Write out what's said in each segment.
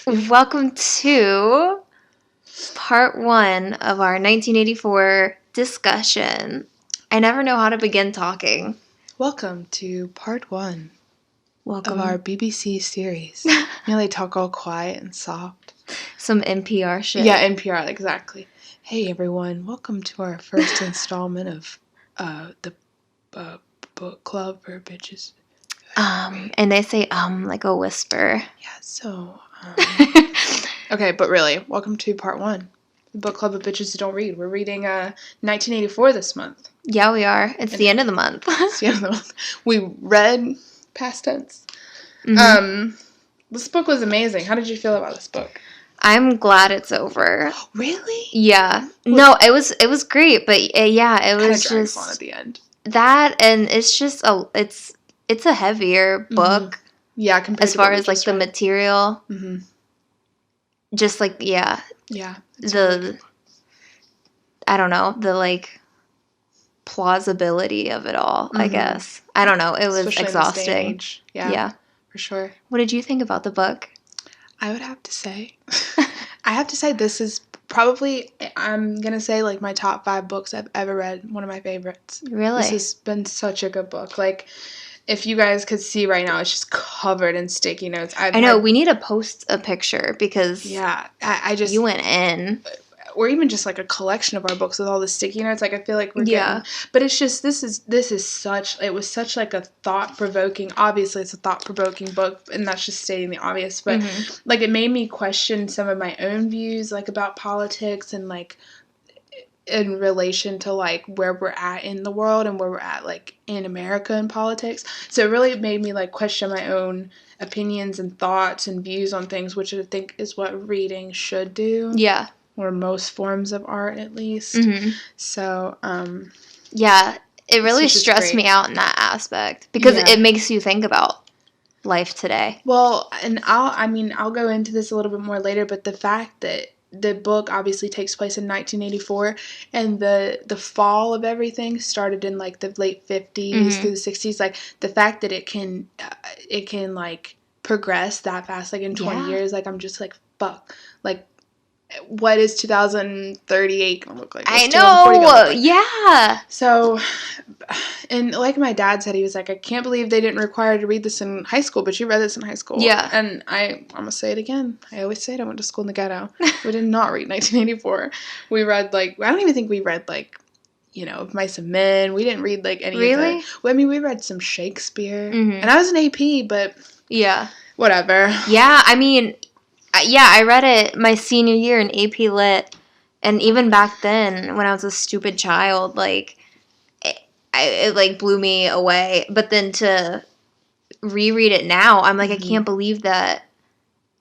Welcome to part 1 of our 1984 discussion. I never know how to begin talking. Welcome to part 1 Welcome. of our BBC series. They talk all quiet and soft. Some NPR shit. Yeah, NPR, exactly. Hey everyone, welcome to our first installment of the book club for bitches. And they say like a whisper. Yeah, so okay, but really, welcome to part 1. The book club of bitches who don't read. We're reading 1984 this month. Yeah, we are. It's the end of the month. It's the end of the month. We read past tense. Mm-hmm. This book was amazing. How did you feel about this book? I'm glad it's over. Really? Yeah. No, it was great, but yeah, it was just on at the end. That, and it's just it's a heavier book. Yeah, compared as far as like the material. Mm-hmm. Just like yeah. I don't know, the like plausibility of it all, I guess. I don't know. It was especially exhausting. In this day and age. Yeah. For sure. What did you think about the book? I would have to say this is probably, I'm going to say like my top 5 books I've ever read. One of my favorites. Really? This has been such a good book. Like, if you guys could see right now, it's just covered in sticky notes. I know. We need to post a picture because I just... You went in. Or even just like a collection of our books with all the sticky notes. Like, I feel like we're getting... But it's just, this is such... It was such like a thought-provoking... Obviously, it's a thought-provoking book, and that's just stating the obvious. But, like, it made me question some of my own views, like, about politics and, like... in relation to like where we're at in the world and where we're at like in America in politics. So it really made me like question my own opinions and thoughts and views on things, which I think is what reading should do. Yeah. Or most forms of art at least. So yeah, it really stressed me out in that aspect because it makes you think about life today. Well, and I'll go into this a little bit more later, but the fact that the book obviously takes place in 1984, and the fall of everything started in like the late 50s through the 60s. Like the fact that it can like progress that fast, like in 20 years. Like I'm just like fuck. Like what is 2038 gonna look like? I know. Yeah. So, and like my dad said, he was like, I can't believe they didn't require you to read this in high school, but you read this in high school. Yeah. And I'm gonna say it again. I always say it. I went to school in the ghetto. We did not read 1984. We read like, I don't even think we read like, Mice and Men. We didn't read like any of that. Well, I mean, we read some Shakespeare. And I was an AP, but whatever. Yeah, I mean, I read it my senior year in AP Lit, and even back then, when I was a stupid child, like, it like, blew me away. But then to reread it now, I'm like, I can't believe that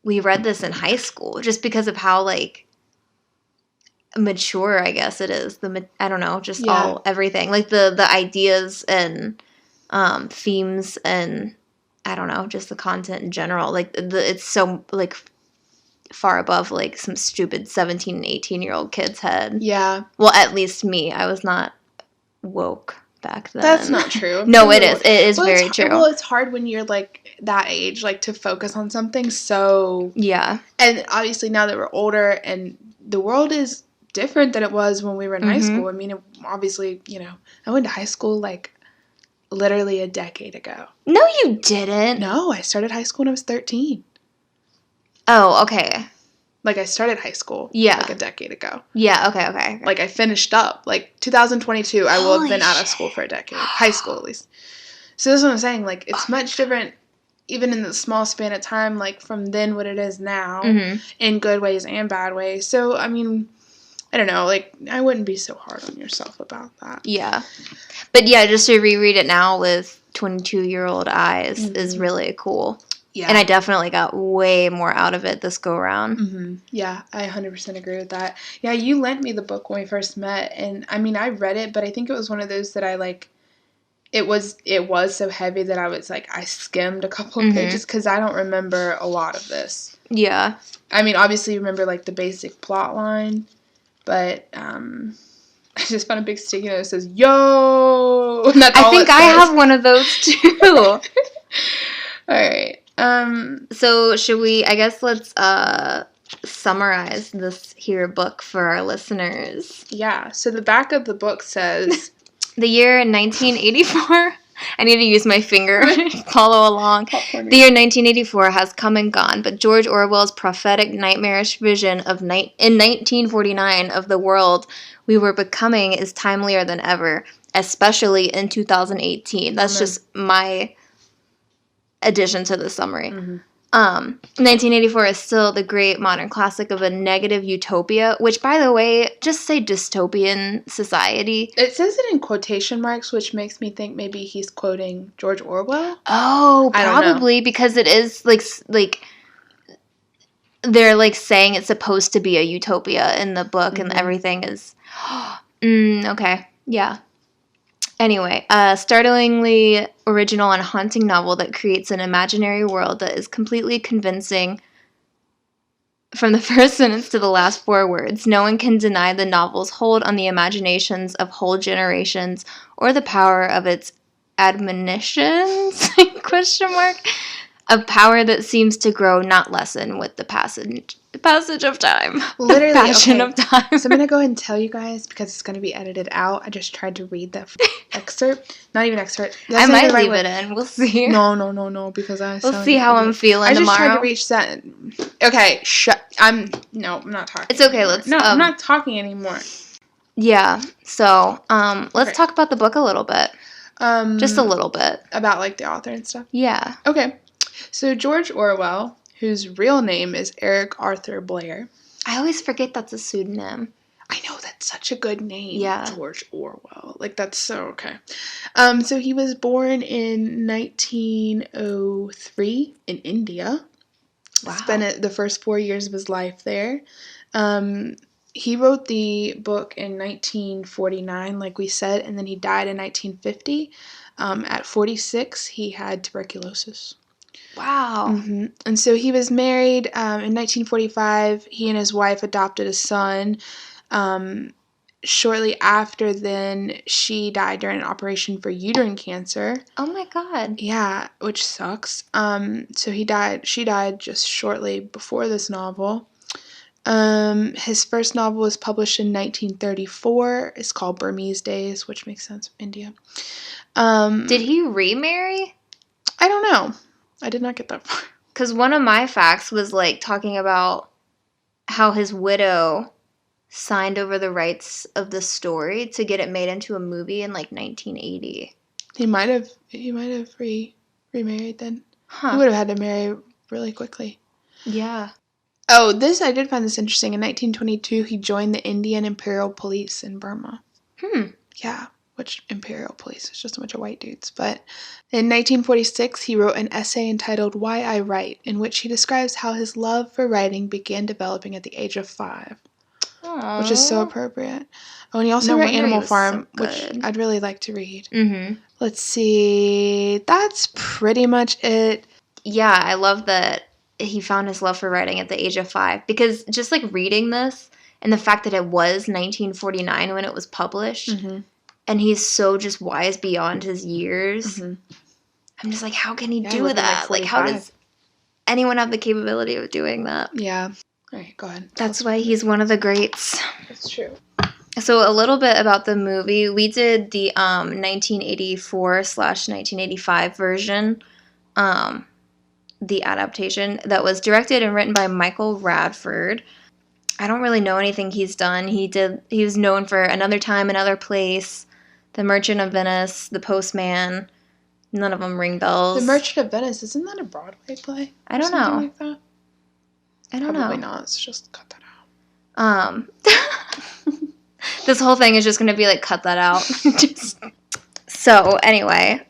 we read this in high school, just because of how, like, mature, I guess it is. I don't know, just everything. Like, the ideas and themes and, I don't know, just the content in general. Like, it's so, like, far above like some stupid 17 and 18-year-old kid's head. Yeah. Well, at least me. I was not woke back then. That's not true. No, it is. It is very true. Well, it's hard when you're like that age, like to focus on something so... Yeah. And obviously now that we're older and the world is different than it was when we were in high school. I mean, obviously, I went to high school like literally a decade ago. No, you didn't. No, I started high school when I was 13. Oh, okay. Like, I started high school like a decade ago. Yeah, okay. Like, I finished up. Like, 2022, I will have been out of school for a decade. High school, at least. So this is what I'm saying. Like, it's much different, even in the small span of time, like, from then what it is now, in good ways and bad ways. So, I mean, I don't know. Like, I wouldn't be so hard on yourself about that. Yeah. But, yeah, just to reread it now with 22-year-old eyes is really cool. Yeah. And I definitely got way more out of it this go around. Yeah, I 100% agree with that. Yeah, you lent me the book when we first met, and I mean, I read it, but I think it was one of those that I like, it was so heavy that I was like, I skimmed a couple of pages because I don't remember a lot of this. Yeah. I mean, obviously you remember like the basic plot line, but I just found a big sticky note that says, yo! And that's all I think I have one of those too. All right. So should we, I guess let's summarize this here book for our listeners. Yeah, so the back of the book says... The year 1984... I need to use my finger to follow along. The year 1984 has come and gone, but George Orwell's prophetic, nightmarish vision in 1949 of the world we were becoming is timelier than ever, especially in 2018. That's just my addition to the summary. Mm-hmm. 1984 is still the great modern classic of a negative utopia, which, by the way, just say dystopian society. It says it in quotation marks, which makes me think maybe he's quoting George Orwell. Oh, probably, because it is, like they're, like, saying it's supposed to be a utopia in the book, and everything is... okay, yeah. Anyway, a startlingly original and haunting novel that creates an imaginary world that is completely convincing from the first sentence to the last 4 words. No one can deny the novel's hold on the imaginations of whole generations or the power of its admonitions, ? A power that seems to grow, not lessen, with the passage of time. Literally, the passion of time. So I'm going to go ahead and tell you guys, because it's going to be edited out. I just tried to read the excerpt. Not even excerpt. I might leave it in. We'll see. No, because we'll see how I'm feeling tomorrow. I just tried to reach that. Okay, I'm not talking. It's okay. Anymore. I'm not talking anymore. Yeah. So, let's talk about the book a little bit. Just a little bit. About, like, the author and stuff? Yeah. Okay. So George Orwell, whose real name is Eric Arthur Blair. I always forget that's a pseudonym. I know, that's such a good name. Yeah. George Orwell. Like, that's so okay. So he was born in 1903 in India. Wow. Spent the first 4 years of his life there. He wrote the book in 1949, like we said, and then he died in 1950. At 46, he had tuberculosis. Wow. Mm-hmm. And so he was married in 1945. He and his wife adopted a son. Shortly after then, she died during an operation for uterine cancer. Oh my God. Yeah, which sucks. So she died just shortly before this novel. His first novel was published in 1934. It's called Burmese Days, which makes sense, India. Did he remarry? I don't know. I did not get that far. Because one of my facts was, like, talking about how his widow signed over the rights of the story to get it made into a movie in, like, 1980. He might have remarried then. Huh. He would have had to marry really quickly. Yeah. Oh, I did find this interesting. In 1922, he joined the Indian Imperial Police in Burma. Yeah. Which Imperial Police is just a bunch of white dudes. But in 1946, he wrote an essay entitled Why I Write, in which he describes how his love for writing began developing at the age of 5. Aww. Which is so appropriate. Oh, and he also wrote Animal Farm, which I'd really like to read. Mm-hmm. Let's see. That's pretty much it. Yeah, I love that he found his love for writing at the age of 5. Because just, like, reading this, and the fact that it was 1949 when it was published... Mm-hmm. And he's so just wise beyond his years. Mm-hmm. I'm just like, how can he do that? Like, how does anyone have the capability of doing that? Yeah. All right, go ahead. That's why he's one of the greats. That's true. So a little bit about the movie. We did the 1984/1985 version, the adaptation that was directed and written by Michael Radford. I don't really know anything he's done. He was known for Another Time, Another Place, The Merchant of Venice, The Postman. None of them ring bells. The Merchant of Venice, isn't that a Broadway play? I don't know. Like that? I don't know. Probably not. Let's just cut that out. This whole thing is just going to be like, cut that out. So, anyway.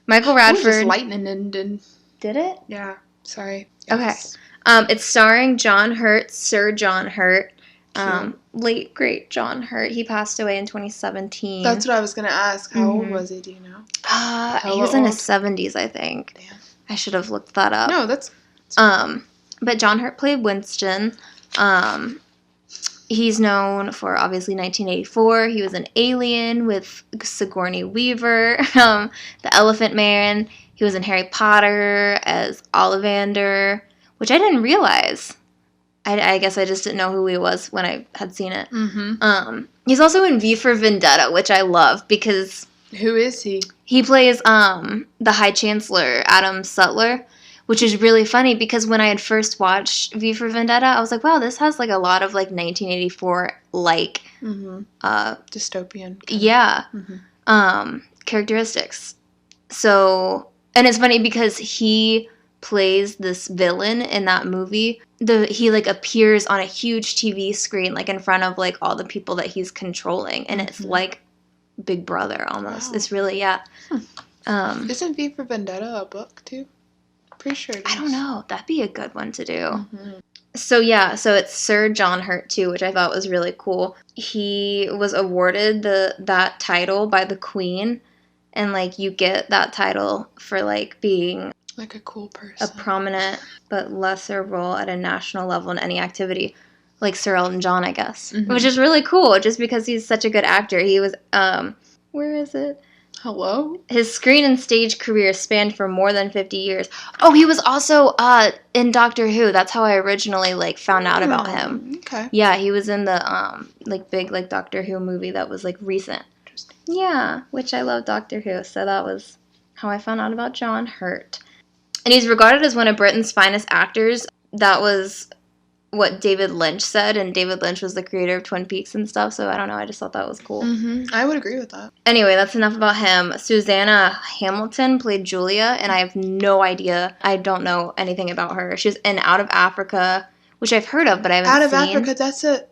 Michael Radford. Just lightning ended. Did it? Yeah. Sorry. Yes. Okay. It's starring John Hurt, Sir John Hurt. Late, great John Hurt. He passed away in 2017. That's what I was going to ask. How old was he? Do you know? He was in his 70s, I think. Damn. I should have looked that up. No, that's... But John Hurt played Winston. He's known for, obviously, 1984. He was an alien with Sigourney Weaver, the Elephant Man. He was in Harry Potter as Ollivander, which I didn't realize. I guess I just didn't know who he was when I had seen it. Mm-hmm. He's also in V for Vendetta, which I love because... Who is he? He plays the High Chancellor, Adam Sutler, which is really funny because when I had first watched V for Vendetta, I was like, wow, this has, like, a lot of, like, 1984-like... dystopian. Yeah. Characteristics. So... And it's funny because he plays this villain in that movie. He, like, appears on a huge TV screen, like, in front of, like, all the people that he's controlling. And it's like Big Brother, almost. Wow. It's really, yeah. Isn't V for Vendetta a book, too? Pretty sure it is. I don't know. That'd be a good one to do. So, yeah. So, it's Sir John Hurt, too, which I thought was really cool. He was awarded that title by the Queen. And, like, you get that title for, like, being... like a cool person. A prominent but lesser role at a national level in any activity. Like Sir Elton John, I guess. Which is really cool, just because he's such a good actor. He was, where is it? Hello? His screen and stage career spanned for more than 50 years. Oh, he was also, in Doctor Who. That's how I originally, like, found out about him. Okay. Yeah, he was in the, like, big, like, Doctor Who movie that was, like, recent. Interesting. Yeah, which I love Doctor Who, so that was how I found out about John Hurt. And he's regarded as one of Britain's finest actors. That was what David Lynch said, and David Lynch was the creator of Twin Peaks and stuff, so I don't know, I just thought that was cool. I would agree with that. Anyway, that's enough about him. Susanna Hamilton played Julia, and I have no idea. I don't know anything about her. She's in Out of Africa, which I've heard of, but I haven't seen. Out of Africa, that's a...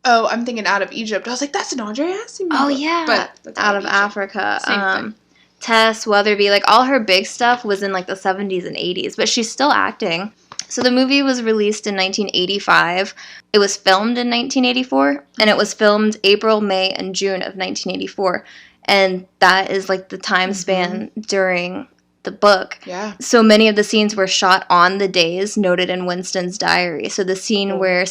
Oh, I'm thinking Out of Egypt. I was like, that's an Andre Agassi movie. Oh, yeah. But that's Out of Africa. Same thing. Tess Weatherby, like, all her big stuff was in, like, the 70s and 80s, but she's still acting. So the movie was released in 1985. It was filmed in 1984, and it was filmed April, May, and June of 1984. And that is, like, the time span during the book. Yeah. So many of the scenes were shot on the days noted in Winston's diary. So the scene where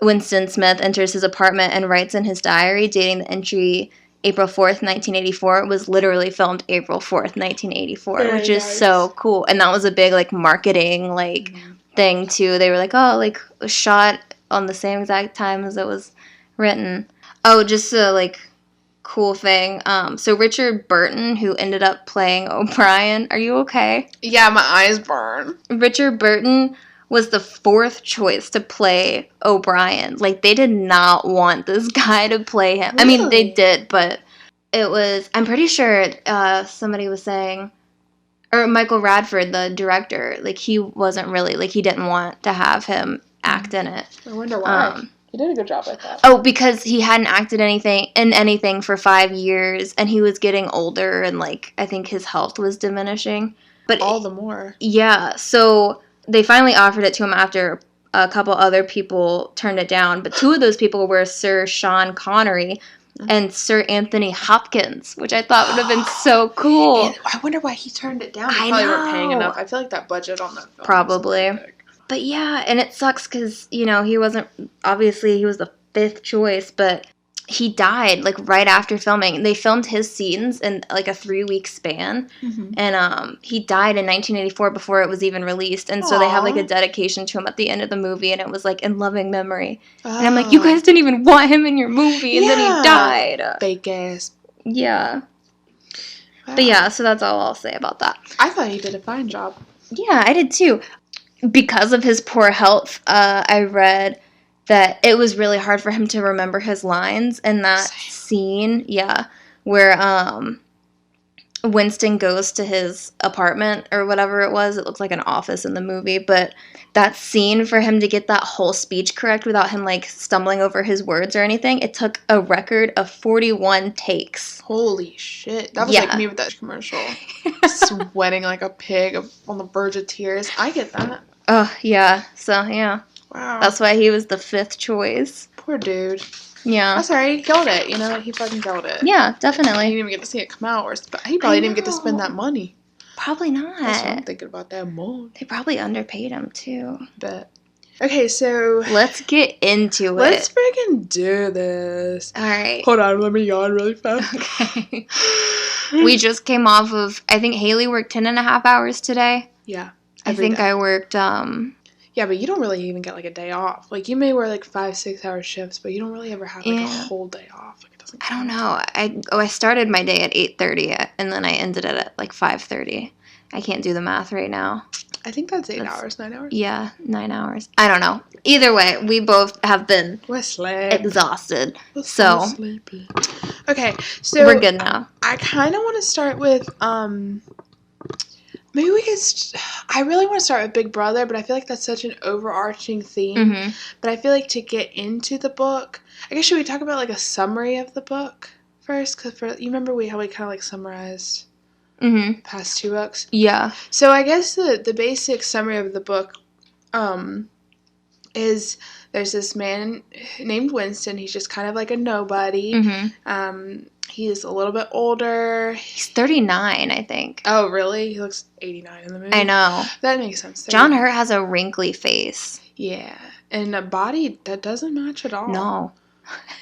Winston Smith enters his apartment and writes in his diary, dating the entry April 4th, 1984, was literally filmed April 4th, 1984, Very which is nice. so cool. And that was a big, like, marketing, like, thing, too. They were like, oh, like, shot on the same exact time as it was written. Oh, just a, like, cool thing. So Richard Burton, who ended up playing O'Brien, are you okay? Yeah, my eyes burn. Richard Burton was the fourth choice to play O'Brien. Like, they did not want this guy to play him. Really? I mean, they did, but it was... I'm pretty sure somebody was saying... Or Michael Radford, the director, like, he wasn't really... Like, he didn't want to have him act in it. I wonder why. He did a good job, I thought. Oh, because he hadn't acted in anything for 5 years, and he was getting older, and, like, I think his health was diminishing. But all the more. Yeah, so... They finally offered it to him after a couple other people turned it down. But two of those people were Sir Sean Connery and Sir Anthony Hopkins, which I thought would have been so cool. And I wonder why he turned it down. They I probably know. weren't paying enough. I feel like that budget on that film Probably. was so big. But yeah, and it sucks because, you know, he wasn't... Obviously, he was the fifth choice, but... He died, like, right after filming. They filmed his scenes in, like, a 3-week span. And he died in 1984 before it was even released. And so they have, like, a dedication to him at the end of the movie. And it was, like, in loving memory. And I'm like, you guys didn't even want him in your movie. And then he died. Fake ass. Yeah. Wow. But yeah, so that's all I'll say about that. I thought he did a fine job. Yeah, I did too. Because of his poor health, I read... that it was really hard for him to remember his lines in that scene, where Winston goes to his apartment or whatever it was. It looks like an office in the movie, but that scene for him to get that whole speech correct without him, like, stumbling over his words or anything, it took a record of 41 takes. Holy shit. That was like me with that commercial. Sweating like a pig on the verge of tears. I get that. Oh, yeah. So, yeah. Wow. That's why he was the fifth choice. Poor dude. Yeah. I'm sorry, he killed it. You know, he fucking killed it. Yeah, definitely. He didn't even get to see it come out. He probably didn't even get to spend that money. Probably not. That's what I'm thinking about that money. They probably underpaid him, too. Bet. Okay, so let's get into it. Let's freaking do this. All right. Hold on, let me yawn really fast. Okay. We just came off of, I think Haley worked 10.5 hours today. Yeah. I think day. I worked, Yeah, but you don't really even get, like, a day off. Like, you may work, like, 5-6 hour shifts, but you don't really ever have, like, a whole day off. Like, it doesn't count. I don't know. I started my day at 8:30, and then I ended it at, like, 5:30. I can't do the math right now. I think that's 8 hours, 9 hours. Yeah, 9 hours. I don't know. Either way, we both have been exhausted. We're so sleepy. Okay, so we're good now. I kind of want to start with maybe we could. I really want to start with Big Brother, but I feel like that's such an overarching theme. Mm-hmm. But I feel like to get into the book, I guess should we talk about like a summary of the book first? Because you remember how we kind of like summarized. Mm-hmm. Past 2 books. Yeah. So I guess the basic summary of the book is there's this man named Winston. He's just kind of like a nobody. Mm-hmm. He's a little bit older. He's 39, I think. Oh, really? He looks 89 in the movie. I know. That makes sense. 39. John Hurt has a wrinkly face. Yeah. And a body that doesn't match at all. No.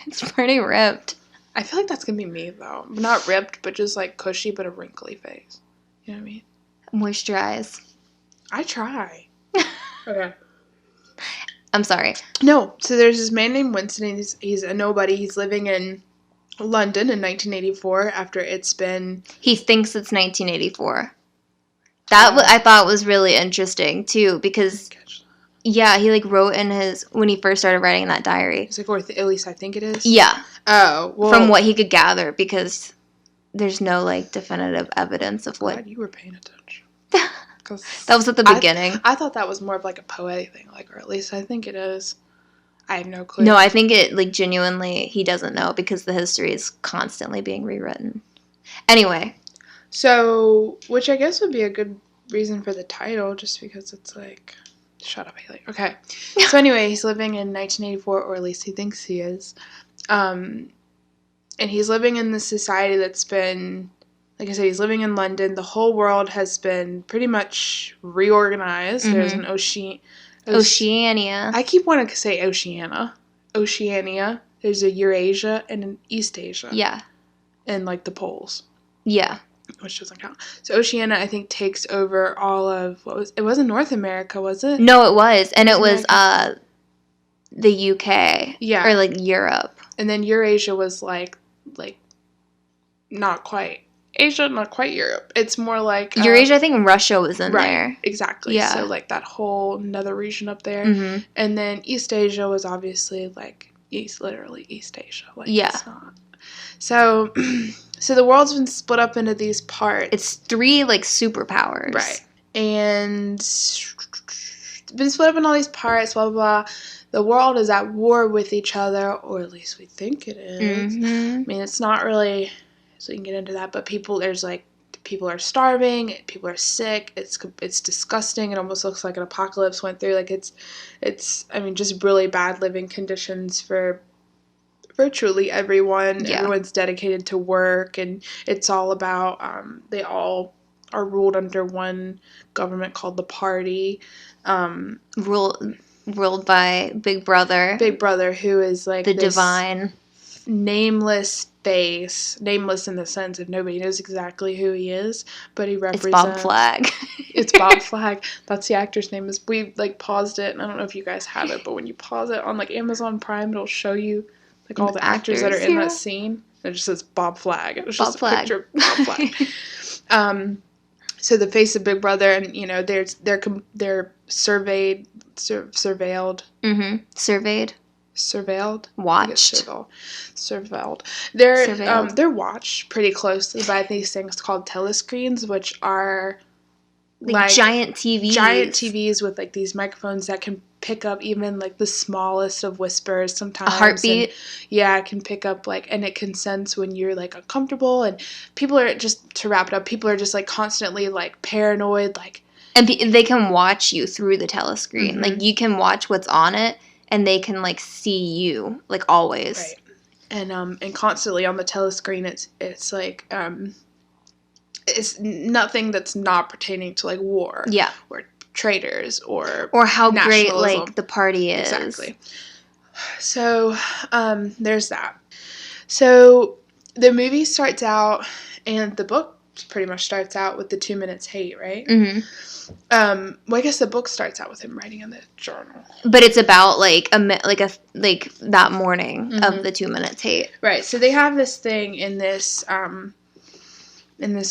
It's pretty ripped. I feel like that's going to be me, though. Not ripped, but just, like, cushy, but a wrinkly face. You know what I mean? Moisturize. I try. Okay. I'm sorry. No. So there's this man named Winston. He's a nobody. He's living in London in 1984 after it's been... He thinks it's 1984. That I thought was really interesting, too, because... Yeah, he, like, wrote in when he first started writing in that diary. He's like, or at least I think it is? Yeah. Oh, well. From what he could gather, because there's no, like, definitive evidence of what... God, you were paying attention. That was at the beginning. I thought that was more of, like, a poetic thing, like, or at least I think it is. I have no clue. No, I think it, like, genuinely, he doesn't know, because the history is constantly being rewritten. Anyway. So, which I guess would be a good reason for the title, just because it's, like... Shut up, Haley. Okay. So anyway, he's living in 1984, or at least he thinks he is. And he's living in this society that's been, like I said, he's living in London. The whole world has been pretty much reorganized. Mm-hmm. There's an Oceania. I keep wanting to say Oceania. Oceania. There's a Eurasia and an Eastasia. Yeah. And, like, the poles. Yeah. Which doesn't count. So Oceania, I think, takes over all of it wasn't North America, was it? No, it was. And it was the UK. Yeah. Or, like, Europe. And then Eurasia was, like not quite Asia, not quite Europe. It's more like... Eurasia, I think Russia was in there. Exactly. Yeah. So, like, that whole another region up there. Mm-hmm. And then East Asia was obviously, like, literally East Asia. Like, yeah. It's not. So... So the world's been split up into these parts. It's 3, like, superpowers. Right. And it's been split up in all these parts, blah, blah, blah. The world is at war with each other, or at least we think it is. Mm-hmm. I mean, it's not really, so we can get into that, but people are starving, people are sick, it's disgusting, it almost looks like an apocalypse went through. Like, it's I mean, just really bad living conditions for virtually everyone. Yeah. Everyone's dedicated to work, and it's all about they all are ruled under one government called the Party, ruled by Big Brother, who is like the divine nameless face, nameless in the sense of nobody knows exactly who he is, but he represents... It's Bob Flagg. It's Bob Flagg. That's the actor's name. We, like, paused it, and I don't know if you guys have it, but when you pause it on, like, Amazon Prime, it'll show you like all the actors that are in that scene. It just says Bob Flagg. It was just a picture of Bob Flagg. So the face of Big Brother, and you know they're surveilled. Mm-hmm. Surveilled. Watched. Surveilled. They're watched pretty closely by these things called telescreens, which are like giant TVs. Giant TVs with like these microphones that can pick up even like the smallest of whispers sometimes. A heartbeat. It can pick up like, and it can sense when you're like uncomfortable, and people are just, to wrap it up, people are just like constantly like paranoid, like. And they can watch you through the telescreen. Mm-hmm. Like you can watch what's on it, and they can like see you like always. Right. And constantly on the telescreen, it's like it's nothing that's not pertaining to like war. Yeah. Or traitors or how great like the party is. Exactly. So there's that. So the movie starts out, and the book pretty much starts out with the 2 minutes hate, right? Mm-hmm. Well, I guess the book starts out with him writing in the journal. But it's about like that morning of the 2 minutes hate. Right. So they have this thing in this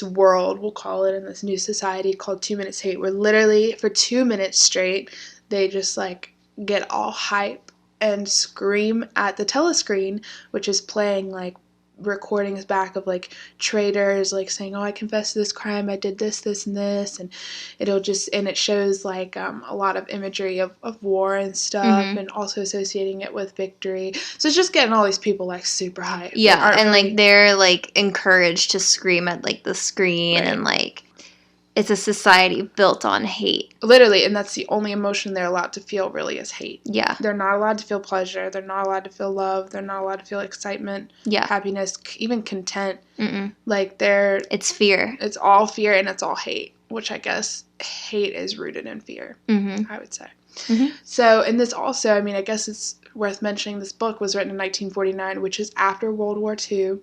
world, we'll call it, in this new society called 2 minutes hate, where literally for 2 minutes straight they just like get all hype and scream at the telescreen, which is playing like recordings back of like traitors like saying, oh, I confessed to this crime, I did this, this, and this, and it shows like a lot of imagery of war and stuff, and also associating it with victory. So it's just getting all these people like super hyped. Yeah, and really, like they're like encouraged to scream at like the screen, right. And like it's a society built on hate. Literally, and that's the only emotion they're allowed to feel, really, is hate. Yeah. They're not allowed to feel pleasure. They're not allowed to feel love. They're not allowed to feel excitement, happiness, even content. Like it's fear. It's all fear, and it's all hate, which I guess hate is rooted in fear, I would say. So, and this also, I mean, I guess it's worth mentioning, this book was written in 1949, which is after World War II.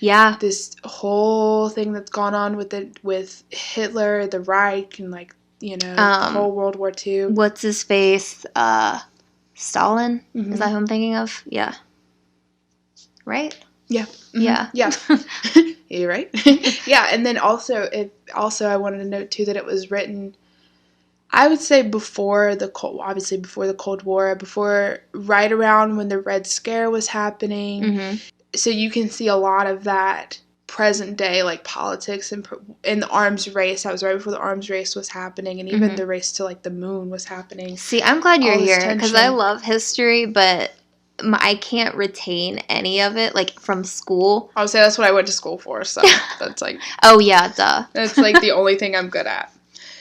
Yeah. This whole thing that's gone on with Hitler, the Reich, and like, you know, the whole World War II. What's his face? Stalin? Is that who I'm thinking of? Yeah. Right? Yeah. Yeah. Yeah. You're right. Yeah, and then also I wanted to note too that it was written, I would say before the Cold War, right around when the Red Scare was happening. So you can see a lot of that present day, like, politics and in the arms race. That was right before the arms race was happening, and even the race to, like, the moon was happening. See, I'm glad you're here, because I love history, but I can't retain any of it, like, from school. I would say that's what I went to school for, so that's, like... Oh, yeah, duh. That's, like, the only thing I'm good at.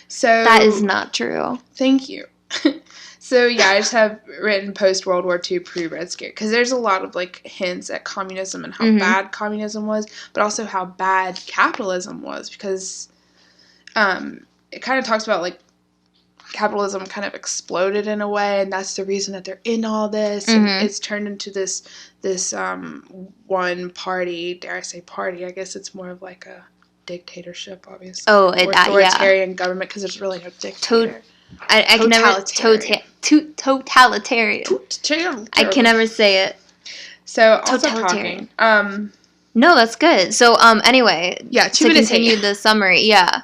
So... That is not true. Thank you. So, yeah, I just have written post-World War II, pre-Red Scare, because there's a lot of, like, hints at communism and how bad communism was, but also how bad capitalism was, because it kind of talks about, like, capitalism kind of exploded in a way, and that's the reason that they're in all this, and it's turned into this one party, dare I say party, I guess it's more of, like, a dictatorship, obviously. Oh, authoritarian government, because there's really no dictator. I can never totalitarian. I can never say it. So totalitarian. No, that's good. So anyway, to continue the summary. Yeah.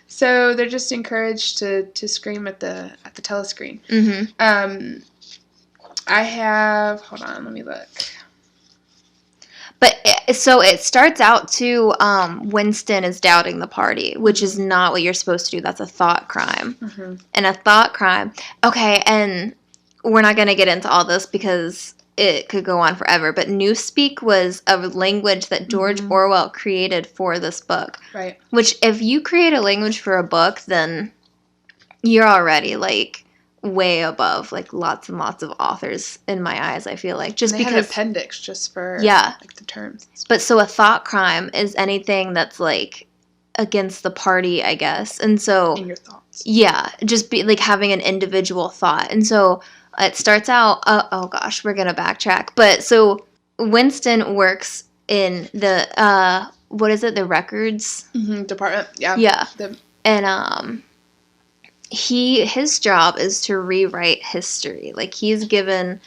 So they're just encouraged to scream at the telescreen. I have, hold on, let me look. But so it starts out to Winston is doubting the party, which is not what you're supposed to do. That's a thought crime. And a thought crime. Okay, and we're not going to get into all this because it could go on forever. But Newspeak was a language that George Orwell created for this book. Right. Which, if you create a language for a book, then you're already, like, way above, like, lots and lots of authors in my eyes, I feel like. Just because had an appendix just for like the terms. But so a thought crime is anything that's like against the party, I guess. And so in your thoughts. Yeah, just be like having an individual thought. And so it starts out oh gosh, we're going to backtrack. But so Winston works in the what is it? The records department. Yeah. Yeah. And his job is to rewrite history. Like, he's given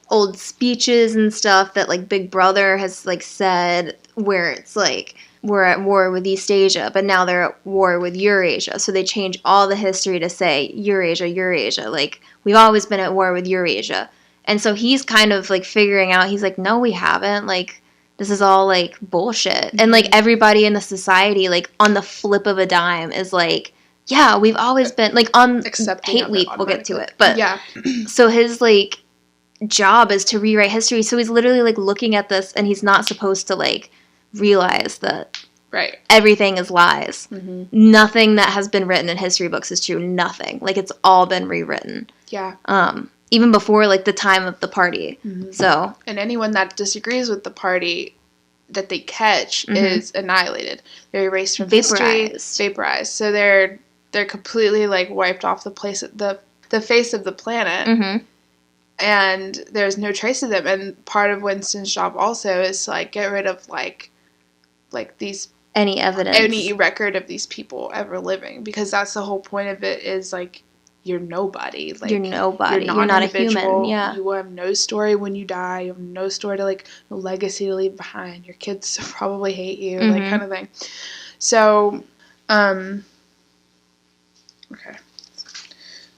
old speeches and stuff that, like, Big Brother has, like, said, where it's like, we're at war with East Asia, but now they're at war with Eurasia. So they change all the history to say Eurasia, Eurasia. Like, we've always been at war with Eurasia. And so he's kind of, like, figuring out, he's like, no, we haven't. Like, this is all, like, bullshit. And, like, everybody in the society, like, on the flip of a dime is like, yeah, we've always been, like, on Hate Week, we'll get to it. But, yeah. So his, like, job is to rewrite history. So he's literally, like, looking at this, and he's not supposed to, like, realize that everything is lies. Nothing that has been written in history books is true. Nothing. Like, it's all been rewritten. Yeah. Even before, like, the time of the party. So. And anyone that disagrees with the party that they catch is annihilated. They're erased from history. Vaporized. So they're they're completely, like, wiped off the face of the planet. Mm-hmm. And there's no trace of them. And part of Winston's job also is to, like, get rid of, like these... Any evidence. Any record of these people ever living. Because that's the whole point of it is, like, you're nobody. Like, you're nobody. You're not a human. Yeah. You have no story when you die. You have no story to, like, no legacy to leave behind. Your kids probably hate you. Mm-hmm. Like, kind of thing. So, okay.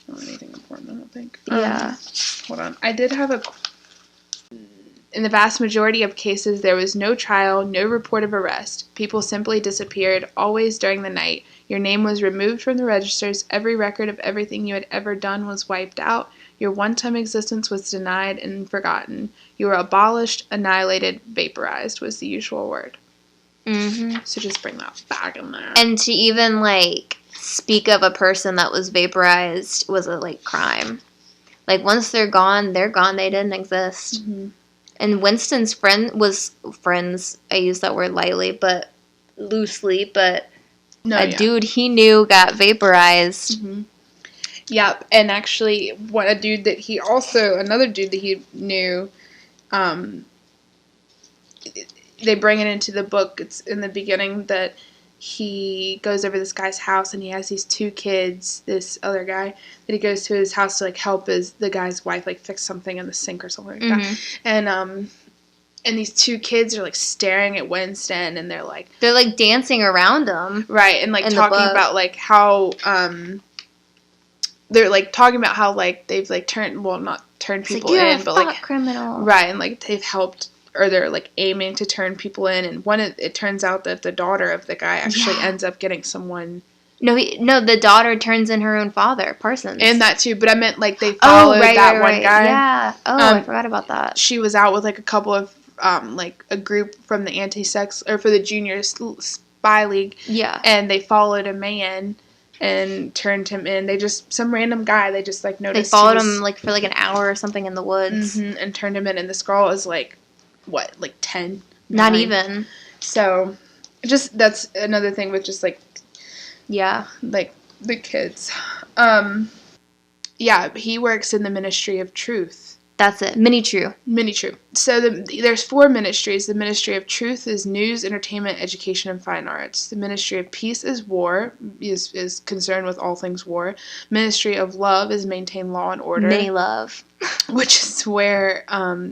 Not anything important, I don't think. Yeah. Hold on. I did have in the vast majority of cases, there was no trial, no report of arrest. People simply disappeared, always during the night. Your name was removed from the registers. Every record of everything you had ever done was wiped out. Your one-time existence was denied and forgotten. You were abolished, annihilated, vaporized was the usual word. Mm-hmm. So just bring that back in there. And to even, like, speak of a person that was vaporized was a, like, crime. Like, once they're gone, they didn't exist. Mm-hmm. And Winston's friends, I use that word loosely, but dude he knew got vaporized. Mm-hmm. Yep, and actually, another dude that he knew, they bring it into the book. It's in the beginning that he goes over this guy's house and he has these two kids, this other guy, that he goes to his house to, like, help the guy's wife, like, fix something in the sink or something like mm-hmm. that. And these two kids are, like, staring at Winston, and they're like dancing around him. Right, and, like, talking about, like, how, they're, like, talking about how, like, they've, like, not turned people in, but, like, criminal. Right, and, like, they've helped, or they're, like, aiming to turn people in, and it turns out that the daughter of the guy actually ends up getting someone. No, the daughter turns in her own father, Parsons. And that too, but I meant, like, they followed one guy. Yeah. Oh, I forgot about that. She was out with, like, a couple of, like, a group from the anti-sex, or for the junior spy league. Yeah. And they followed a man and turned him in. Some random guy, they just, like, noticed. They followed him, like, for, like, an hour or something in the woods. Mm-hmm, and turned him in, and this girl is, like, what, like 10? Not even. So, that's another thing with just, like, yeah, like, the kids. Yeah, he works in the Ministry of Truth. That's it. Mini-True. So there's 4 ministries. The Ministry of Truth is news, entertainment, education, and fine arts. The Ministry of Peace is is concerned with all things war. Ministry of Love is maintain law and order. Mini love. Which is where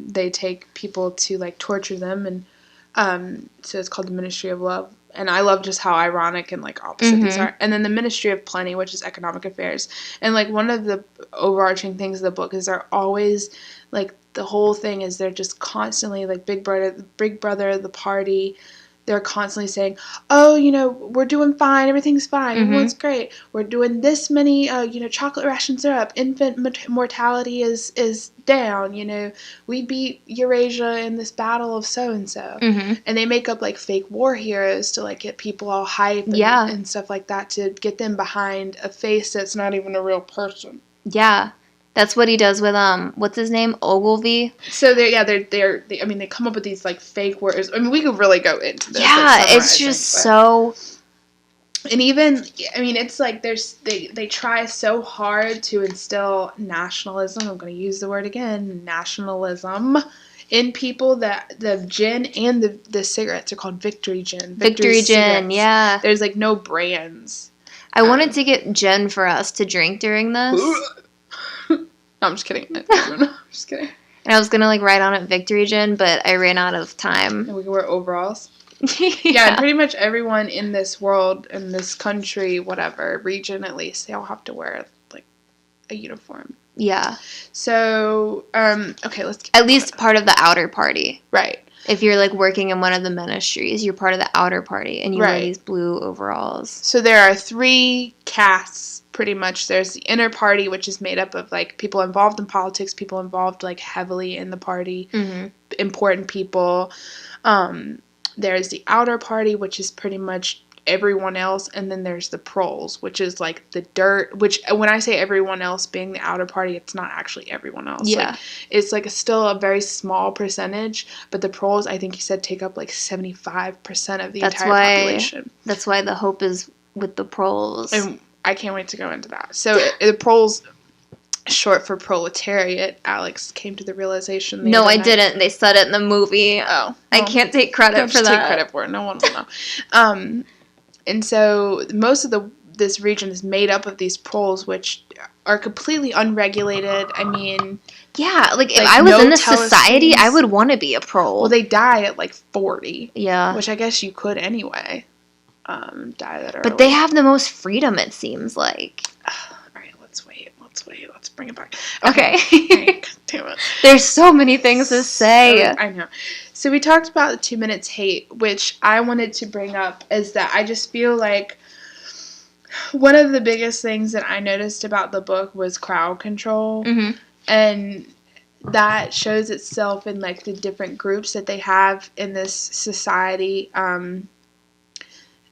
they take people to, like, torture them. And so it's called the Ministry of Love. And I love just how ironic and, like, opposite these are. And then the Ministry of Plenty, which is economic affairs. And, like, one of the overarching things of the book is they're always, like, the whole thing is they're just constantly, like, Big Brother, the party, they're constantly saying, oh, you know, we're doing fine, everything's fine, everyone's great, we're doing this many, chocolate rations are up, infant mortality is down, we beat Eurasia in this battle of so-and-so. And they make up, like, fake war heroes to, like, get people all hype and stuff like that to get them behind a face that's not even a real person. Yeah. That's what he does with, what's his name? Ogilvy? So, they come up with these, like, fake words. I mean, we could really go into this. Yeah, it's just so... And even, I mean, it's like they try so hard to instill nationalism. I'm going to use the word again, nationalism, in people that the gin and the cigarettes are called Victory Gin. Victory Gin, yeah. There's, like, no brands. I wanted to get gin for us to drink during this. No, I'm just kidding. I'm just kidding. And I was going to, like, write on it Victory Gin, but I ran out of time. And we can wear overalls. Yeah, and pretty much everyone in this world, in this country, whatever, region at least, they all have to wear, like, a uniform. Yeah. So, okay, let's get at least part of the outer party. Right. If you're, like, working in one of the ministries, you're part of the outer party, and you wear these blue overalls. So there are 3 castes, pretty much. There's the inner party, which is made up of, like, people involved in politics, people involved, like, heavily in the party, important people. There's the outer party, which is pretty much everyone else, and then there's the proles, which is, like, the dirt, which, when I say everyone else being the outer party, it's not actually everyone else. Yeah. Like, it's, like, still a very small percentage, but the proles, I think he said, take up, like, 75% of the entire population. That's why the hope is with the proles. I can't wait to go into that. So the proles, short for proletariat, Alex came to the realization. No, I didn't. They said it in the movie. Oh. Well, I can't take credit for that. Take credit for it. No one will know. And so most of this region is made up of these proles, which are completely unregulated. I mean... Yeah, like, if I was in this society, I would want to be a prole. Well, they die at, like, 40. Yeah. Which I guess you could anyway. Die that early. But they have the most freedom, it seems like. Alright, let's wait. Let's bring it back. Okay. God damn it. There's so many things to say. I know. So we talked about the 2 minutes hate, which I wanted to bring up is that I just feel like one of the biggest things that I noticed about the book was crowd control. Mm-hmm. And that shows itself in, like, the different groups that they have in this society.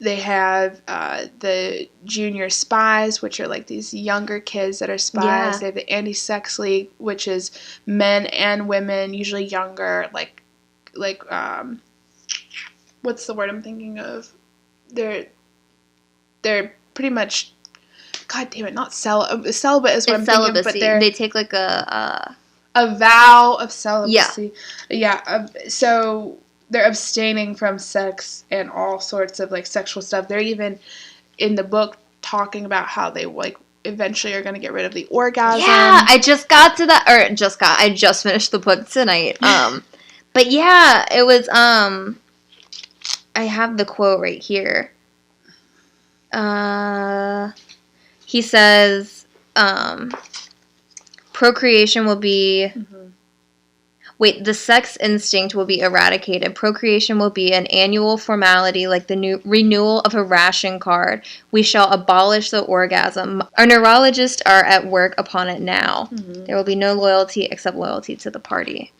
They have the junior spies, which are, like, these younger kids that are spies. Yeah. They have the anti-sex league, which is men and women, usually younger, like what's the word I'm thinking of? They're pretty much, God damn it, not celibate is what I'm thinking, but they take, like, a vow of celibacy. Yeah. So they're abstaining from sex and all sorts of, like, sexual stuff. They're even in the book talking about how they, like, eventually are going to get rid of the orgasm. Yeah, I just got to that, I just finished the book tonight. But yeah, it was, I have the quote right here. He says, procreation will be... Mm-hmm. Wait, the sex instinct will be eradicated. Procreation will be an annual formality like the new renewal of a ration card. We shall abolish the orgasm. Our neurologists are at work upon it now. Mm-hmm. There will be no loyalty except loyalty to the party.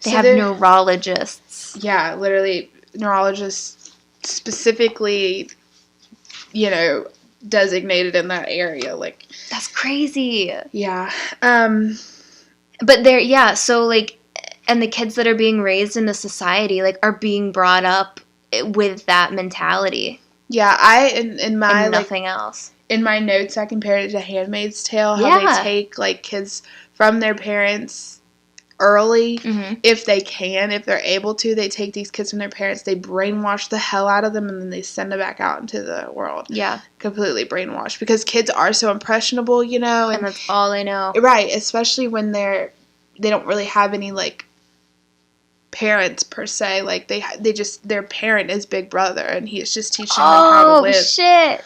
They have neurologists. Yeah, literally neurologists specifically, you know, designated in that area. Like, that's crazy. Yeah. But so, like, and the kids that are being raised in the society, like, are being brought up with that mentality. Yeah, in my, and nothing else. In my notes, I compared it to Handmaid's Tale, how they take, like, kids from their parents early, mm-hmm. if they can, if they're able to. They take these kids from their parents, they brainwash the hell out of them, and then they send them back out into the world. Yeah. Completely brainwashed. Because kids are so impressionable, you know. And that's all they know. Right, especially when they don't really have any, like, parents per se. Like, they just, their parent is Big Brother, and he's just teaching them how to live. Oh, shit.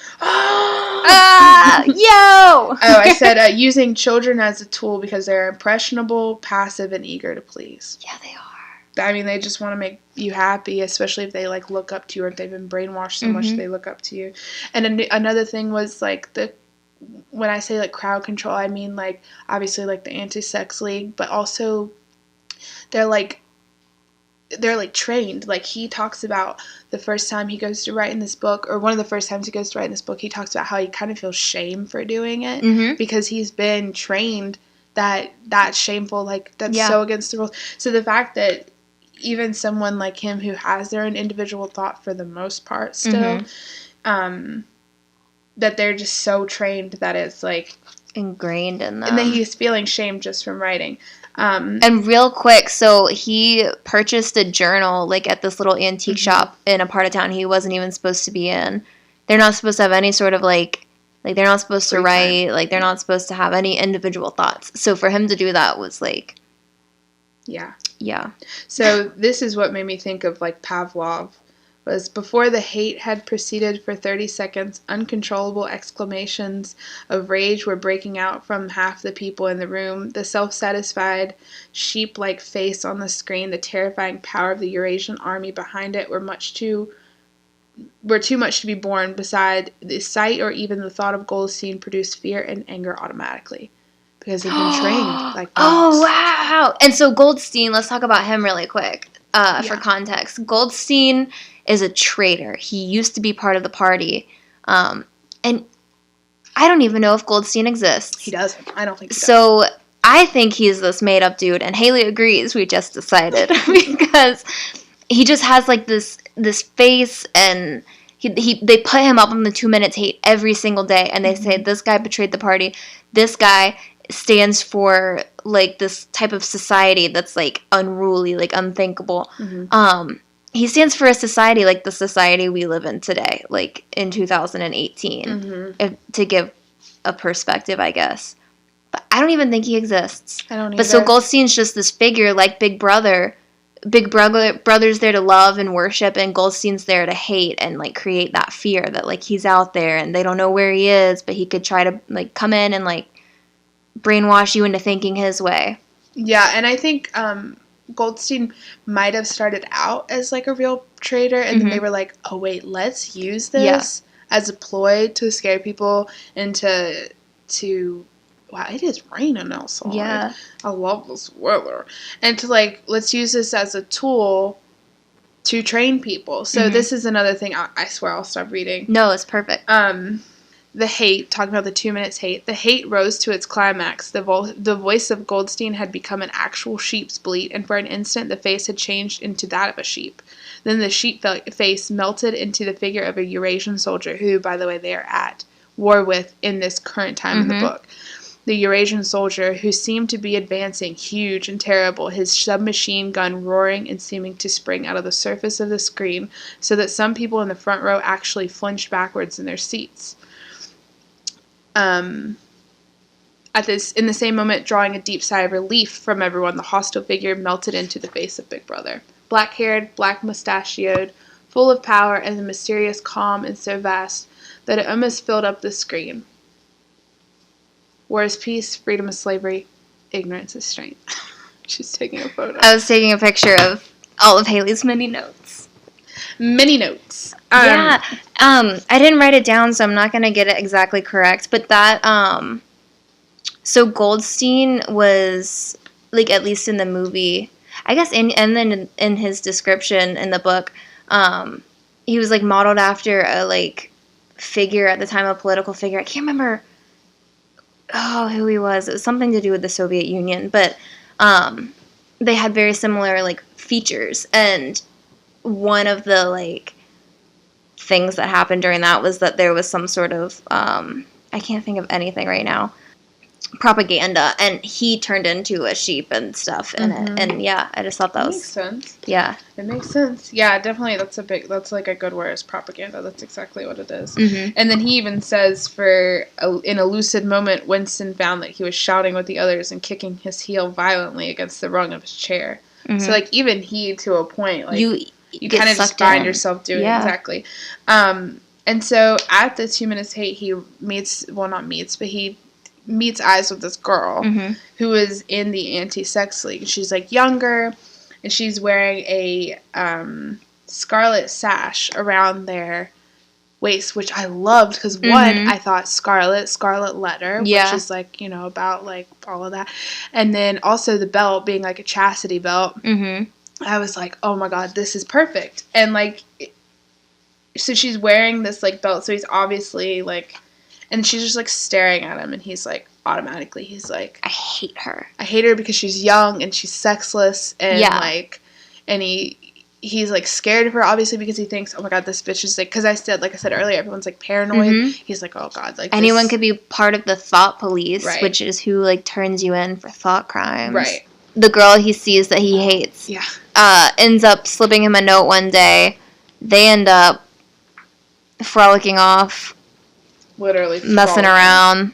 Yo! I said using children as a tool because they're impressionable, passive, and eager to please. Yeah, they are. I mean, they just want to make you happy, especially if they, like, look up to you or if they've been brainwashed so mm-hmm. much they look up to you. And another thing was, like, when I say, like, crowd control, I mean, like, obviously, like, the anti-sex league, but also they're trained. Like, he talks about the first time he goes to write in this book, or one of the first times he goes to write in this book, he talks about how he kind of feels shame for doing it mm-hmm. because he's been trained that's shameful, like, that's so against the rules. So the fact that even someone like him who has their own individual thought for the most part still, mm-hmm. That they're just so trained that it's, like, ingrained in them. And that he's feeling shame just from writing. And real quick, so he purchased a journal, like, at this little antique mm-hmm. shop in a part of town he wasn't even supposed to be in. They're not supposed to have any sort of, like they're not supposed to write, like, they're not supposed to have any individual thoughts. So for him to do that was, like... Yeah. Yeah. So this is what made me think of, like, Pavlov. Was before the hate had proceeded for 30 seconds, uncontrollable exclamations of rage were breaking out from half the people in the room. The self-satisfied, sheep-like face on the screen, the terrifying power of the Eurasian army behind it were too much to be borne. Beside the sight or even the thought of Goldstein produced fear and anger automatically. Because they've been trained like that. Oh, wow. And so Goldstein, let's talk about him really quick for context. Goldstein is a traitor. He used to be part of the party. And I don't even know if Goldstein exists. He doesn't. I don't think he does. So I think he's this made-up dude, and Haley agrees, we just decided, because he just has, like, this face, and They put him up on the 2 Minutes Hate every single day, and they say, this guy betrayed the party. This guy stands for, like, this type of society that's, like, unruly, like, unthinkable. He stands for a society like the society we live in today, like, in 2018, to give a perspective, I guess. But I don't even think he exists. I don't either. But so Goldstein's just this figure, like Big Brother. Brother's there to love and worship, and Goldstein's there to hate and, like, create that fear that, like, he's out there and they don't know where he is, but he could try to, like, come in and, like, brainwash you into thinking his way. Yeah, and I think Goldstein might have started out as, like, a real traitor, and then they were like, oh, wait, let's use this as a ploy to scare people into wow, it is raining outside. Yeah. I love this weather. And to, like, let's use this as a tool to train people. So this is another thing. I swear I'll stop reading. No, it's perfect. The hate, talking about the 2 Minutes Hate, the hate rose to its climax. The voice of Goldstein had become an actual sheep's bleat, and for an instant the face had changed into that of a sheep. Then the sheep face melted into the figure of a Eurasian soldier who, by the way, they are at war with in this current time in the book. The Eurasian soldier, who seemed to be advancing, huge and terrible, his submachine gun roaring and seeming to spring out of the surface of the screen, so that some people in the front row actually flinched backwards in their seats. In the same moment, drawing a deep sigh of relief from everyone, the hostile figure melted into the face of Big Brother. Black-haired, black-mustachioed, full of power and a mysterious calm, and so vast that it almost filled up the screen. War is peace, freedom is slavery, ignorance is strength. She's taking a photo. I was taking a picture of all of Haley's mini notes. Mini notes. I didn't write it down, so I'm not going to get it exactly correct. But that, so Goldstein was, like, at least in the movie, I guess, and then in his description in the book, he was, like, modeled after a, like, figure at the time, a political figure. I can't remember who he was. It was something to do with the Soviet Union, but they had very similar, like, features, and one of the, like, things that happened during that was that there was some sort of, I can't think of anything right now, propaganda, and he turned into a sheep and stuff in it, and yeah, I just thought that makes sense. Yeah. It makes sense. Yeah, definitely, that's like a good word, is propaganda. That's exactly what it is. And then he even says, in a lucid moment, Winston found that he was shouting with the others and kicking his heel violently against the rung of his chair. So, like, even he, to a point, like, you kind of just find yourself doing exactly. And so at the 2 Minutes Hate, he meets eyes with this girl who is in the anti-sex league. She's, like, younger, and she's wearing a scarlet sash around their waist, which I loved because, one, I thought scarlet letter, which is, like, you know, about, like, all of that. And then also the belt being, like, a chastity belt. I was like, oh my god, this is perfect. And, like, so she's wearing this, like, belt, so he's obviously, like, and she's just, like, staring at him, and he's, like, automatically, he's like, I hate her. I hate her because she's young, and she's sexless, and, like, and he's, like, scared of her, obviously, because he thinks, oh my god, this bitch is, like, because like I said earlier, everyone's, like, paranoid. He's like, oh god, like, anyone could be part of the thought police, which is who, like, turns you in for thought crimes. Right. The girl he sees that he hates ends up slipping him a note one day. They end up frolicking off, literally messing around,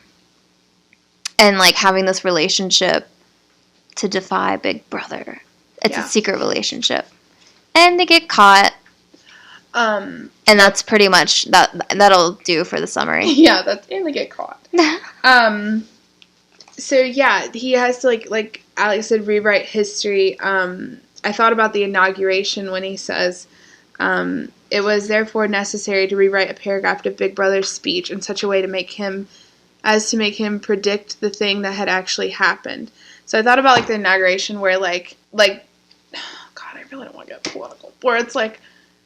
and, like, having this relationship to defy Big Brother. It's a secret relationship, and they get caught. And that's pretty much that'll do for the summary. Yeah, and they get caught. So yeah, he has to, like Alex said, rewrite history. I thought about the inauguration when he says, it was therefore necessary to rewrite a paragraph of Big Brother's speech in such a way to make him predict the thing that had actually happened. So I thought about, like, the inauguration where, like, God, I really don't want to get political, where it's like,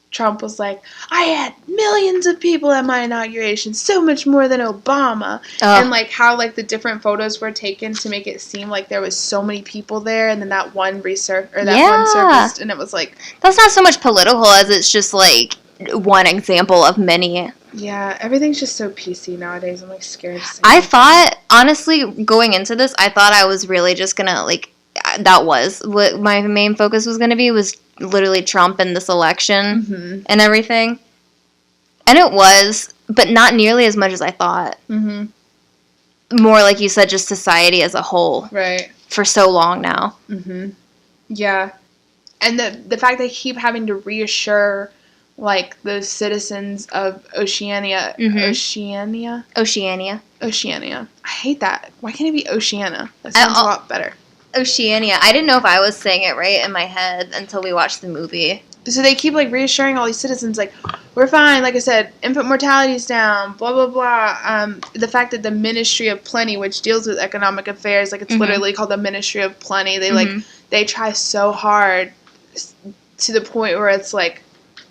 Trump was like, I had millions of people at my inauguration, so much more than Obama. And, like, how, like, the different photos were taken to make it seem like there was so many people there, and then that one surfaced, and it was like, that's not so much political as it's just, like, one example of many. Yeah, everything's just so PC nowadays. I'm, like, scared to say I thought, honestly, going into this, I thought I was really just gonna, like, that was what my main focus was gonna be, was literally Trump and this election and everything. And it was, but not nearly as much as I thought. More, like you said, just society as a whole. Right. For so long now. Yeah. And the fact they keep having to reassure, like, the citizens of Oceania. Oceania. I hate that. Why can't it be Oceania? That sounds a lot better. Oceania. I didn't know if I was saying it right in my head until we watched the movie. So they keep, like, reassuring all these citizens, like, we're fine, like I said, infant mortality's down, blah, blah, blah. The fact that the Ministry of Plenty, which deals with economic affairs, like, it's literally called the Ministry of Plenty, they, like, they try so hard to the point where it's, like,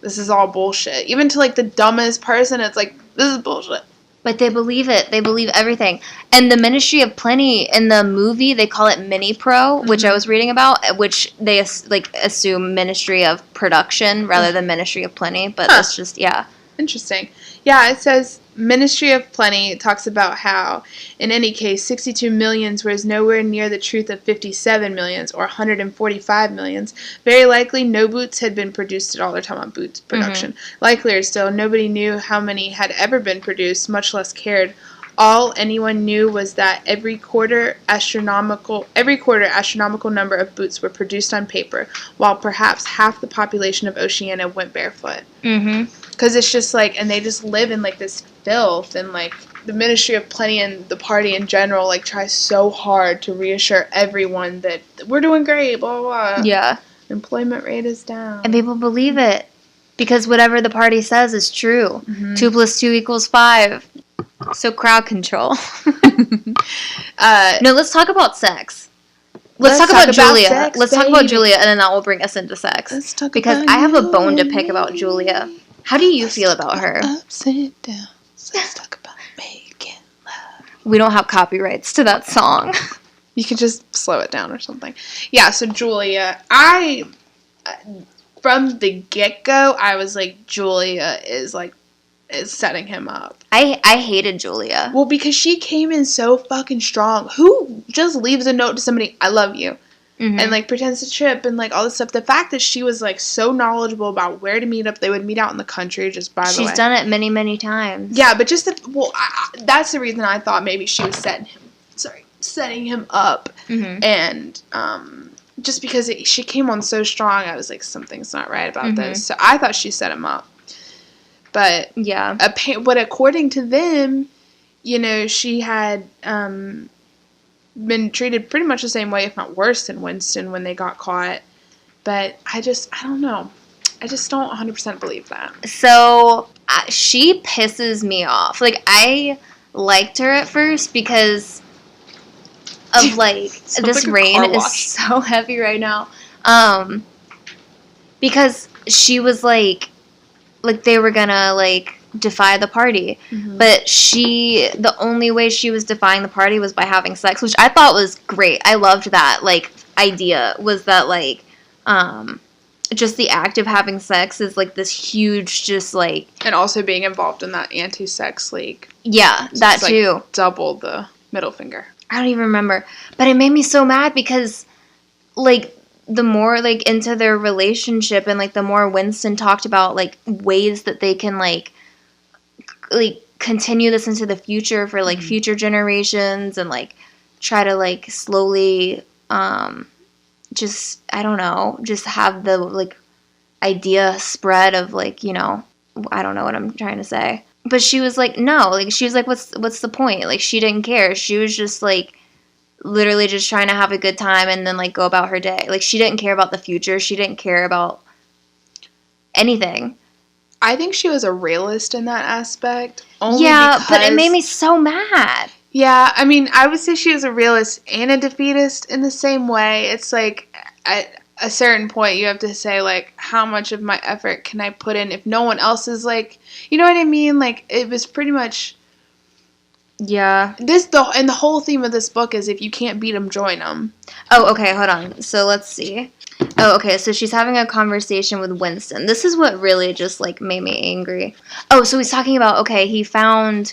this is all bullshit. Even to, like, the dumbest person, it's like, this is bullshit. But they believe it. They believe everything. And the Ministry of Plenty, in the movie, they call it Mini-Pro, which I was reading about, which they, like, assume Ministry of Production rather than Ministry of Plenty. But that's just, yeah. Interesting. Yeah, it says Ministry of Plenty talks about how, in any case, 62 millions was nowhere near the truth of 57 millions or 145 millions. Very likely, no boots had been produced at all. They're talking about boots production. Likelier still, nobody knew how many had ever been produced, much less cared. All anyone knew was that every quarter astronomical number of boots were produced on paper, while perhaps half the population of Oceania went barefoot. Because it's just like, and they just live in, like, this filth, and, like, the Ministry of Plenty and the party in general, like, tries so hard to reassure everyone that we're doing great, blah, blah, blah. Yeah. Employment rate is down. And people believe it. Because whatever the party says is true. 2 + 2 = 5. So crowd control. No, let's talk about sex. Let's talk about Julia. Sex, let's talk about Julia, and then that will bring us into sex. Let's talk because I have a bone to pick about Julia. How do you feel about her? Ups and downs. Let's talk about making love. We don't have copyrights to that song. You could just slow it down or something. Yeah, so Julia, from the get-go, I was like, Julia is setting him up. I hated Julia. Well, because she came in so fucking strong. Who just leaves a note to somebody, I love you, and, like, pretends to trip and, like, all this stuff. The fact that she was, like, so knowledgeable about where to meet up. They would meet out in the country, just by the way. She's done it many, many times. Yeah, but just that's the reason I thought maybe she was setting him up. And just because she came on so strong, I was like, something's not right about this. So I thought she set him up. But yeah, but according to them, you know, she had been treated pretty much the same way, if not worse, than Winston when they got caught. But I don't know. I just don't 100% believe that. So she pisses me off. Like, I liked her at first because of, like, this like rain is so heavy right now. Because she was like they were gonna, like, defy the party. But the only way she was defying the party was by having sex, which I thought was great. I loved that, like, idea, was that, like, just the act of having sex is, like, this huge, just, like... And also being involved in that anti-sex league. Yeah, so that too. Like, double the middle finger. I don't even remember. But it made me so mad because, like... the more, like, into their relationship and, like, the more Winston talked about, like, ways that they can, like, continue this into the future for, like, future generations and, like, try to, like, slowly, just, I don't know, just have the, like, idea spread of, like, you know, I don't know what I'm trying to say. But she was like, no, like, she was like, what's the point? Like, she didn't care. She was just, like, literally just trying to have a good time and then, like, go about her day. Like, she didn't care about the future. She didn't care about anything. I think she was a realist in that aspect. But it made me so mad. Yeah, I mean, I would say she was a realist and a defeatist in the same way. It's like, at a certain point, you have to say, like, how much of my effort can I put in if no one else is, like, you know what I mean? Like, it was pretty much... Yeah. And the whole theme of this book is if you can't beat them, join them. Oh, okay, hold on. So let's see. Oh, okay, so she's having a conversation with Winston. This is what really just, like, made me angry. Oh, so he's talking about, okay, he found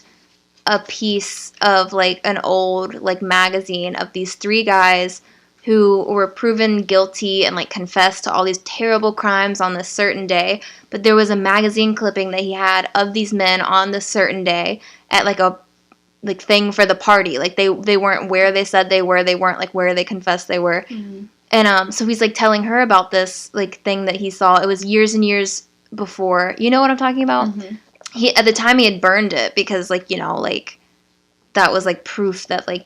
a piece of, like, an old, like, magazine of these 3 guys who were proven guilty and, like, confessed to all these terrible crimes on this certain day. But there was a magazine clipping that he had of these men on this certain day at, like, a, like, thing for the party. Like, they weren't where they said they were. They weren't, like, where they confessed they were. Mm-hmm. And so he's, like, telling her about this, like, thing that he saw. It was years and years before. You know what I'm talking about? Mm-hmm. He, at the time, he had burned it because, like, you know, like, that was, like, proof that, like,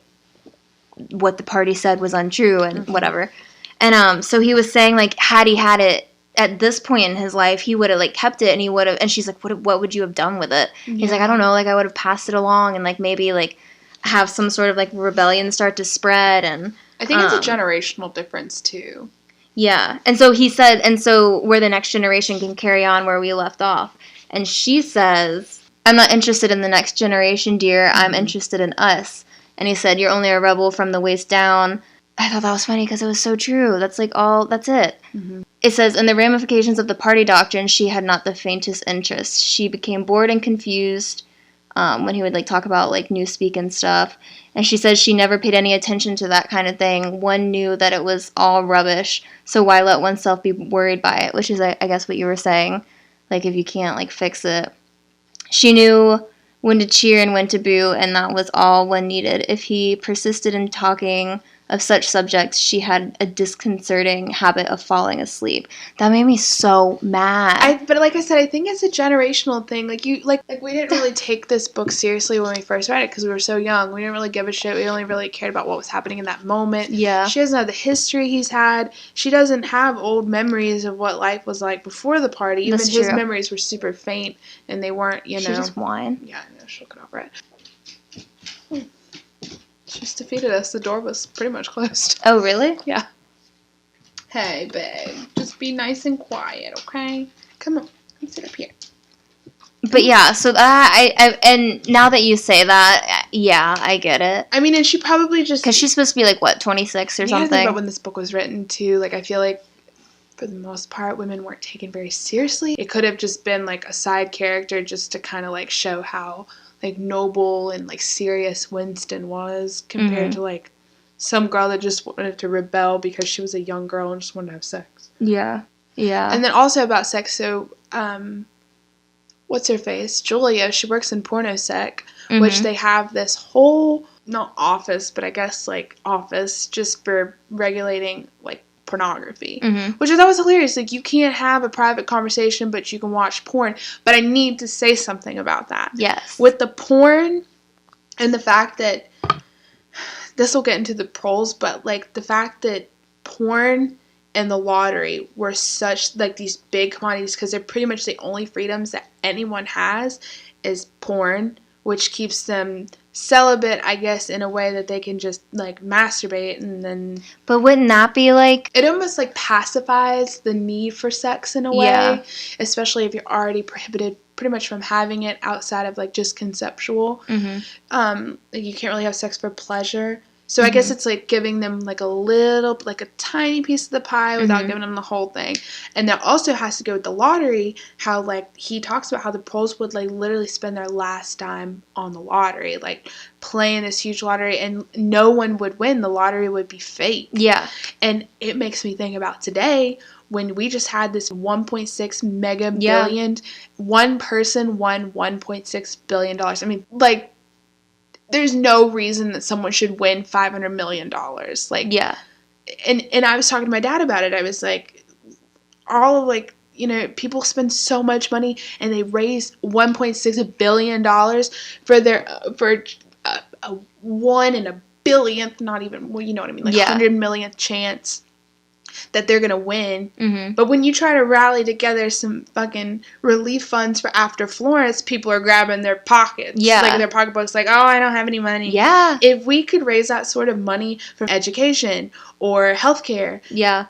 what the party said was untrue and mm-hmm. whatever. And so he was saying, like, had he had it at this point in his life, he would have, like, kept it, and he would have, and she's like, what would you have done with it? Yeah. He's like, I don't know, like, I would have passed it along and, like, maybe, like, have some sort of, like, rebellion start to spread. And I think it's a generational difference, too. Yeah. And so he said, and so where the next generation can carry on where we left off. And she says, I'm not interested in the next generation, dear. Mm-hmm. I'm interested in us. And he said, you're only a rebel from the waist down. I thought that was funny because it was so true. That's like all, that's it. Mm-hmm. It says, in the ramifications of the party doctrine, she had not the faintest interest. She became bored and confused when he would, like, talk about, like, newspeak and stuff. And she says she never paid any attention to that kind of thing. One knew that it was all rubbish, so why let oneself be worried by it? Which is, I guess, what you were saying. Like, if you can't, like, fix it. She knew when to cheer and when to boo, and that was all one needed. If he persisted in talking of such subjects, she had a disconcerting habit of falling asleep. That made me so mad. But like I said, I think it's a generational thing. Like we didn't really take this book seriously when we first read it because we were so young. We didn't really give a shit. We only really cared about what was happening in that moment. Yeah. She doesn't have the history he's had. She doesn't have old memories of what life was like before the party. Even his memories were super faint, and they weren't, you know. She just whine. Yeah, I know. She'll get over it. She just defeated us. The door was pretty much closed. Oh, really? Yeah. Hey, babe. Just be nice and quiet, okay? Come on. Come sit up here. But yeah, so that, and now that you say that, yeah, I get it. I mean, and she probably just... Because she's supposed to be, like, what, 26 or something? Think about when this book was written, too. Like, I feel like, for the most part, women weren't taken very seriously. It could have just been, like, a side character just to kind of, like, show how... like, noble and, like, serious Winston was compared to, like, some girl that just wanted to rebel because she was a young girl and just wanted to have sex. Yeah. Yeah. And then also about sex, so, what's her face? Julia, she works in pornosec, which they have this whole, not office, but I guess, like, office just for regulating, like, pornography, which I thought was hilarious. Like, you can't have a private conversation, but you can watch porn. But I need to say something about that. Yes. With the porn and the fact that, this will get into the pros, but, like, the fact that porn and the lottery were such, like, these big commodities, because they're pretty much the only freedoms that anyone has is porn, which keeps them celibate, I guess, in a way that they can just, like, masturbate and then... But wouldn't that be, like... It almost, like, pacifies the need for sex in a way, especially if you're already prohibited pretty much from having it outside of, like, just conceptual. Like, you can't really have sex for pleasure. So I guess it's, like, giving them, like, a little, like, a tiny piece of the pie without giving them the whole thing. And that also has to go with the lottery, how, like, he talks about how the pros would, like, literally spend their last dime on the lottery, like, playing this huge lottery, and no one would win. The lottery would be fake. Yeah. And it makes me think about today, when we just had this 1.6 mega billion, one person won $1.6 billion. I mean, like, there's no reason that someone should win $500 million. Like, yeah. And I was talking to my dad about it. I was like, all of, like, you know, people spend so much money and they raise $1.6 billion for their, for a 1 in a billionth, not even, well, you know what I mean, like 100 millionth chance that they're gonna win. But when you try to rally together some fucking relief funds for after Florence, people are grabbing their pockets. Like, their pocketbooks, like, oh, I don't have any money. Yeah. If we could raise that sort of money from education or healthcare. Yeah.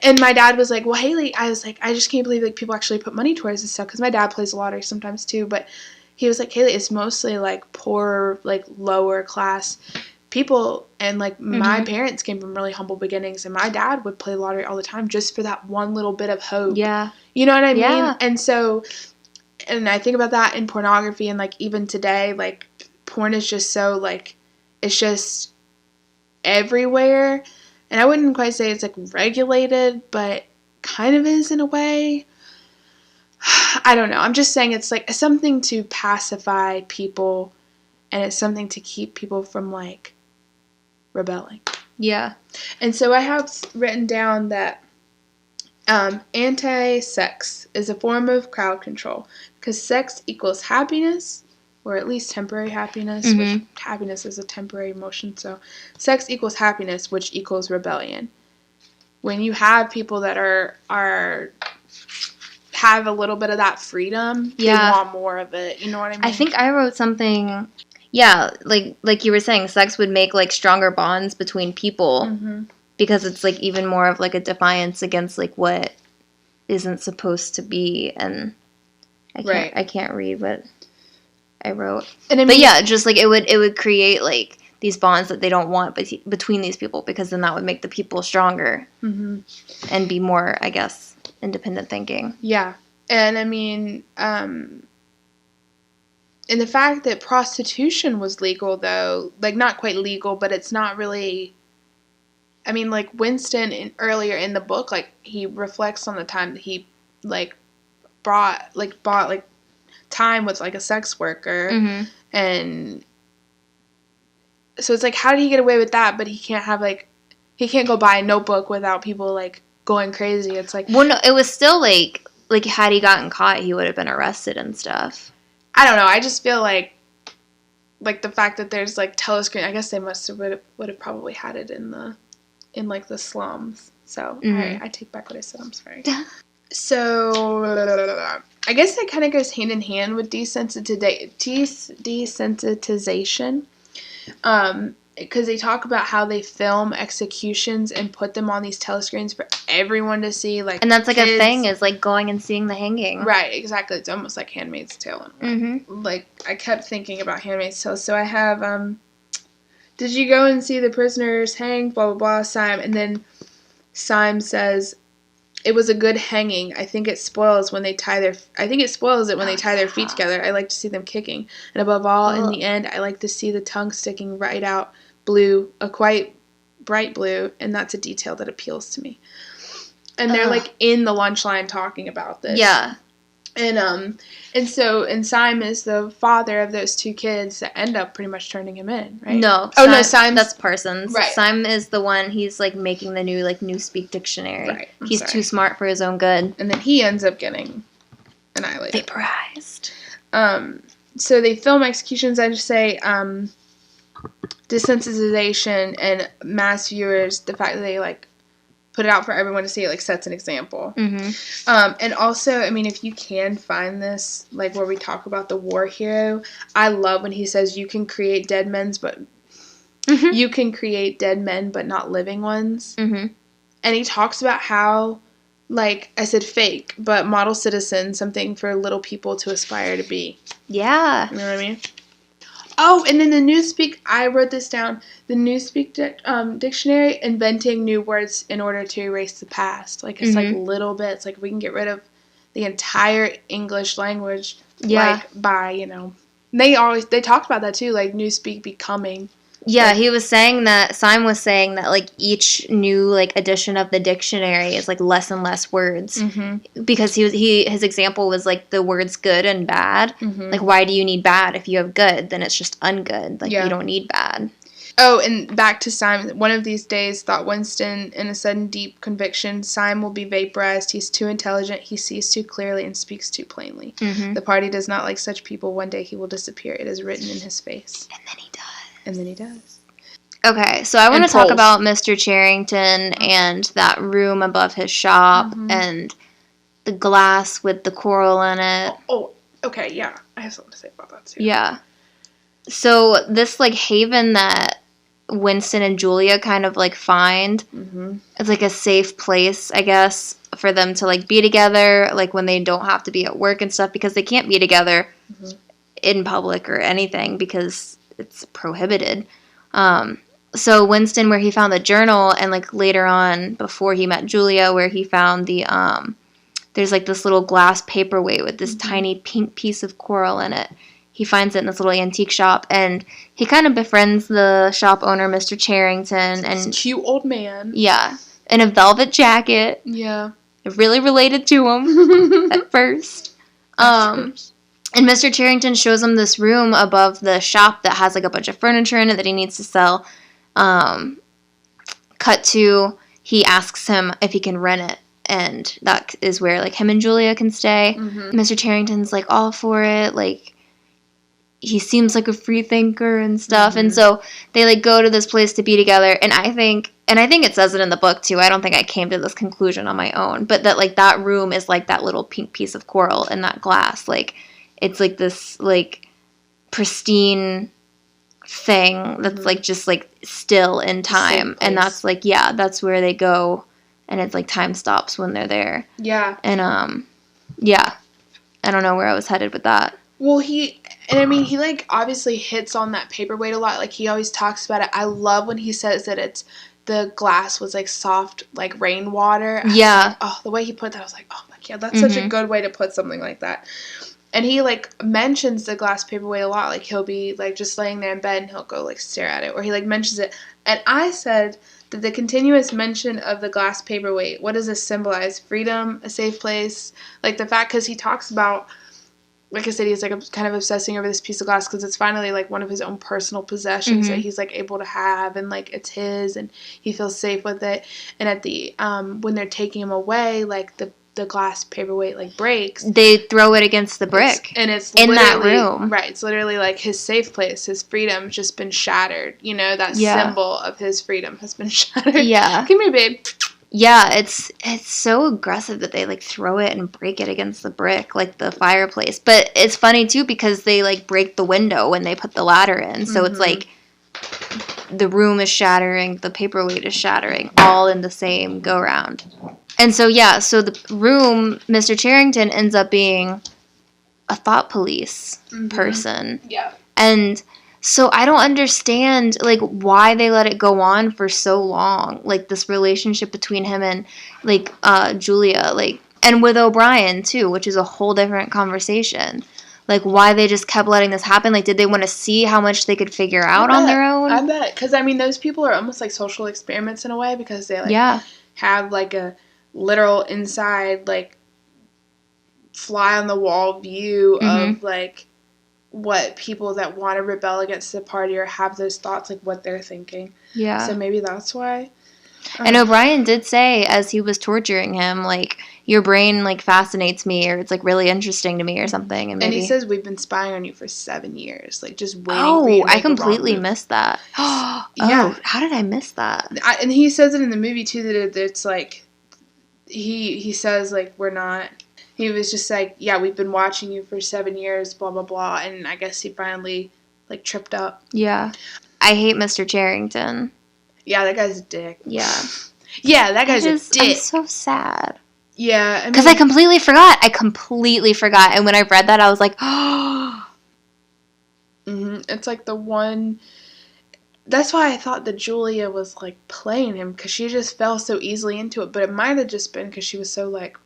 And my dad was like, well, Haley, I was like, I just can't believe, like, people actually put money towards this stuff, because my dad plays the lottery sometimes too, but he was like, Haley, it's mostly, like, poor, like, lower class people, and like my parents came from really humble beginnings, and my dad would play lottery all the time just for that one little bit of hope. Yeah. You know what I mean? And so, and I think about that in pornography, and like even today, like porn is just so like, it's just everywhere. And I wouldn't quite say it's like regulated, but kind of is in a way. I don't know. I'm just saying it's like something to pacify people, and it's something to keep people from like rebelling. Yeah. And so I have written down that anti-sex is a form of crowd control, because sex equals happiness, or at least temporary happiness, which happiness is a temporary emotion. So sex equals happiness, which equals rebellion. When you have people that have a little bit of that freedom, they want more of it. You know what I mean? I think I wrote something. Yeah, like you were saying, sex would make like stronger bonds between people because it's like even more of like a defiance against like what isn't supposed to be. And I can't read what I wrote. And I mean, but yeah, just like it would create like these bonds that they don't want between these people, because then that would make the people stronger and be more, I guess, independent thinking. Yeah. And I mean, and the fact that prostitution was legal, though, like not quite legal, but it's not really, I mean, like Winston earlier in the book, like he reflects on the time that he like bought like time with like a sex worker. And so it's like, how did he get away with that? But he can't have like, he can't go buy a notebook without people like going crazy. It's like, well, no, it was still like had he gotten caught, he would have been arrested and stuff. I don't know. I just feel like the fact that there's like telescreen, I guess they would have probably had it in like the slums. So I take back what I said. I'm sorry. So I guess that kind of goes hand in hand with desensitization. Because they talk about how they film executions and put them on these telescreens for everyone to see, like, and that's like kids. A thing is like going and seeing the hanging. Right, exactly. It's almost like Handmaid's Tale. Like, I kept thinking about Handmaid's Tale. So I have, did you go and see the prisoners hang? Blah blah blah. Syme, and then Syme says, it was a good hanging. I think it spoils it when they tie their feet together. I like to see them kicking. And above all, in the end, I like to see the tongue sticking right out blue, a quite bright blue, and that's a detail that appeals to me. And they're like in the lunch line talking about this. Yeah. And Syme is the father of those two kids that end up pretty much turning him in, right? No. Syme, that's Parsons. Right. Syme is the one, he's like making the new like Newspeak dictionary. Right. He's too smart for his own good. And then he ends up getting annihilated. Vaporized. So they film executions, I just say, desensitization and mass viewers, the fact that they like put it out for everyone to see, it like sets an example. And also, I mean, if you can find this, like where we talk about the war hero, I love when he says you can create dead men, but not living ones. And he talks about how, like I said, fake, but model citizen, something for little people to aspire to be. Yeah. You know what I mean? Oh, and then the Newspeak, I wrote this down, the Newspeak dictionary, inventing new words in order to erase the past. Like, it's like little bits. Like, we can get rid of the entire English language, like, by, you know. They talked about that, too, like, Newspeak becoming. Yeah, like, he was saying that, Syme was saying that, like, each new, like, edition of the dictionary is, like, less and less words. Because his example was, like, the words good and bad. Like, why do you need bad? If you have good, then it's just ungood. Like, you don't need bad. Oh, and back to Syme. One of these days, thought Winston, in a sudden deep conviction, Syme will be vaporized. He's too intelligent. He sees too clearly and speaks too plainly. The party does not like such people. One day he will disappear. It is written in his face. And then he does. Okay, so I want to talk about Mr. Charrington and that room above his shop and the glass with the coral in it. Oh, okay, yeah. I have something to say about that, too. Yeah. So this, like, haven that Winston and Julia kind of, like, find, it's, like, a safe place, I guess, for them to, like, be together, like, when they don't have to be at work and stuff, because they can't be together in public or anything because it's prohibited. So Winston, where he found the journal, and like later on, before he met Julia, where he found the there's like this little glass paperweight with this tiny pink piece of coral in it. He finds it in this little antique shop, and he kind of befriends the shop owner, Mr. Charrington, and this cute old man. Yeah, in a velvet jacket. Yeah, it really related to him at first. And Mr. Charrington shows him this room above the shop that has like a bunch of furniture in it that he needs to sell. Cut to, he asks him if he can rent it, and that is where like him and Julia can stay. Mr. Charrington's like all for it, like he seems like a free thinker and stuff, and so they like go to this place to be together. And I think it says it in the book too. I don't think I came to this conclusion on my own, but that like that room is like that little pink piece of coral in that glass, like it's like this like pristine thing that's like just like still in time, and that's like that's where they go, and it's like time stops when they're there. And I don't know where I was headed with that. Well, he like obviously hits on that paperweight a lot. Like he always talks about it. I love when he says that it's the glass was like soft like rainwater. Like, the way he put that, I was like, oh my god, that's such a good way to put something like that. And he, like, mentions the glass paperweight a lot. Like, he'll be, like, just laying there in bed and he'll go, like, stare at it. Or he, like, mentions it. And I said that the continuous mention of the glass paperweight, what does this symbolize? Freedom, a safe place? Like, the fact, because he talks about, like I said, he's, like, kind of obsessing over this piece of glass because it's finally, like, one of his own personal possessions that he's, like, able to have. And, like, it's his and he feels safe with it. And at the, when they're taking him away, like, the glass paperweight like breaks. They throw it against the brick. It's in that room. Right. It's literally like his safe place, his freedom just been shattered. You know, that symbol of his freedom has been shattered. Yeah. Come here, babe. Yeah, it's so aggressive that they like throw it and break it against the brick, like the fireplace. But it's funny too because they like break the window when they put the ladder in. So it's like the room is shattering, the paperweight is shattering, all in the same go round. And so, so the room, Mr. Charrington ends up being a thought police person. Yeah. And so I don't understand, like, why they let it go on for so long. Like, this relationship between him and, like, Julia, like, and with O'Brien, too, which is a whole different conversation. Like, why they just kept letting this happen. Like, did they want to see how much they could figure out on their own? I bet. Because, I mean, those people are almost like social experiments in a way because they, like, have, like, a literal inside, like, fly-on-the-wall view of, like, what people that want to rebel against the party or have those thoughts, like, what they're thinking. Yeah. So maybe that's why. And O'Brien did say, as he was torturing him, like, your brain, like, fascinates me, or it's, like, really interesting to me, or something. And he says, we've been spying on you for 7 years. Like, just waiting for you to make I completely missed that. Yeah. How did I miss that? And he says it in the movie, too, that it's, like, he says, like, we're not... He was just like, yeah, we've been watching you for 7 years, blah, blah, blah. And I guess he finally, like, tripped up. Yeah. I hate Mr. Charrington. Yeah, that guy's a dick. Yeah. Yeah, that guy's a dick. I'm so sad. Yeah. Because I completely forgot. And when I read that, I was like, oh. It's like the one... That's why I thought that Julia was, like, playing him. Because she just fell so easily into it. But it might have just been because she was so, like...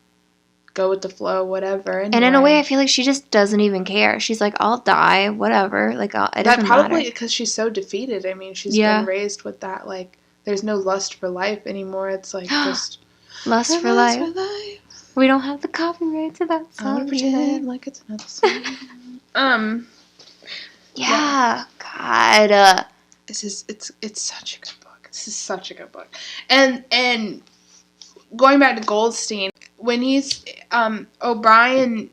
go with the flow, whatever. Anyway. And in a way, I feel like she just doesn't even care. She's like, I'll die, whatever. Like, it doesn't probably matter. Because she's so defeated. I mean, she's been raised with that, like, there's no lust for life anymore. It's like just lust for life. We don't have the copyright to that song. I want to pretend like it's another song. Yeah. God. It's such a good book. This is such a good book. And going back to Goldstein, when he's O'Brien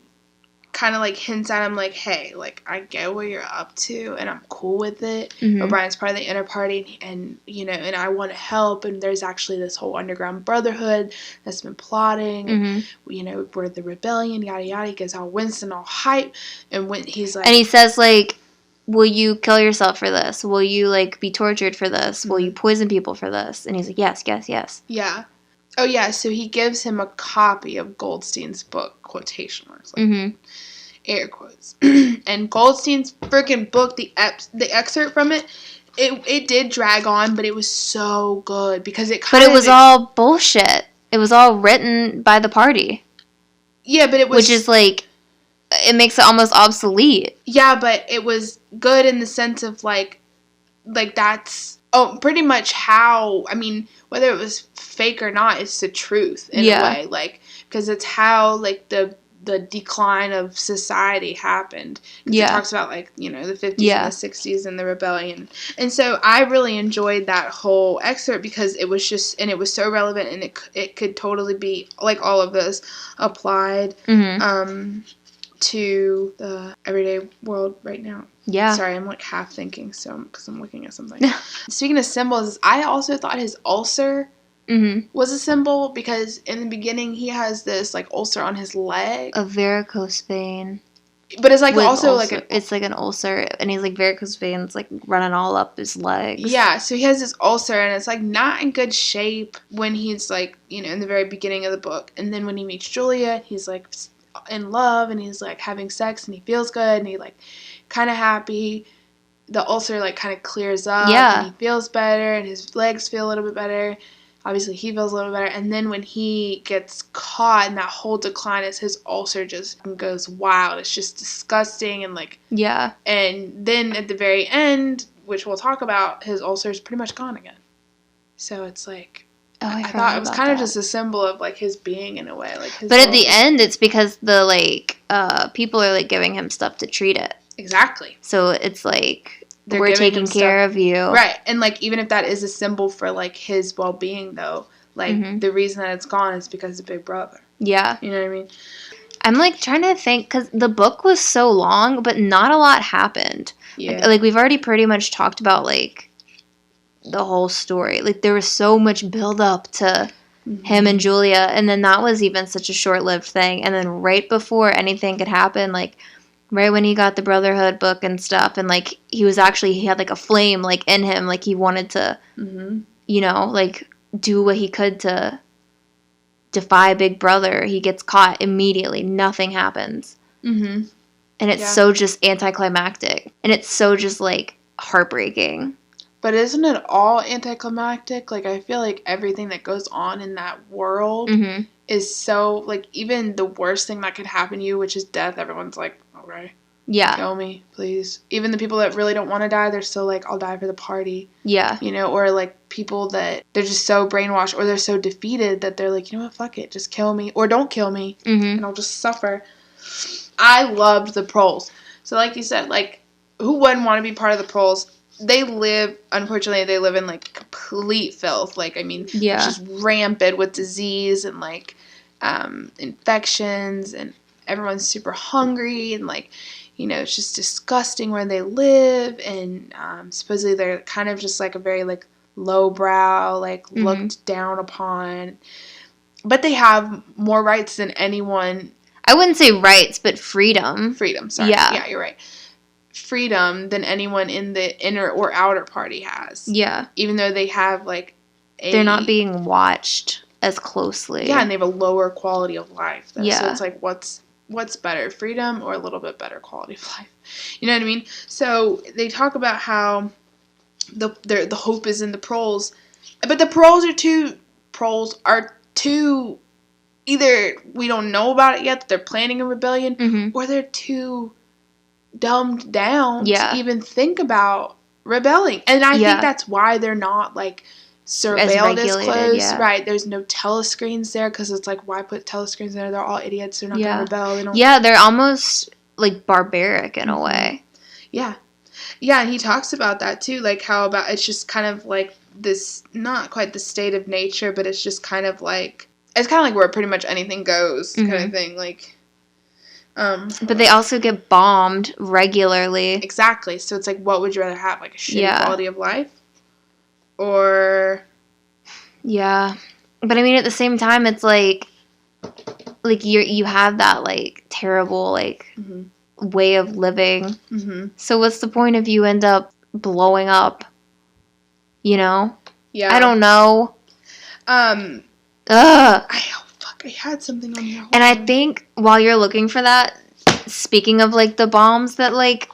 kind of like hints at him like, hey, like, I get what you're up to and I'm cool with it. O'Brien's part of the inner party and you know, and I want to help, and there's actually this whole underground brotherhood that's been plotting and you know, we're the rebellion, yada yada. He gets all Winston all hype, and when he's like, and he says like, will you kill yourself for this? Will you like be tortured for this? Will you poison people for this? And he's like, yes. Yeah. Oh, yeah, so he gives him a copy of Goldstein's book, quotation marks, like air quotes. And Goldstein's freaking book, the excerpt from it, It did drag on, but it was so good because But it was all bullshit. It was all written by the party. Yeah, but it was... Which is, like, it makes it almost obsolete. Yeah, but it was good in the sense of, like that's... Oh, pretty much how... I mean, whether it was fake or not, it's the truth in a way. Like, because it's how, like, the decline of society happened. It talks about, like, you know, the 50s and the 60s and the rebellion. And so I really enjoyed that whole excerpt because it was just, and it was so relevant, and it could totally be, like all of this, applied to the everyday world right now. Yeah. Sorry, I'm like half thinking, because I'm looking at something. Speaking of symbols, I also thought his ulcer was a symbol because in the beginning he has this like ulcer on his leg. A varicose vein. But it's like also like it's like an ulcer, and he's like varicose veins like running all up his legs. Yeah, so he has this ulcer, and it's like not in good shape when he's like, you know, in the very beginning of the book. And then when he meets Julia, he's like in love, and he's like having sex, and he feels good, and he like kind of happy. The ulcer like kind of clears up, and he feels better, and his legs feel a little bit better. Obviously, he feels a little better. And then when he gets caught in that whole decline, is his ulcer just goes wild. It's just disgusting and like... Yeah. And then at the very end, which we'll talk about, his ulcer is pretty much gone again. So it's like... I thought it was kind of just a symbol of like his being in a way. Like his... But at the end, it's because the like people are like giving him stuff to treat it. Exactly. So it's like... We're taking care of you. Right. And, like, even if that is a symbol for, like, his well-being, though, like, the reason that it's gone is because of Big Brother. Yeah. You know what I mean? I'm, like, trying to think, because the book was so long, but not a lot happened. Yeah. Like, we've already pretty much talked about, like, the whole story. Like, there was so much build-up to him and Julia, and then that was even such a short-lived thing. And then right before anything could happen, like... Right when he got the Brotherhood book and stuff, and, like, he had, like, a flame, like, in him. Like, he wanted to, you know, like, do what he could to defy Big Brother. He gets caught immediately. Nothing happens. And it's so just anticlimactic. And it's so just, like, heartbreaking. But isn't it all anticlimactic? Like, I feel like everything that goes on in that world is so, like, even the worst thing that could happen to you, which is death, everyone's like, okay. Yeah. Kill me, please. Even the people that really don't want to die, they're still like, I'll die for the party. Yeah. You know, or like people that they're just so brainwashed or they're so defeated that they're like, you know what, fuck it, just kill me. Or don't kill me, and I'll just suffer. I loved the proles. So like you said, like, who wouldn't want to be part of the proles? Unfortunately, they live in like complete filth. Like, I mean, it's just rampant with disease and like infections, and everyone's super hungry, and like, you know, it's just disgusting where they live, and supposedly they're kind of just like a very like lowbrow, like looked down upon, but they have more rights than anyone. I wouldn't say rights, but freedom. Sorry. Yeah, you're right. Freedom than anyone in the inner or outer party has. Yeah. Even though they have like they're not being watched as closely. Yeah, and they have a lower quality of life. So it's like, what's better, freedom or a little bit better quality of life? You know what I mean? So they talk about how the hope is in the proles, but the proles are too either we don't know about it yet that they're planning a rebellion, or they're too dumbed down to even think about rebelling. And I think that's why they're not like surveilled as close. Yeah. Right. There's no telescreens there because it's like, why put telescreens there? They're all idiots. They're not going to rebel. They're almost like barbaric in a way. Yeah. Yeah, and he talks about that too, like how about it's just kind of like this, not quite the state of nature, but it's just kind of like, it's kind of like where pretty much anything goes kind of thing. Like, but they also get bombed regularly. Exactly. So it's like, what would you rather have? Like a shitty quality of life? Or... Yeah. But I mean, at the same time, it's like you have that, like, terrible, like, way of living. So what's the point if you end up blowing up? You know? Yeah. I don't know. I had something on here. And I think while you're looking for that, speaking of, like, the bombs that, like,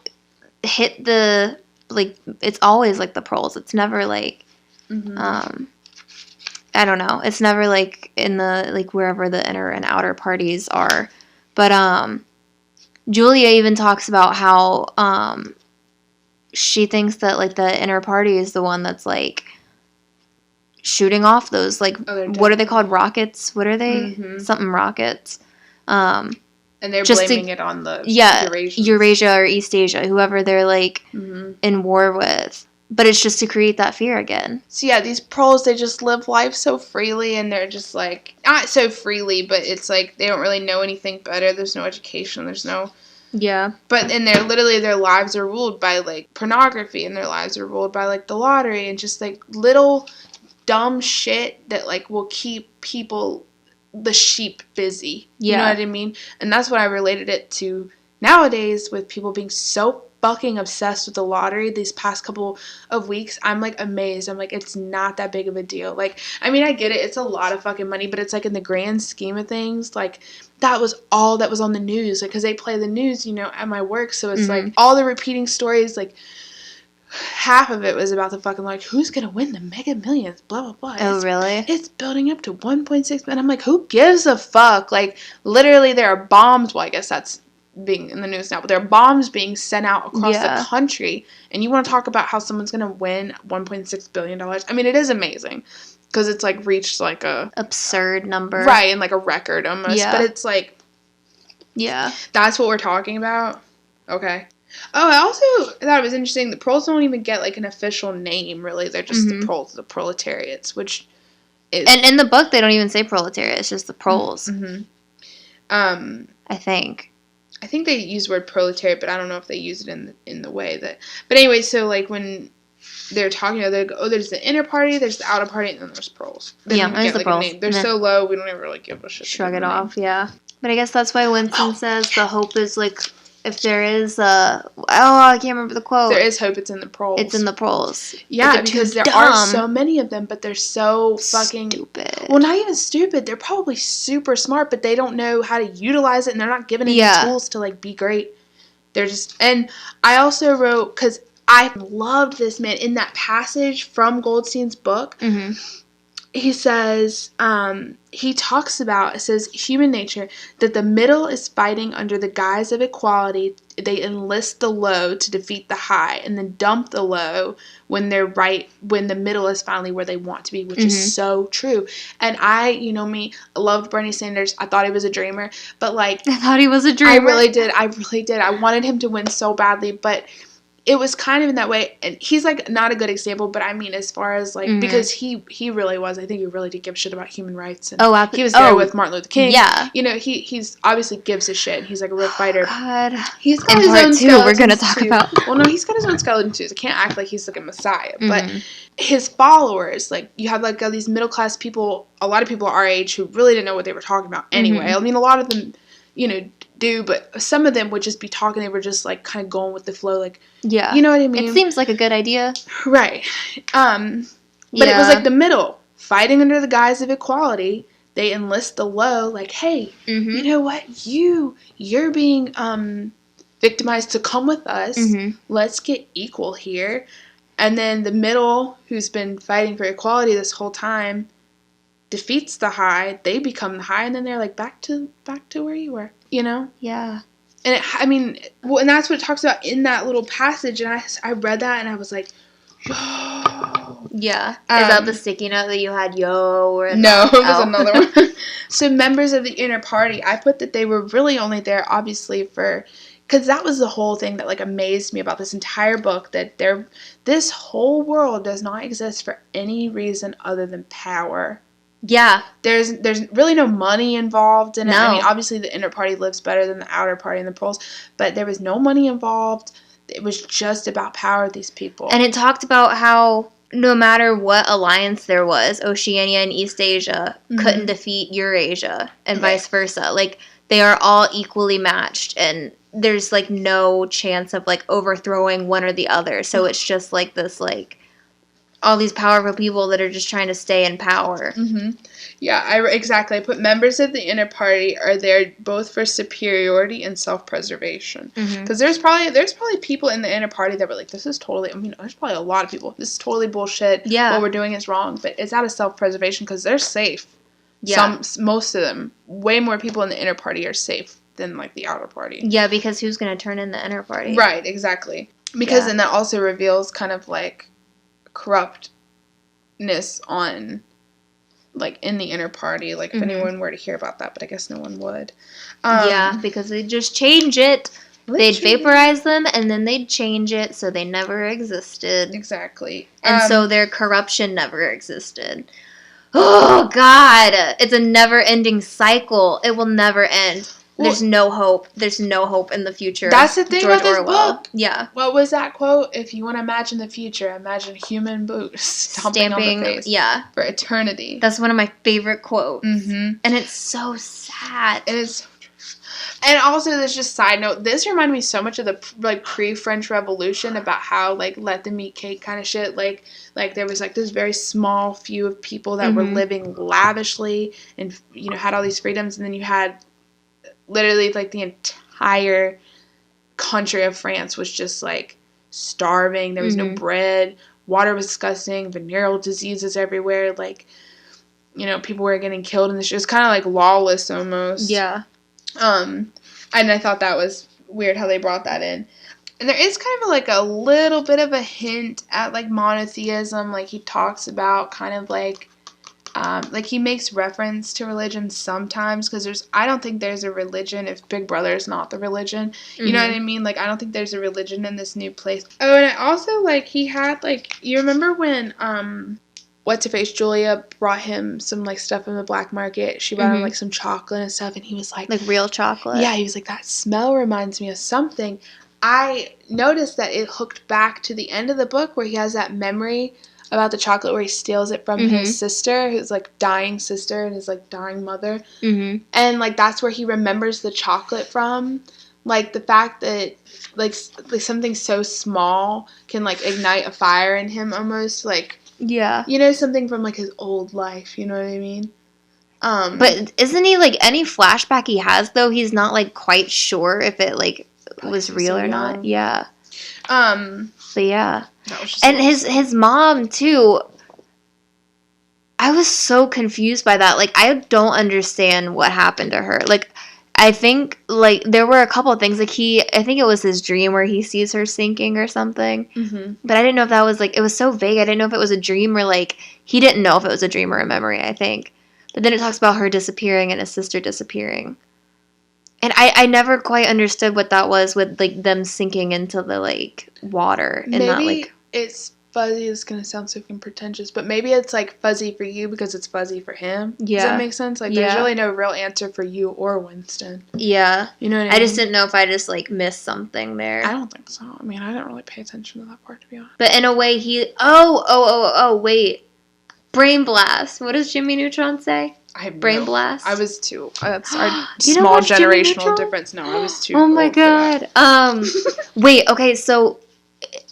hit the like, it's always, like, the proles. It's never, like, I don't know. It's never, like, in the, like, wherever the inner and outer parties are. But, Julia even talks about how, she thinks that, like, the inner party is the one that's, like, shooting off those, like, what are they called? Rockets? What are they? Something rockets. And they're blaming it on the Eurasia or East Asia, whoever they're, like, in war with. But it's just to create that fear again. So, yeah, these proles, they just live life so freely, and they're just, like, not so freely, but it's, like, they don't really know anything better. There's no education. There's no... Yeah. But, and they're literally, their lives are ruled by, like, pornography, and their lives are ruled by, like, the lottery, and just, like, little dumb shit that, like, will keep people, the sheep, busy. Yeah. You know what I mean? And that's what I related it to nowadays with people being so fucking obsessed with the lottery these past couple of weeks. I'm, like, amazed. I'm like, it's not that big of a deal. Like, I mean, I get it. It's a lot of fucking money, but it's, like, in the grand scheme of things, like, that was all that was on the news. Like, because they play the news, you know, at my work. So it's, like, all the repeating stories, like, half of it was about the fucking, like, who's going to win the Mega Millions, blah, blah, blah. Oh, really? It's building up to 1.6 billion. I'm like, who gives a fuck? Like, literally, there are bombs. Well, I guess that's being in the news now, but there are bombs being sent out across the country, and you want to talk about how someone's going to win $1.6 billion? I mean, it is amazing, because it's, like, reached, like, a... absurd number. Right, and, like, a record, almost. Yeah. But it's, like... Yeah. That's what we're talking about? Okay. Oh, I also thought it was interesting, the proles don't even get, like, an official name, really. They're just the proles, the proletariats, which is... And in the book, they don't even say proletariat, it's just the proles. I think. I think they use the word proletariat, but I don't know if they use it in the way that... But anyway, so, like, when they're talking about, they go, oh, there's the inner party, there's the outer party, and then there's proles. They don't even get, like, a name. They're so low, we don't even really give a shit. Shrug it off, yeah. But I guess that's why Winston says the hope is, like, if there is a... Oh, I can't remember the quote. There is hope, it's in the proles. It's in the proles. Yeah, because there are so many of them, but they're so fucking... stupid. Well, not even stupid. They're probably super smart, but they don't know how to utilize it, and they're not given any tools to, like, be great. They're just... And I also wrote... Because I loved this, man. In that passage from Goldstein's book... He says, he talks about, it says, human nature, that the middle is fighting under the guise of equality. They enlist the low to defeat the high, and then dump the low when when the middle is finally where they want to be, which is so true. And I, you know me, loved Bernie Sanders. I thought he was a dreamer, but, like... I thought he was a dreamer. I really did. I wanted him to win so badly, but... It was kind of in that way, and he's, like, not a good example, but I mean, as far as, like, because he really was, I think he really did give a shit about human rights, and he was there with Martin Luther King. Yeah. You know, he's obviously gives a shit. He's, like, a real fighter. God. He's got his own skeletons, we're gonna talk about. Well, no, he's got his own skeletons, too. I can't act like he's, like, a messiah, but his followers, like, you have, like, these middle-class people, a lot of people our age who really didn't know what they were talking about anyway. I mean, a lot of them, you know, do, but some of them would just be talking, they were just, like, kind of going with the flow, like, yeah, you know what I mean? It seems like a good idea. Right. But it was, like, the middle, fighting under the guise of equality. They enlist the low, like, hey, you know what, you're being victimized, to come with us, let's get equal here. And then the middle, who's been fighting for equality this whole time, defeats the high, they become the high, and then they're, like, back to where you were. You know? Yeah. And and that's what it talks about in that little passage, and I read that, and I was like, yo. Yeah. Is that the sticky note that you had, yo? Or no, it was another one. So members of the inner party, I put that they were really only there, obviously, because that was the whole thing that, like, amazed me about this entire book, that this whole world does not exist for any reason other than power. Yeah. There's really no money involved in it. I mean, obviously the inner party lives better than the outer party and the proles, but there was no money involved. It was just about power of these people. And it talked about how no matter what alliance there was, Oceania and East Asia couldn't defeat Eurasia and vice versa. Like, they are all equally matched, and there's, like, no chance of, like, overthrowing one or the other. So it's just, like, this, like, all these powerful people that are just trying to stay in power. Mm-hmm. Yeah, exactly. I put members of the inner party are there both for superiority and self-preservation. Because there's probably people in the inner party that were like, this is totally, I mean, there's probably a lot of people, this is totally bullshit. Yeah. What we're doing is wrong. But it's out of self-preservation because they're safe. Yeah. Most of them, way more people in the inner party are safe than, like, the outer party. Yeah, because who's going to turn in the inner party? Right, exactly. Because then that also reveals kind of, like, corruptness on, like, in the inner party. Like, if anyone were to hear about that, but I guess no one would. Yeah, because they just change it. They'd vaporize them, and then they'd change it so they never existed. Exactly. And so their corruption never existed. Oh, God. It's a never-ending cycle. It will never end. There's no hope. There's no hope in the future. That's the thing George about this Orwell. book. Yeah. What was that quote? If you want to imagine the future, imagine human boots stamping on the face. Yeah. For eternity. That's one of my favorite quotes. Mm-hmm. And it's so sad. It is. And also, there's just side note. This reminded me so much of the like pre-French Revolution about how like let them eat cake kind of shit. Like there was like this very small few of people that were living lavishly and had all these freedoms, and then you had literally like the entire country of France was just like starving. There was no bread. Water was disgusting. Venereal diseases everywhere. Like people were getting killed, and it was kind of like lawless almost. Yeah. And I thought that was weird how they brought that in. And there is kind of like a little bit of a hint at like monotheism. Like he talks about kind of like he makes reference to religion sometimes because I don't think there's a religion if Big Brother is not the religion. You know what I mean? Like I don't think there's a religion in this new place. Oh, and I also like he had like you remember when What's-her-face, Julia, brought him some, like, stuff from the black market. She brought him, like, some chocolate and stuff, and he was like... Like real chocolate? Yeah, he was like, that smell reminds me of something. I noticed that it hooked back to the end of the book where he has that memory about the chocolate where he steals it from his sister, his, like, dying sister and his, like, dying mother. And, like, that's where he remembers the chocolate from. Like, the fact that, like something so small can, like, ignite a fire in him almost, like... Yeah. Something from, like, his old life, you know what I mean? But isn't he, like, any flashback he has, though, he's not, like, quite sure if it, like, was real or not? Yeah. But, yeah. And his mom, too, I was so confused by that. Like, I don't understand what happened to her. Like, I think, like, there were a couple of things. Like, I think it was his dream where he sees her sinking or something. But I didn't know if that was, like, it was so vague. I didn't know if it was a dream or, like, he didn't know if it was a dream or a memory, I think. But then it talks about her disappearing and his sister disappearing. And I never quite understood what that was with, like, them sinking into the, like, water. And maybe not, like... it's fuzzy. It's going to sound so fucking pretentious. But maybe it's, like, fuzzy for you because it's fuzzy for him. Yeah. Does that make sense? Like, there's really no real answer for you or Winston. Yeah. You know what I mean? I just didn't know if I just, like, missed something there. I don't think so. I mean, I didn't really pay attention to that part, to be honest. But in a way, Oh, wait. Brain blast. What does Jimmy Neutron say? Brain blast? I was too. That's our small generational difference. No, I was too. Oh my god. Wait, okay, so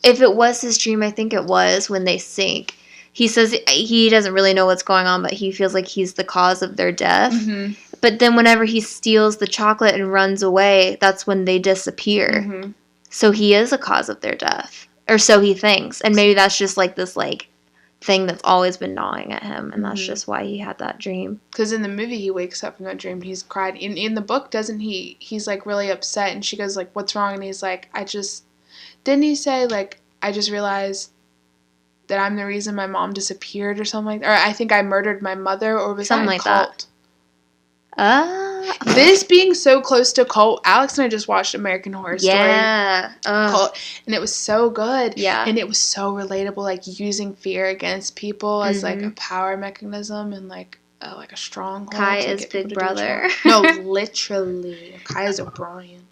if it was his dream, I think it was when they sink. He says he doesn't really know what's going on, but he feels like he's the cause of their death. But then whenever he steals the chocolate and runs away, that's when they disappear. So he is a cause of their death. Or so he thinks. And maybe that's just like this, like, thing that's always been gnawing at him, and that's just why he had that dream. Because in the movie, he wakes up from that dream, and he's cried. In the book, doesn't he? He's, like, really upset, and she goes, like, what's wrong? And he's like, didn't he say, like, I just realized that I'm the reason my mom disappeared or something like that? Or I think I murdered my mother, or was something like cult? This being so close to cult, Alex and I just watched American Horror Story. Yeah. Cult, and it was so good. Yeah. And it was so relatable, like, using fear against people as, like, a power mechanism and, like a stronghold. Kai is Big Brother. No, literally. Kai is O'Brien.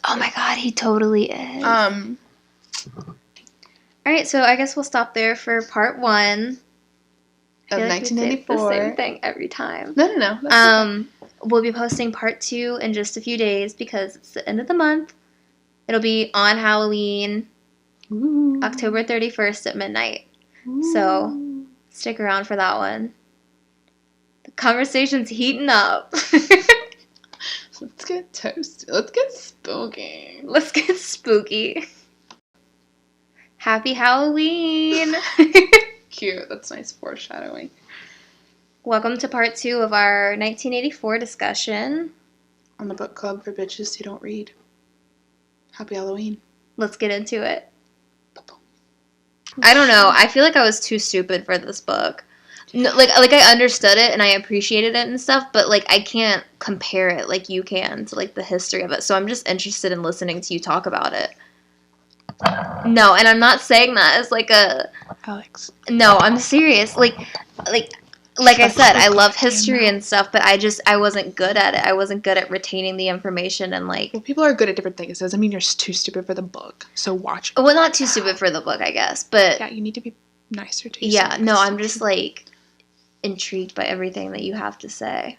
Oh my god, he totally is. Alright, so I guess we'll stop there for part 1. Of 1994. The same thing every time. No. That's okay. We'll be posting part 2 in just a few days because it's the end of the month. It'll be on Halloween, October 31st at midnight. So stick around for that one. The conversation's heating up. Let's get toasty. Let's get spooky. Let's get spooky. Happy Halloween. Cute. That's nice foreshadowing. Welcome to part 2 of our 1984 discussion. On the book club for bitches who don't read. Happy Halloween. Let's get into it. I don't know. I feel like I was too stupid for this book. No, like I understood it and I appreciated it and stuff, but like I can't compare it like you can to like the history of it. So I'm just interested in listening to you talk about it. No, and I'm not saying that as like a Alex. No, I'm serious. Like I said, I love history and stuff, but I wasn't good at it. I wasn't good at retaining the information and like. Well, people are good at different things. It doesn't mean you're too stupid for the book. So watch it. Well, not too stupid for the book, I guess, but. Yeah, you need to be nicer to yourself. Yeah, no, I'm just like intrigued by everything that you have to say.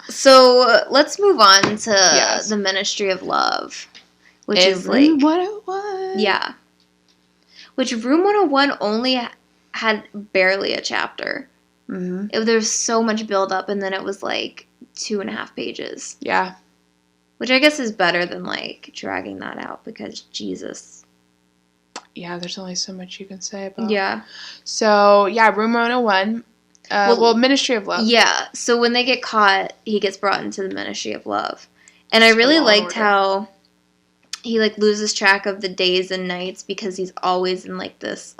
So let's move on to the Ministry of Love, which is like Room 101. Yeah, which Room 101 only had barely a chapter. Mm-hmm. There's so much build up, and then it was like 2.5 pages. Yeah, which I guess is better than like dragging that out because Jesus. Yeah, there's only so much you can say about. Yeah. So yeah, Room 101. Ministry of Love. Yeah. So when they get caught, he gets brought into the Ministry of Love, and I really liked how he like loses track of the days and nights because he's always in like this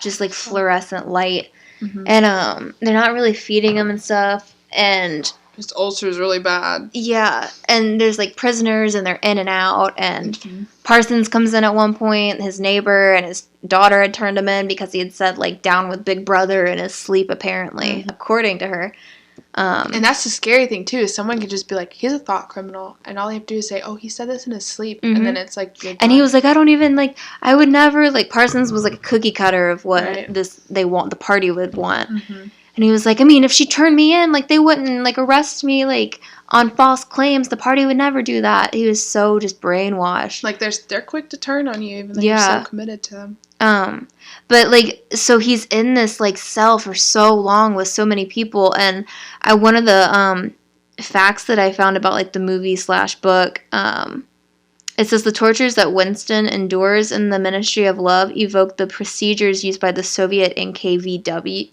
just like fluorescent light, and they're not really feeding him and stuff, and his ulcer's really bad. Yeah, and there's like prisoners and they're in and out, and Parsons comes in at one point, his neighbor, and his daughter had turned him in because he had said like down with Big Brother in his sleep apparently, according to her. And that's the scary thing too, is someone could just be like, he's a thought criminal, and all they have to do is say, oh, he said this in his sleep, and then it's like, and he was like, I don't even like, I would never, like, Parsons was like a cookie cutter of what the party would want. And he was like, I mean, if she turned me in, like, they wouldn't, like, arrest me, like, on false claims. The party would never do that. He was so just brainwashed. Like, they're quick to turn on you, even though you're so committed to them. But, like, so he's in this, like, cell for so long with so many people. And one of the facts that I found about, like, the movie/book, it says the tortures that Winston endures in the Ministry of Love evoke the procedures used by the Soviet NKVD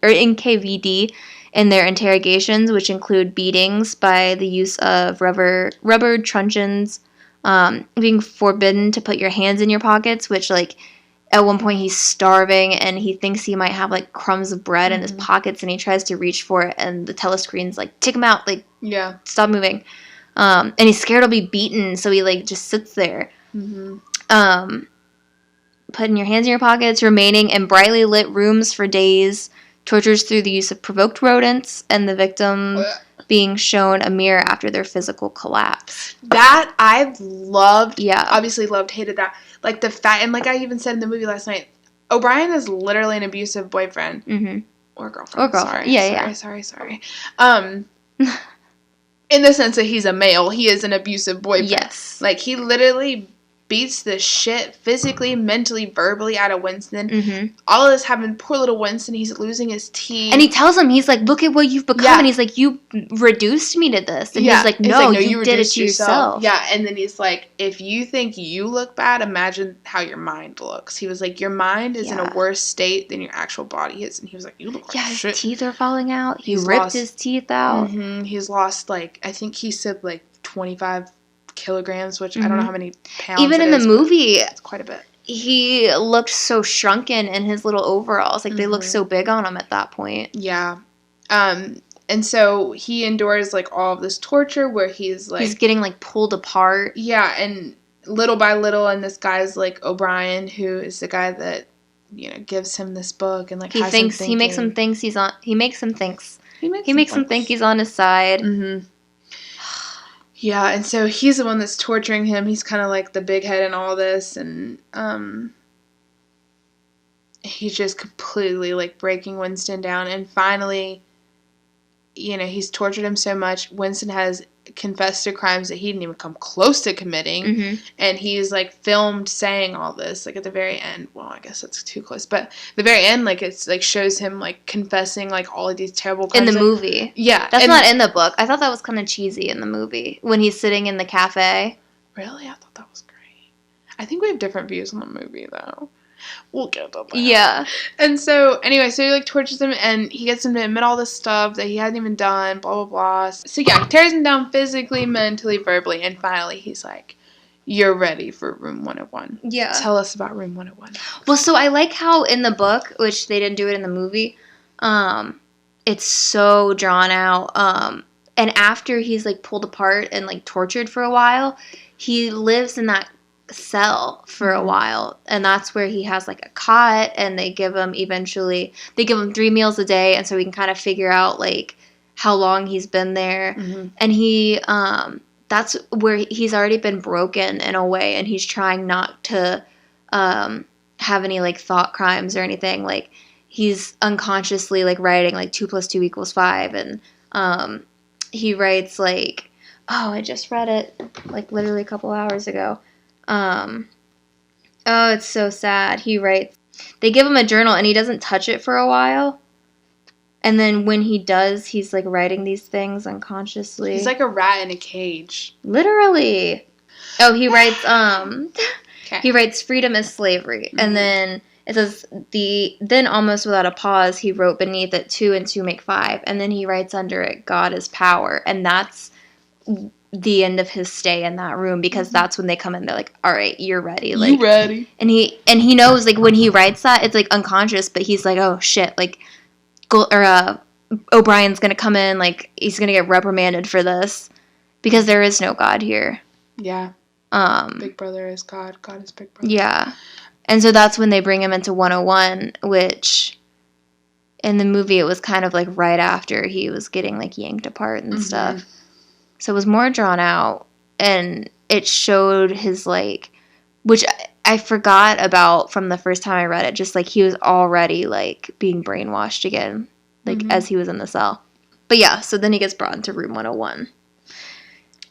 in their interrogations, which include beatings by the use of rubber truncheons, being forbidden to put your hands in your pockets, which, like, at one point he's starving and he thinks he might have, like, crumbs of bread in his pockets and he tries to reach for it and the telescreen's like, take him out, like, stop moving. And he's scared he'll be beaten, so he, like, just sits there. Putting your hands in your pockets, remaining in brightly lit rooms for days, tortures through the use of provoked rodents, and the victim being shown a mirror after their physical collapse. That I've loved. Yeah. Obviously loved, hated that. Like, the fact, and like I even said in the movie last night, O'Brien is literally an abusive boyfriend. Or girlfriend. Sorry. In the sense that he's a male, he is an abusive boyfriend. Yes. Like, he literally beats the shit physically, mentally, verbally out of Winston. All of this happened. Poor little Winston, he's losing his teeth. And he tells him, he's like, look at what you've become. And he's like, you reduced me to this. And he's like, no, you did it to yourself. Yeah, and then he's like, if you think you look bad, imagine how your mind looks. He was like, your mind is in a worse state than your actual body is. And he was like, you look like shit. His teeth are falling out. He ripped his teeth out. He's lost, like, I think he said, like, 25 kilograms, which I don't know how many pounds. Even in the movie, it's quite a bit. He looked so shrunken in his little overalls. Like, they looked so big on him at that point. Yeah. And so he endures, like, all of this torture where he's, like... He's getting, like, pulled apart. Yeah, and little by little, and this guy's, like, O'Brien, who is the guy that, you know, gives him this book and, like, he makes him think he's on his side. Yeah, and so he's the one that's torturing him. He's kind of like the big head in all this, and he's just completely, like, breaking Winston down. And finally, you know, he's tortured him so much. Winston has confessed to crimes that he didn't even come close to committing, and he's, like, filmed saying all this, like, at the very end. Well, I guess that's too close, but the very end, like, it's, like, shows him, like, confessing, like, all of these terrible crimes. In the movie. Yeah. That's not in the book. I thought that was kind of cheesy in the movie, when he's sitting in the cafe. Really? I thought that was great. I think we have different views on the movie, though. We'll get to that. Yeah. And so, anyway, so he, like, tortures him, and he gets him to admit all this stuff that he hadn't even done, blah, blah, blah. So, yeah, he tears him down physically, mentally, verbally, and finally he's like, you're ready for Room 101. Yeah. Tell us about Room 101. Well, so I like how in the book, which they didn't do it in the movie, it's so drawn out. And after he's, like, pulled apart and, like, tortured for a while, he lives in that cell for a while, and that's where he has, like, a cot, and they give him 3 meals a day, and so we can kind of figure out, like, how long he's been there. And he that's where he's already been broken in a way, and he's trying not to have any, like, thought crimes or anything. Like, he's unconsciously, like, writing, like, 2 + 2 = 5, and he writes, like, I just read it, like, literally a couple hours ago. It's so sad. He writes, they give him a journal and he doesn't touch it for a while. And then when he does, he's, like, writing these things unconsciously. He's like a rat in a cage. Literally. He writes, he writes, freedom is slavery. And then it says, then almost without a pause, he wrote beneath it, 2 and 2 make 5. And then he writes under it, God is power. And that's the end of his stay in that room, because that's when they come in. They're like, all right, you're ready. Like, you ready? And he knows, like, when he writes that, it's, like, unconscious, but he's like, oh shit, like, O'Brien's gonna come in, like, he's gonna get reprimanded for this, because there is no God here. Yeah. Big Brother is God. God is Big Brother. Yeah. And so that's when they bring him into 101, which in the movie it was kind of, like, right after he was getting, like, yanked apart and stuff. So it was more drawn out, and it showed his, like, which I forgot about from the first time I read it, just, like, he was already, like, being brainwashed again, like, as he was in the cell. But yeah, so then he gets brought into Room 101.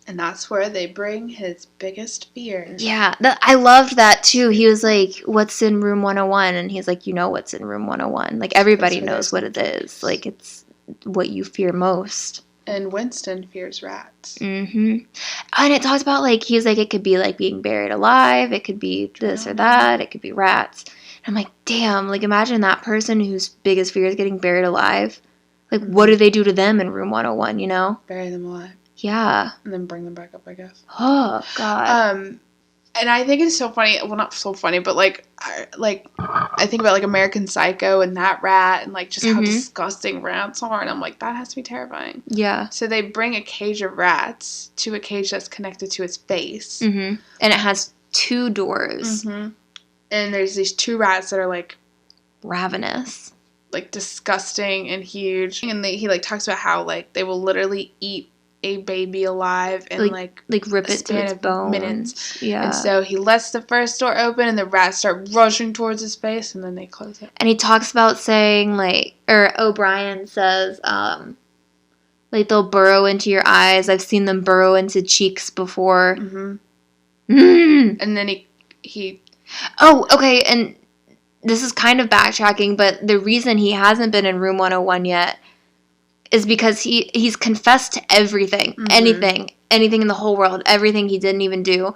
And that's where they bring his biggest fears. Yeah, I loved that, too. He was like, what's in Room 101? And he's like, you know what's in Room 101. Like, everybody knows what it is. Like, it's what you fear most. And Winston fears rats. And it talks about, like, he was like, it could be, like, being buried alive. It could be this or that. It could be rats. And I'm like, damn, like, imagine that person whose biggest fear is getting buried alive. Like, what do they do to them in Room 101, you know? Bury them alive. Yeah. And then bring them back up, I guess. Oh, God. And I think it's so funny. Well, not so funny, but, like, I think about, like, American Psycho and that rat and, like, just how disgusting rats are. And I'm like, that has to be terrifying. Yeah. So they bring a cage of rats to a cage that's connected to its face. And it has 2 doors. And there's these 2 rats that are, like, ravenous. Like, disgusting and huge. And he, like, talks about how, like, they will literally eat a baby alive in, like rip it to its bones. Minutes. Yeah. And so he lets the first door open, and the rats start rushing towards his face, and then they close it. And he talks about saying, like, or O'Brien says, like, they'll burrow into your eyes. I've seen them burrow into cheeks before. And then he Oh, okay, and this is kind of backtracking, but the reason he hasn't been in Room 101 yet is because he's confessed to everything, anything in the whole world, everything he didn't even do,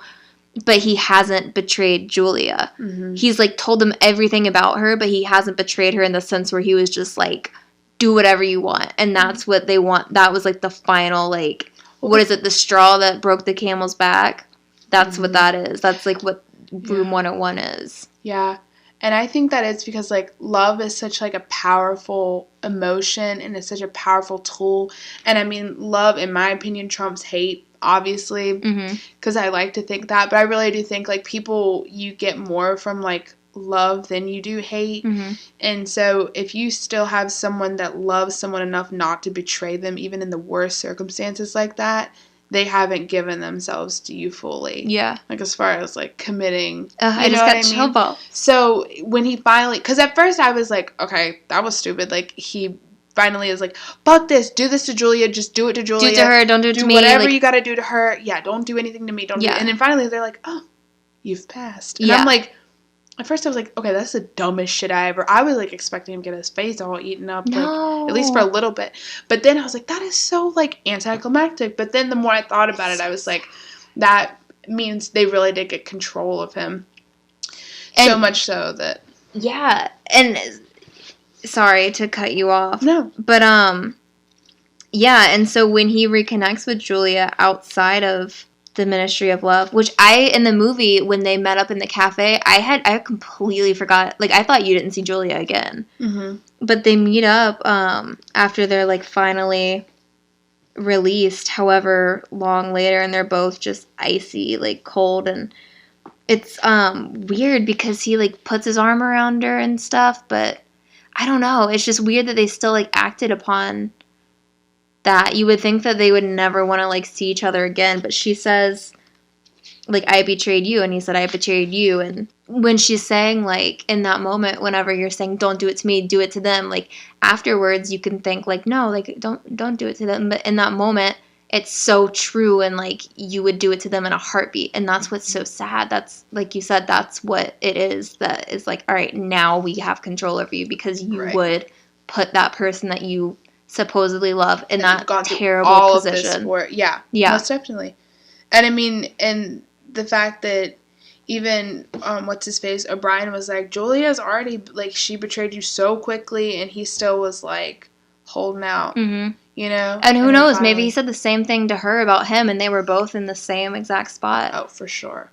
but he hasn't betrayed Julia. He's, like, told them everything about her, but he hasn't betrayed her in the sense where he was just, like, do whatever you want, and that's what they want. That was, like, the final, like, what is it, the straw that broke the camel's back? That's what that is. That's, like, what Room 101 is. Yeah. And I think that it's because, like, love is such, like, a powerful emotion, and it's such a powerful tool. And, I mean, love, in my opinion, trumps hate, obviously, because I like to think that. But I really do think, like, you get more from, like, love than you do hate. And so if you still have someone that loves someone enough not to betray them, even in the worst circumstances like that, they haven't given themselves to you fully. Yeah. Like, as far as, like, committing. I just got chill bumps. So, when he finally... Because at first I was like, okay, that was stupid. Like, he finally is like, fuck this, do this to Julia, just do it to Julia. Do it to her, don't do it to me. Do whatever you gotta do to her. Yeah, don't do anything to me. Don't do it. And then finally they're like, oh, you've passed. And I'm like, at first I was like, okay, that's the dumbest shit I was like expecting him to get his face all eaten up, like, at least for a little bit. But then I was like, that is so like anticlimactic. But then the more I thought about it, I was like, that means they really did get control of him. And so much so that. Yeah. And sorry to cut you off. No. But yeah, and so when he reconnects with Julia outside of the Ministry of Love, which in the movie, when they met up in the cafe, I completely forgot. Like, I thought you didn't see Julia again. Mm-hmm. But they meet up after they're, like, finally released, however long later, and they're both just icy, like, cold, and it's weird because he, like, puts his arm around her and stuff, but I don't know. It's just weird that they still, like, acted upon that. You would think that they would never want to, like, see each other again, but she says, like, I betrayed you, and he said, I betrayed you, and when she's saying, like, in that moment, whenever you're saying, don't do it to me, do it to them, like, afterwards, you can think, like, no, like, don't do it to them, but in that moment, it's so true, and, like, you would do it to them in a heartbeat, and that's what's so sad. That's, like you said, that's what it is, that is, like, all right, now we have control over you, because you would put that person that you supposedly love in that terrible position. Yeah, most definitely. And I mean, and the fact that even what's his face, O'Brien, was like, Julia's already, like, she betrayed you so quickly, and he still was like holding out. Mm-hmm. You know? And who knows, maybe he said the same thing to her about him, and they were both in the same exact spot. Oh, for sure.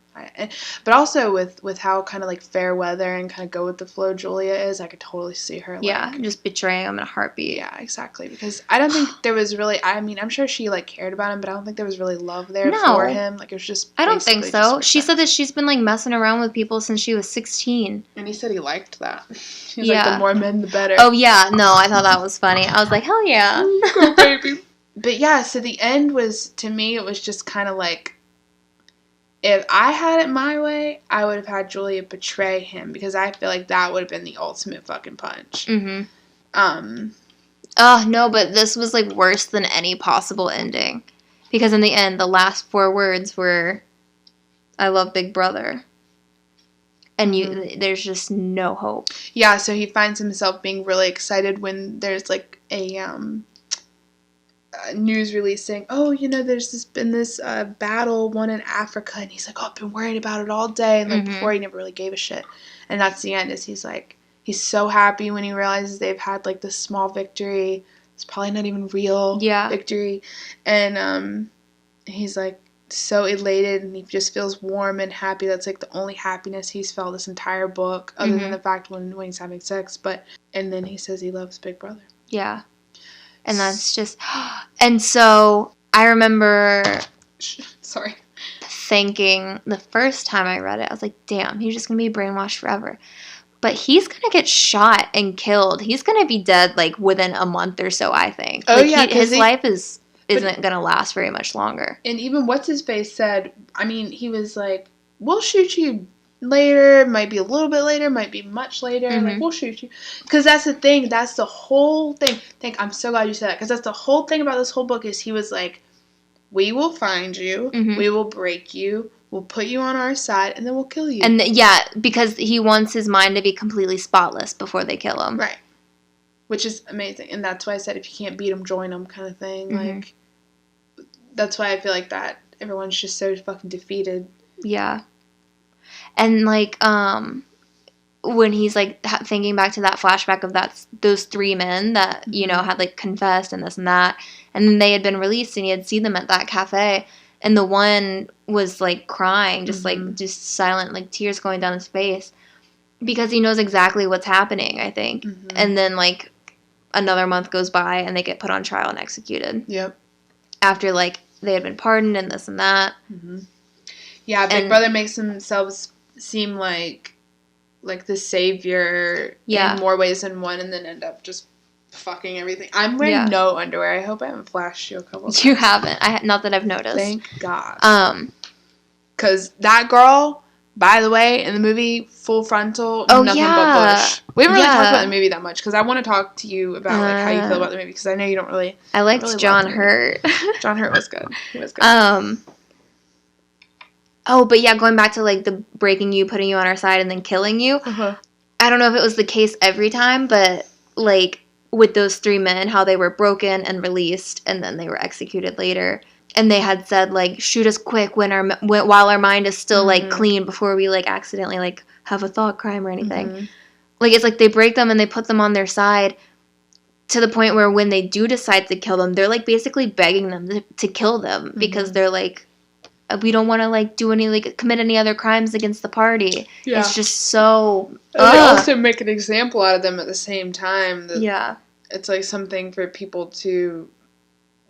But also with how kind of, like, fair weather and kind of go with the flow Julia is, I could totally see her, like... Yeah, just betraying him in a heartbeat. Yeah, exactly. Because I don't think there was really... I mean, I'm sure she, like, cared about him, but I don't think there was really love there for him. Like, it was just... I don't think so. She said that she's been, like, messing around with people since she was 16. And he said he liked that. He's like, the more men, the better. Oh, yeah. No, I thought that was funny. I was like, hell yeah. Go, baby. But, yeah, so the end was... To me, it was just kind of like... If I had it my way, I would have had Julia betray him, because I feel like that would have been the ultimate fucking punch. Mm-hmm. Oh, no, but this was, like, worse than any possible ending. Because in the end, the last 4 words were, I love Big Brother. And there's just no hope. Yeah, so he finds himself being really excited when there's, like, a news release saying, oh, you know, there's been this battle won in Africa, and he's like, oh, I've been worried about it all day, and like before he never really gave a shit, and that's the end. Is he's like, he's so happy when he realizes they've had like this small victory. It's probably not even real victory, and he's like so elated, and he just feels warm and happy. That's like the only happiness he's felt this entire book, other than the fact when he's having sex. And then he says he loves Big Brother. Yeah. And that's just... And so, I remember... Sorry. Thinking, the first time I read it, I was like, damn, he's just going to be brainwashed forever. But he's going to get shot and killed. He's going to be dead, like, within a month or so, I think. Oh, like, yeah. His life isn't going to last very much longer. And even What's-His-Face said, I mean, he was like, we'll shoot you later, might be a little bit later, might be much later, like, we'll shoot you. Because that's the thing, that's the whole thing. I'm so glad you said that, because that's the whole thing about this whole book is he was like, we will find you, we will break you, we'll put you on our side, and then we'll kill you. And because he wants his mind to be completely spotless before they kill him. Right. Which is amazing. And that's why I said if you can't beat him, join him kind of thing. Like, that's why I feel like that everyone's just so fucking defeated. Yeah. And, like, when he's, like, thinking back to that flashback of those 3 men that, you know, had, like, confessed and this and that, and then they had been released and he had seen them at that cafe, and the one was, like, crying, just, like, just silent, like, tears going down his face, because he knows exactly what's happening, I think. And then, like, another month goes by and they get put on trial and executed. Yep. After, like, they had been pardoned and this and that. Yeah, Big Brother makes themselves seem like the savior in more ways than one, and then end up just fucking everything. I'm wearing no underwear. I hope I haven't flashed you a couple times. You haven't. Not that I've noticed. Thank God. Because that girl, By the way, in the movie, full frontal, oh, nothing yeah. but bush. We haven't really talked about the movie that much, because I want to talk to you about, like, how you feel about the movie, because I know you don't really... I liked John Hurt. John Hurt was good. He was good. Oh, but yeah, going back to, like, the breaking you, putting you on our side, and then killing you. Uh-huh. I don't know if it was the case every time, but, like, with those 3 men, how they were broken and released, and then they were executed later. And they had said, like, shoot us quick while our mind is still, like, clean before we, like, accidentally, like, have a thought crime or anything. Mm-hmm. Like, it's like they break them and they put them on their side to the point where when they do decide to kill them, they're, like, basically begging them to kill them because they're, like, we don't want to, like, commit any other crimes against the party. Yeah. It's just so... And they also make an example out of them at the same time. Yeah. It's, like, something for people to,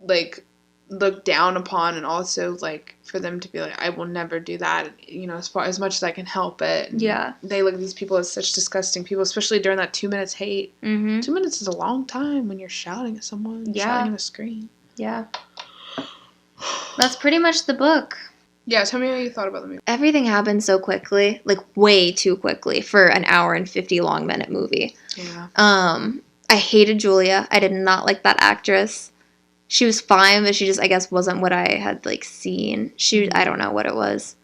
like... look down upon, and also, like, for them to be like, I will never do that, you know, as much as I can help it. And yeah. They look at these people as such disgusting people, especially during that 2 minutes hate. 2 minutes is a long time when you're shouting at someone, shouting at a screen. Yeah. That's pretty much the book. Yeah, tell me what you thought about the movie. Everything happened so quickly, like, way too quickly for an hour and 50 long minute movie. Yeah. I hated Julia. I did not like that actress. She was fine, but she just, I guess, wasn't what I had, like, seen. I don't know what it was.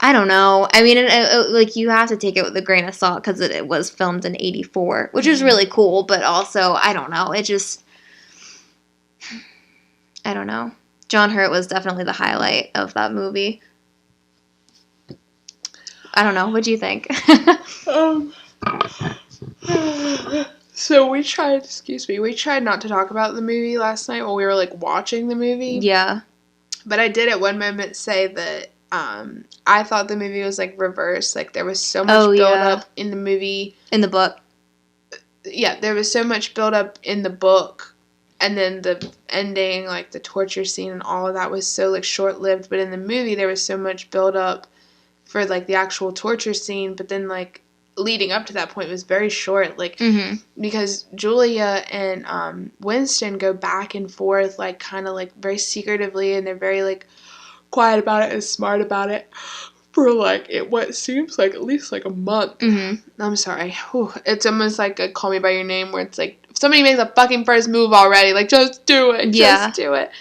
I don't know. I mean, like, you have to take it with a grain of salt because it was filmed in 1984, which is really cool, but also, I don't know. It just, I don't know. John Hurt was definitely the highlight of that movie. I don't know. What do you think? So we tried not to talk about the movie last night while we were, like, watching the movie. Yeah. But I did at one moment say that I thought the movie was, like, reversed. Like, there was so much build-up in the movie. In the book. Yeah, there was so much build-up in the book. And then the ending, like, the torture scene and all of that was so, like, short-lived. But in the movie, there was so much build-up for, like, the actual torture scene. But then, like, leading up to that point was very short, like, because Julia and Winston go back and forth, like, kind of, like, very secretively, and they're very, like, quiet about it and smart about it for, like, what seems like at least, like, a month. I'm sorry. Whew. It's almost like a Call Me By Your Name, where it's like, if somebody makes a fucking first move already, like, just do it. Just do it.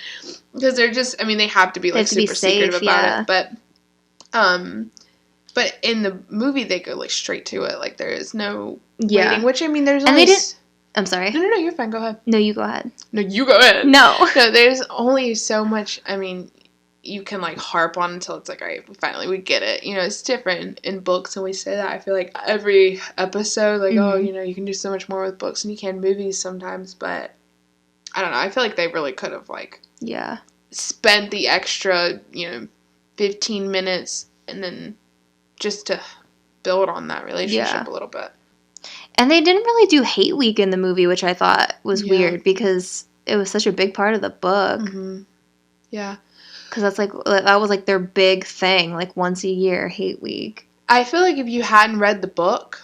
Because they're just, I mean, they have to be, like, super secretive about it. But in the movie, they go, like, straight to it. Like, there is no waiting. Which, I mean, there's only... And they didn't... I'm sorry. No, you're fine. Go ahead. No, you go ahead. No, you go ahead. No. No, there's only so much... I mean, you can, like, harp on until it's like, all right, finally, we get it. You know, it's different in books, and we say that. I feel like every episode, like, oh, you know, you can do so much more with books than you can movies sometimes. But, I don't know. I feel like they really could have, like... Yeah. Spent the extra, 15 minutes, and then... just to build on that relationship a little bit. And they didn't really do Hate Week in the movie, which I thought was weird because it was such a big part of the book. Yeah. Because that was like their big thing, like once a year, Hate Week. I feel like if you hadn't read the book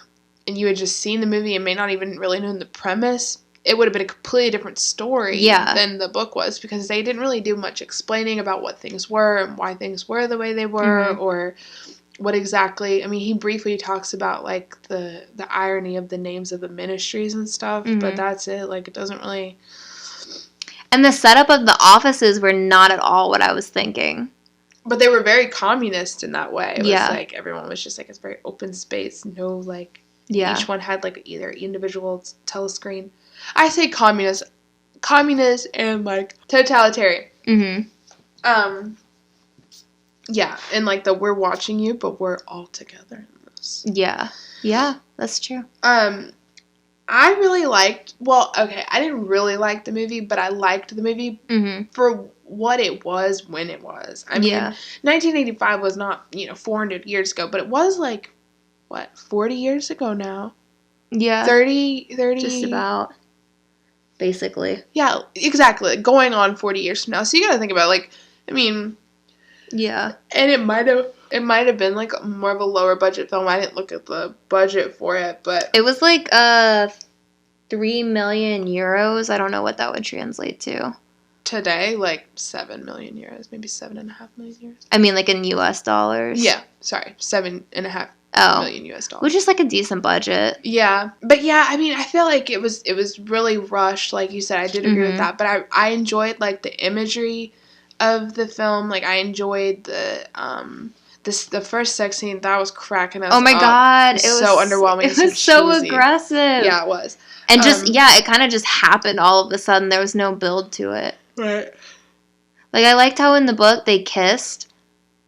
and you had just seen the movie and may not even really known the premise, it would have been a completely different story than the book was, because they didn't really do much explaining about what things were and why things were the way they were, or... what exactly, I mean, he briefly talks about, like, the irony of the names of the ministries and stuff, but that's it. Like, it doesn't really... And the setup of the offices were not at all what I was thinking. But they were very communist in that way. It was, like, everyone was just, like, it's very open space. No, like, each one had, like, either individual telescreen. I say communist and, like, totalitarian. Yeah, and, like, we're watching you, but we're all together in this. Yeah. Yeah, that's true. I really liked... Well, okay, I didn't really like the movie, but I liked the movie for what it was when it was. I mean, 1985 was not, 400 years ago, but it was, like, 40 years ago now? Yeah. 30... Just about. Basically. Yeah, exactly. Going on 40 years from now. So you gotta think about, like, I mean... Yeah. And it might have been, like, more of a lower budget film. I didn't look at the budget for it, but... It was, like, 3 million euros. I don't know what that would translate to. today, like 7 million euros, maybe 7.5 million euros. I mean, like in U.S. dollars. Yeah, sorry, 7.5 million U.S. dollars. Which is like a decent budget. Yeah, but yeah, I mean, I feel like it was really rushed, like you said. I did agree with that, but I enjoyed like the imagery of the film. Like I enjoyed the first sex scene. That was cracking us. Oh my god, it was so underwhelming. It was so aggressive. Yeah, it was. And it kind of just happened all of a sudden. There was no build to it. Right. Like, I liked how in the book they kissed,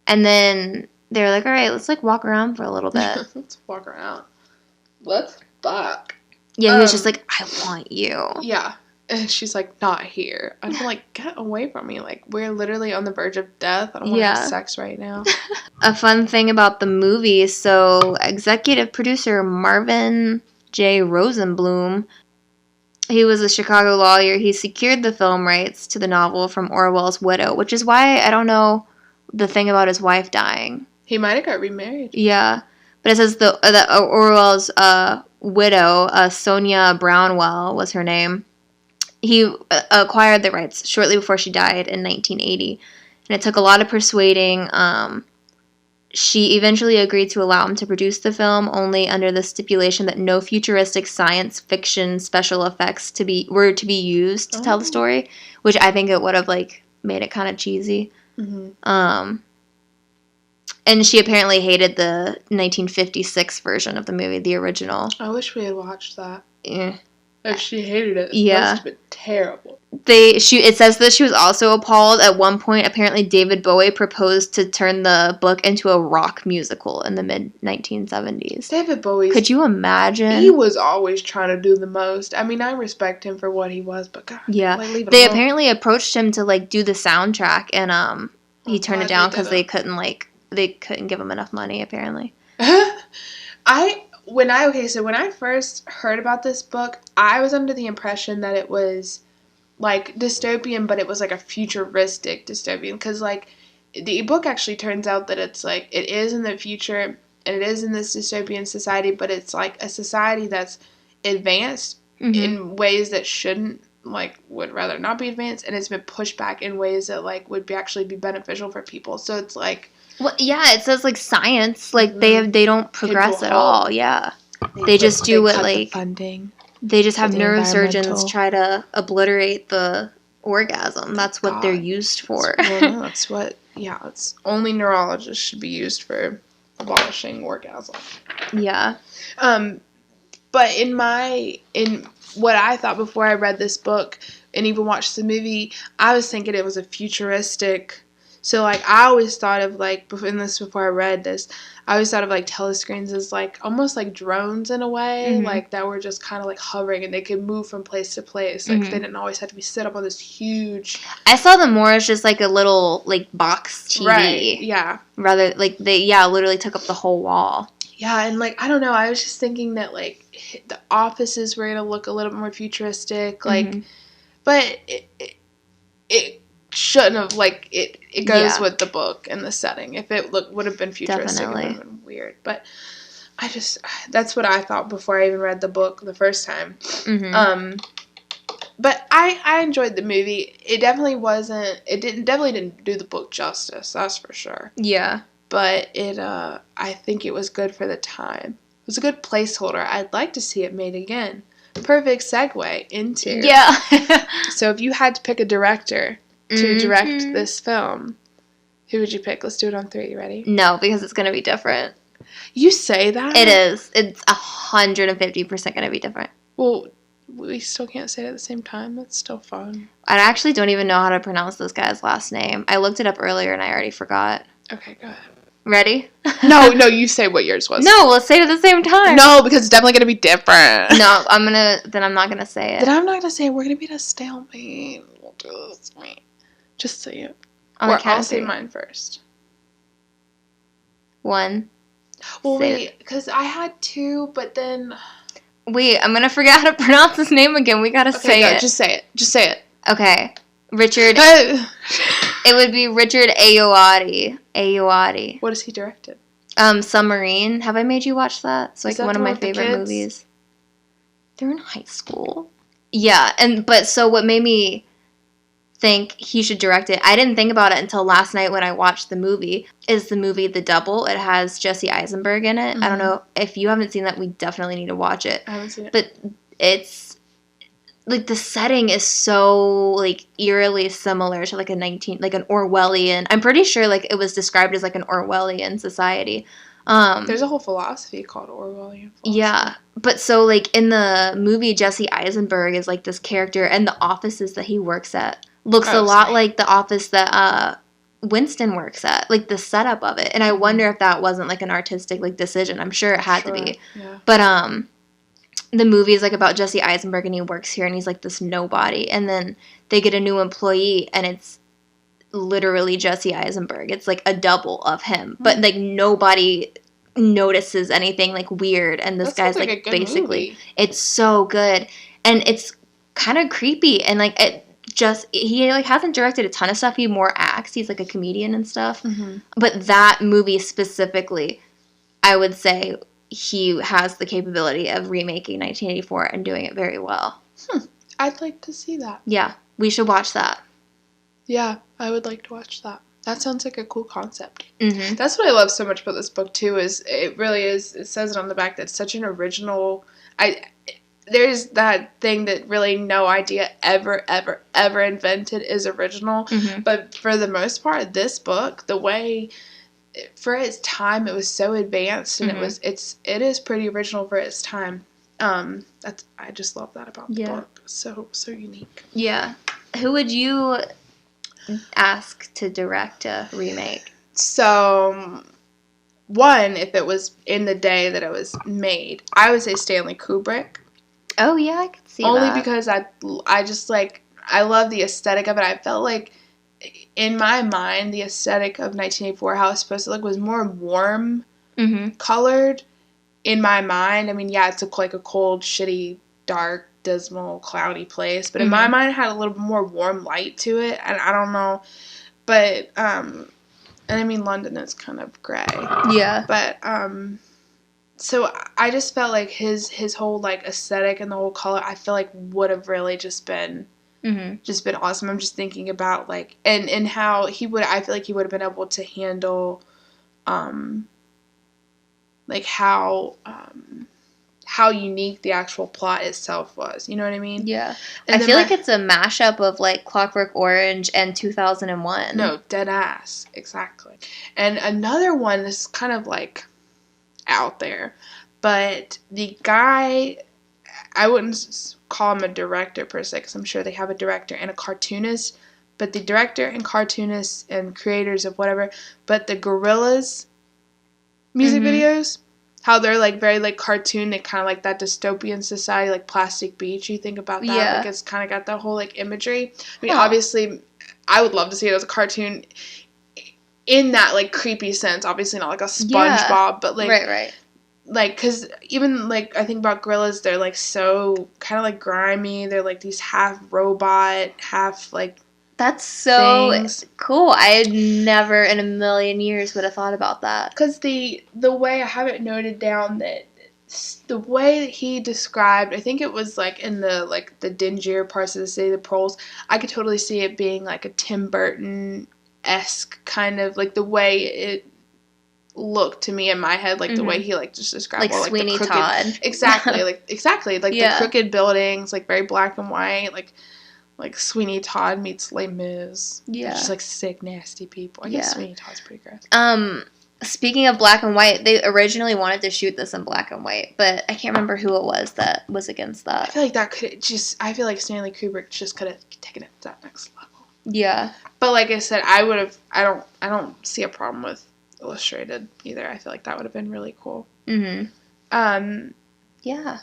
and then they were like, all right, let's, like, walk around for a little bit. Let's walk around. Let's fuck. Yeah, he was just like, I want you. Yeah. And she's like, not here. I'm like, get away from me. Like, we're literally on the verge of death. I don't want to have sex right now. A fun thing about the movie, so executive producer Marvin J. Rosenblum, he was a Chicago lawyer. He secured the film rights to the novel from Orwell's widow, which is why I don't know the thing about his wife dying. He might have got remarried. Yeah. But it says that Orwell's widow, Sonia Brownwell was her name. He acquired the rights shortly before she died in 1980. And it took a lot of persuading. She eventually agreed to allow him to produce the film, only under the stipulation that no futuristic science fiction special effects were to be used to tell the story, which I think it would have like made it kind of cheesy. Mm-hmm. And she apparently hated the 1956 version of the movie, the original. I wish we had watched that. Yeah. If she hated it, it must have been terrible. It says that she was also appalled. At one point, apparently David Bowie proposed to turn the book into a rock musical in the mid-1970s. David Bowie. Could you imagine? He was always trying to do the most. I mean, I respect him for what he was, but God. Yeah. Like, leave it they alone. apparently approached him to, like, do the soundtrack, and he turned it down because they couldn't give him enough money, apparently. When I first heard about this book, I was under the impression that it was, like, dystopian, but it was, like, a futuristic dystopian, because, like, the book actually turns out that it's, like, it is in the future, and it is in this dystopian society, but it's, like, a society that's advanced in ways that shouldn't, like, would rather not be advanced, and it's been pushed back in ways that, like, would actually be beneficial for people, so it's, like... Well, yeah, it says, like, science, like, they don't progress at all, yeah. They just do what, like... funding. They just have neurosurgeons try to obliterate the orgasm. That's what they're used for. No, that's what... Yeah, it's only neurologists should be used for abolishing orgasm. Yeah. But in what I thought before I read this book and even watched the movie, I was thinking it was a futuristic... So, like, I always thought of, like, before I read this, I always thought of, like, telescreens as, like, almost like drones in a way, like, that were just kind of, like, hovering, and they could move from place to place. Like, they didn't always have to be set up on this huge... I saw them more as just, like, a little, like, box TV. Right, yeah. Rather, like, they, literally took up the whole wall. Yeah, and, like, I don't know, I was just thinking that, like, the offices were going to look a little bit more futuristic, like, but it shouldn't have, like, it goes with the book and the setting. If it would have been futuristic, it would have been weird. But that's what I thought before I even read the book the first time. But I enjoyed the movie. It definitely didn't do the book justice, that's for sure. Yeah. But I think it was good for the time. It was a good placeholder. I'd like to see it made again. Perfect segue into... Yeah. So if you had to pick a director to direct this film, who would you pick? Let's do it on 3. You ready? No, because it's going to be different. You say that? It is. It's 150% going to be different. Well, we still can't say it at the same time. That's still fun. I actually don't even know how to pronounce this guy's last name. I looked it up earlier and I already forgot. Okay, go ahead. Ready? No, you say what yours was. No, let's say it at the same time. No, because it's definitely going to be different. No, I'm not going to say it. Then I'm not going to say it. We're going to be in a stalemate. We'll do this. Wait. Just say it. Or I'll say mine first. 1. Well, wait, because I had 2, but then... Wait, I'm going to forget how to pronounce his name again. We got to say it. Just say it. Just say it. Okay. Richard... It would be Richard Ayoade. What has he directed? Submarine. Have I made you watch that? It's like one of my favorite movies. They're in high school. Yeah, but so what made me think he should direct it. I didn't think about it until last night when I watched the movie. Is the movie The Double. It has Jesse Eisenberg in it. I don't know if you haven't seen that. We definitely need to watch it. I haven't seen it. But it's like the setting is so like eerily similar to like an Orwellian. I'm pretty sure like it was described as like an Orwellian society. There's a whole philosophy called Orwellian philosophy. Yeah. But so, like, in the movie, Jesse Eisenberg is, like, this character, and the offices that he works at looks a lot like the office that Winston works at. Like, the setup of it. And I wonder if that wasn't, like, an artistic, like, decision. I'm sure it had to be. Yeah. But, the movie is, like, about Jesse Eisenberg, and he works here, and he's, like, this nobody. And then they get a new employee, and it's literally Jesse Eisenberg. It's, like, a double of him. But, like, nobody notices anything like weird, and this guy's like basically movie. It's so good, and it's kind of creepy, and like he like hasn't directed a ton of stuff. He more acts. He's like a comedian and stuff. But that movie specifically, I would say he has the capability of remaking 1984 and doing it very well. I'd like to see that. Yeah, we should watch that. Yeah, I would like to watch that. That sounds like a cool concept. That's what I love so much about this book, too, is it really is, it says it on the back that it's such an original, there's that thing that really no idea ever invented is original, but for the most part, this book, the way, for its time, it was so advanced, and it is pretty original for its time. I just love that about the book. So unique. Yeah. Who would you ask to direct a remake? So, one, if it was in the day that it was made, I would say Stanley Kubrick. Oh, yeah, I could see Only that. Only because I just, like, I love the aesthetic of it. I felt like, in my mind, the aesthetic of 1984, how it's supposed to look, was more warm colored in my mind. I mean, yeah, it's like a cold, shitty, dark, dismal, cloudy place, but in my mind it had a little bit more warm light to it, and I don't know, but and I mean London is kind of gray, but so I just felt like his whole like aesthetic and the whole color, I feel like would have really just been awesome. I'm just thinking about like and how he would, I feel like he would have been able to handle like how unique the actual plot itself was. You know what I mean? Yeah. And I feel like it's a mashup of, like, Clockwork Orange and 2001. No, dead ass. Exactly. And another one, this is kind of, like, out there, but the guy, I wouldn't call him a director per se, because I'm sure they have a director and a cartoonist, but the director and cartoonists and creators of whatever, but the Gorillaz music videos, how they're, like, very, like, cartoon, they kind of like that dystopian society, like Plastic Beach, you think about that, like, it's kind of got that whole, like, imagery. I mean, obviously, I would love to see it as a cartoon in that, like, creepy sense, obviously not like a SpongeBob, but, like, right. Like, because even, like, I think about Gorillaz, they're, like, so kind of, like, grimy, they're, like, these half robot, half, like, that's so cool. I never in a million years would have thought about that. Because the way, I have it noted down that the way that he described, I think it was like in the like the dingier parts of the city, the proles, I could totally see it being like a Tim Burton-esque kind of, like the way it looked to me in my head, like the way he like just described like all, like Sweeney the crooked, Todd. Exactly, like the crooked buildings, like very black and white, like Sweeney Todd meets Les Mis. Yeah. Just like sick, nasty people. I guess Sweeney Todd's pretty gross. Speaking of black and white, they originally wanted to shoot this in black and white, but I can't remember who it was that was against that. I feel like that could just, I feel like Stanley Kubrick just could have taken it to that next level. Yeah. But like I said, I don't see a problem with illustrated either. I feel like that would have been really cool. Yeah.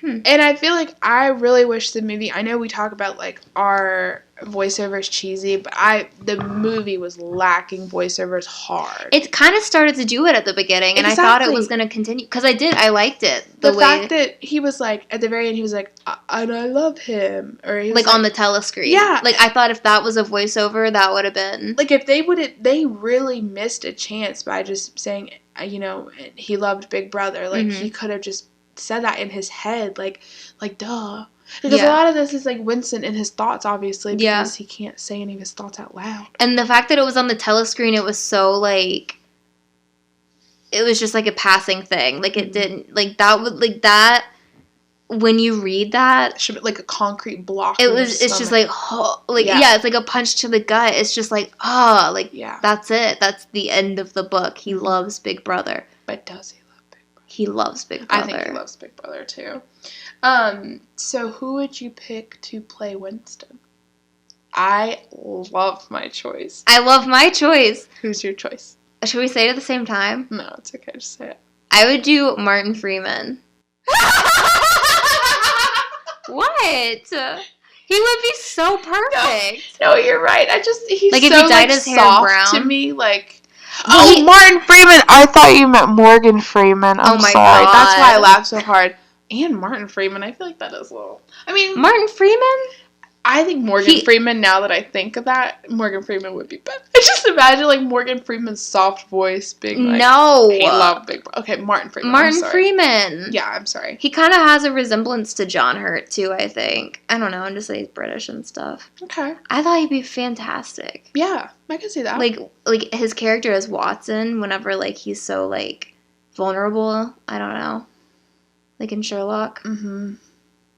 And I feel like I really wish the movie, I know we talk about like our voiceovers cheesy, but the movie was lacking voiceovers hard. It kind of started to do it at the beginning, and I thought it was going to continue, because I liked it. The fact that he was like, at the very end, he was like, and I love him. Or he was like on the telescreen. Yeah. Like, I thought if that was a voiceover, that would have been. Like, if they really missed a chance by just saying, you know, he loved Big Brother. Like, he could have just said that in his head, like duh. Because a lot of this is, like, Winston in his thoughts, obviously, because he can't say any of his thoughts out loud. And the fact that it was on the telescreen, it was so, like, it was just, like, a passing thing. Like, it didn't, like, that would, like, that, when you read that. It should be, like, a concrete block. It's just, like, oh, like, it's like a punch to the gut. It's just, like, oh, like, that's it. That's the end of the book. He loves Big Brother. But does he love Big Brother? He loves Big Brother. I think he loves Big Brother, too. So who would you pick to play Winston? I love my choice. I love my choice. Who's your choice? Should we say it at the same time? No, it's okay. Just say it. I would do Martin Freeman. What? He would be so perfect. No, you're right. He's like, so, if he dyed like, his hair soft brown to me, like. Well, Martin Freeman. I thought you meant Morgan Freeman. I'm sorry. God. That's why I laughed so hard. And Martin Freeman. I feel like that is a little. I mean, Martin Freeman? I think Morgan Freeman, now that I think of that, Morgan Freeman would be better. I just imagine, like, Morgan Freeman's soft voice being like, no. I love Big Brother. Okay, Martin Freeman. Martin Freeman. Yeah, I'm sorry. He kind of has a resemblance to John Hurt, too, I think. I don't know. I'm just like, he's British and stuff. Okay. I thought he'd be fantastic. Yeah, I can see that. Like his character as Watson, whenever, like, he's so, like, vulnerable. I don't know. Like in Sherlock. Mm-hmm.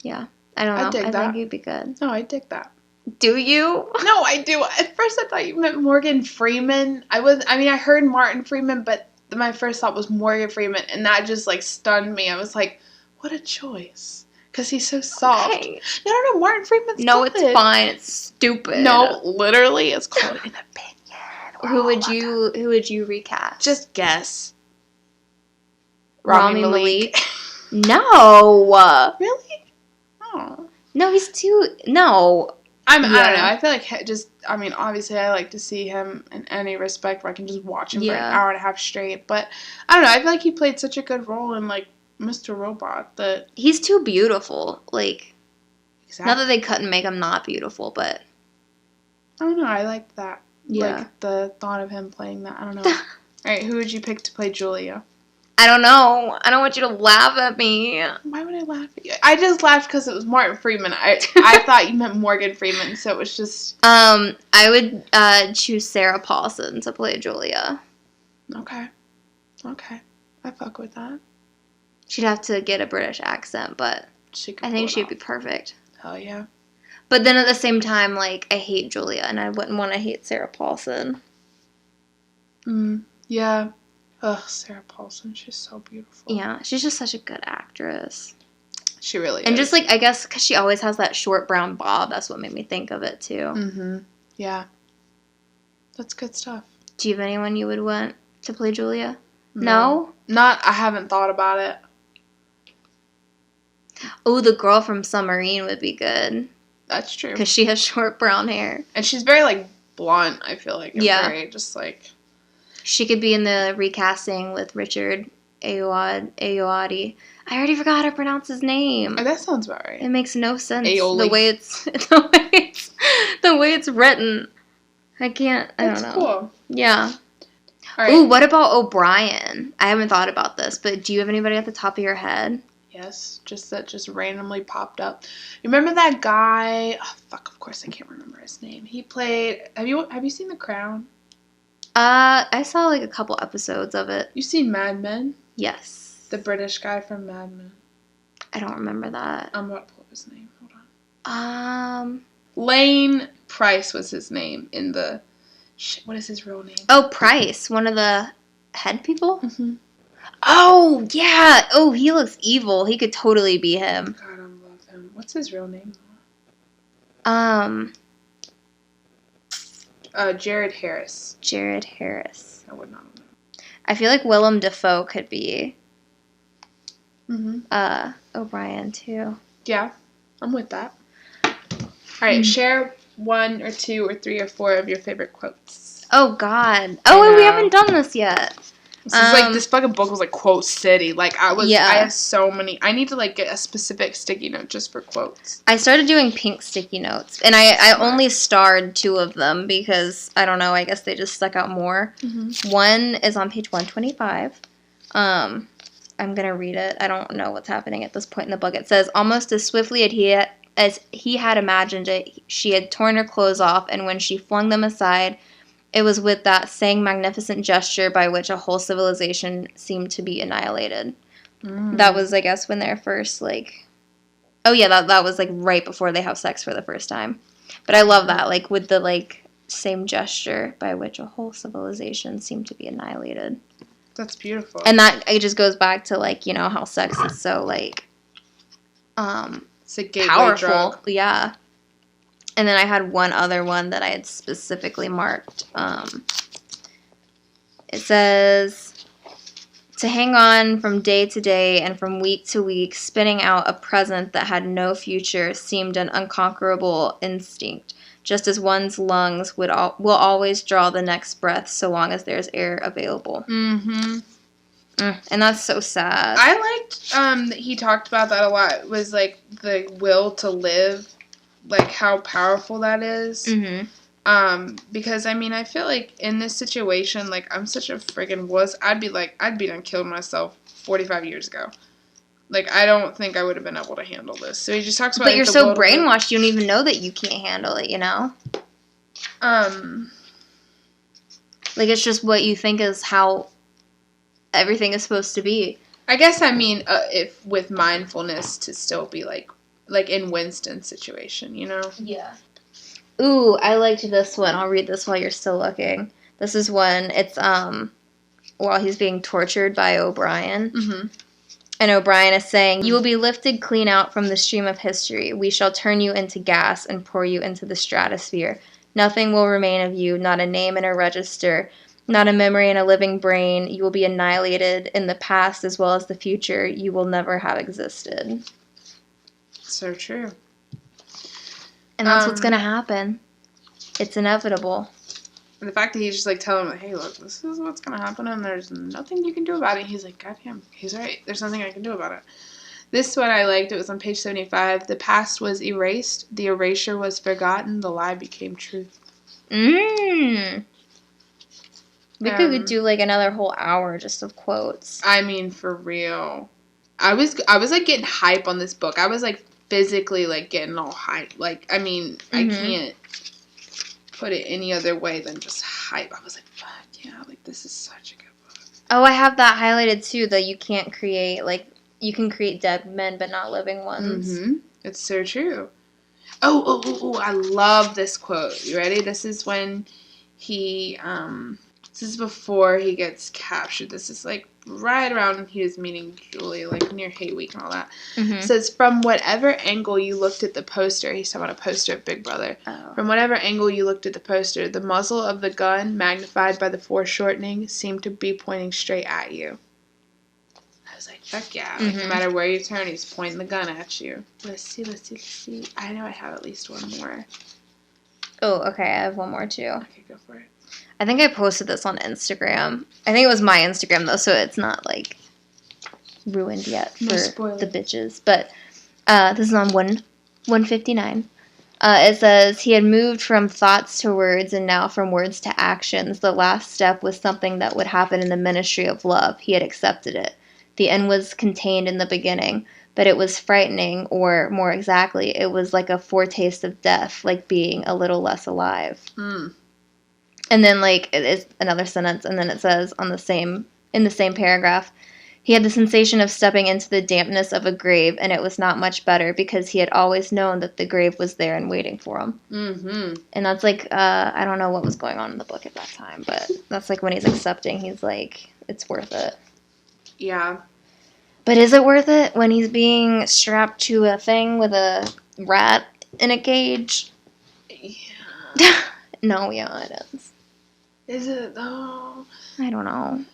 Yeah. I don't know. I think he'd be good. No, I dig that. Do you? No, I do. At first I thought you meant Morgan Freeman. I heard Martin Freeman, but my first thought was Morgan Freeman, and that just, like, stunned me. I was like, what a choice. Because he's so soft. Okay. No, Martin Freeman's good. No, it's fine. It's stupid. No, literally, it's called an opinion. Who would you recast? Just guess. Rami Malek. No. Really? Oh. No, he's too... No. I don't know. I feel like obviously I like to see him in any respect where I can just watch him for an hour and a half straight. But, I don't know. I feel like he played such a good role in, like, Mr. Robot that... He's too beautiful. Like, exactly. Not that they couldn't make him not beautiful, but... I don't know. I liked that. Yeah. Like, the thought of him playing that. I don't know. All right, who would you pick to play Julia? I don't know. I don't want you to laugh at me. Why would I laugh at you? I just laughed because it was Martin Freeman. I thought you meant Morgan Freeman, so it was just... I would choose Sarah Paulson to play Julia. Okay. I fuck with that. She'd have to get a British accent, but I think she'd be perfect. Hell yeah. But then at the same time, like, I hate Julia, and I wouldn't want to hate Sarah Paulson. Yeah. Ugh, Sarah Paulson, she's so beautiful. Yeah, she's just such a good actress. She really is. And just, like, I guess because she always has that short brown bob, that's what made me think of it, too. Mm-hmm. Yeah. That's good stuff. Do you have anyone you would want to play Julia? No? I haven't thought about it. Oh, the girl from Submarine would be good. That's true. Because she has short brown hair. And she's very, like, blunt, I feel like. Very just, like... She could be in the recasting with Richard Ayoade. I already forgot how to pronounce his name. Oh, that sounds about right. It makes no sense Aioli. the way it's written. I don't know. That's cool. Yeah. All right. Ooh, what about O'Brien? I haven't thought about this, but do you have anybody at the top of your head? Yes, that just randomly popped up. You remember that guy? Oh, fuck, of course I can't remember his name. He played... Have you seen The Crown? I saw, like, a couple episodes of it. You seen Mad Men? Yes. The British guy from Mad Men. I don't remember that. I'm about to pull up his name. Hold on. Lane Price was his name in the... Shit, what is his real name? Oh, Price. One of the head people? Mm-hmm. Oh, yeah. Oh, he looks evil. He could totally be him. God, I love him. What's his real name? Jared Harris. Jared Harris. I would not know. I feel like Willem Dafoe could be Mm-hmm. O'Brien too. Yeah, I'm with that. All right, share 1 or 2 or 3 or 4 of your favorite quotes. Oh God! Oh, we haven't done this yet. This is like this fucking book was like quote city. Like I have so many. I need to like get a specific sticky note just for quotes. I started doing pink sticky notes, and I only starred 2 of them because I don't know. I guess they just stuck out more. Mm-hmm. One is on page 125. I'm going to read it. I don't know what's happening at this point in the book. It says, almost as swiftly as he had imagined it, she had torn her clothes off, and when she flung them aside, it was with that same magnificent gesture by which a whole civilization seemed to be annihilated. That was, I guess, when they're first, like... Oh, yeah, that was, like, right before they have sex for the first time. But I love that, like, with the, like, same gesture by which a whole civilization seemed to be annihilated. That's beautiful. And that, it just goes back to, like, you know, how sex is so, like, it's a gateway powerful. Drug. Yeah. And then I had one other one that I had specifically marked. It says... To hang on from day to day and from week to week, spinning out a present that had no future seemed an unconquerable instinct, just as one's lungs will always draw the next breath so long as there's air available. Mm-hmm. And that's so sad. I liked that he talked about that a lot, was, like, the will to live, like, how powerful that is. Mm-hmm. Because, I mean, I feel like in this situation, like, I'm such a friggin' wuss. I'd be done killed myself 45 years ago. Like, I don't think I would have been able to handle this. So he just talks about... But you're so brainwashed, you don't even know that you can't handle it, you know? Like, it's just what you think is how everything is supposed to be. I guess, I mean, if with mindfulness to still be, like in Winston's situation, you know? Yeah. Ooh, I liked this one. I'll read this while you're still looking. This is one, it's, while he's being tortured by O'Brien. Mm-hmm. And O'Brien is saying, "You will be lifted clean out from the stream of history. We shall turn you into gas and pour you into the stratosphere. Nothing will remain of you, not a name in a register, not a memory in a living brain. You will be annihilated in the past as well as the future. You will never have existed." So true. And that's what's going to happen. It's inevitable. And the fact that he's just, like, telling him, hey, look, this is what's going to happen, and there's nothing you can do about it. He's like, goddamn, he's right. There's nothing I can do about it. This one I liked. It was on page 75. The past was erased. The erasure was forgotten. The lie became truth. We could do, like, another whole hour just of quotes. I mean, for real. I was like, getting hype on this book. I was, like, physically, like, getting all hype. Like, I mean, I can't put it any other way than just hype. I was like, fuck yeah, like, this is such a good book. Oh, I have that highlighted too, that you can't create, like, you can create dead men but not living ones. Mm-hmm. It's so true. Oh, I love this quote. You ready? This is when he, this is before he gets captured. This is, like, right around when he was meeting Julie, like, near Hay Week and all that. Mm-hmm. It says, from whatever angle you looked at the poster, he's talking about a poster of Big Brother. Oh. From whatever angle you looked at the poster, the muzzle of the gun, magnified by the foreshortening, seemed to be pointing straight at you. I was like, fuck yeah. Like, no matter where you turn, he's pointing the gun at you. Let's see. I know I have at least one more. Oh, okay, I have one more too. Okay, go for it. I think I posted this on Instagram. I think it was my Instagram, though, so it's not, like, ruined yet for the bitches. But this is on 159. It says, he had moved from thoughts to words and now from words to actions. The last step was something that would happen in the ministry of love. He had accepted it. The end was contained in the beginning, but it was frightening, or more exactly, it was like a foretaste of death, like being a little less alive. And then, like, it is another sentence, and then it says in the same paragraph, he had the sensation of stepping into the dampness of a grave, and it was not much better because he had always known that the grave was there and waiting for him. Mm-hmm. And that's, like, I don't know what was going on in the book at that time, but that's, like, when he's accepting, he's like, it's worth it. Yeah. But is it worth it when he's being strapped to a thing with a rat in a cage? Yeah. No, yeah, it is. Is it though? I don't know.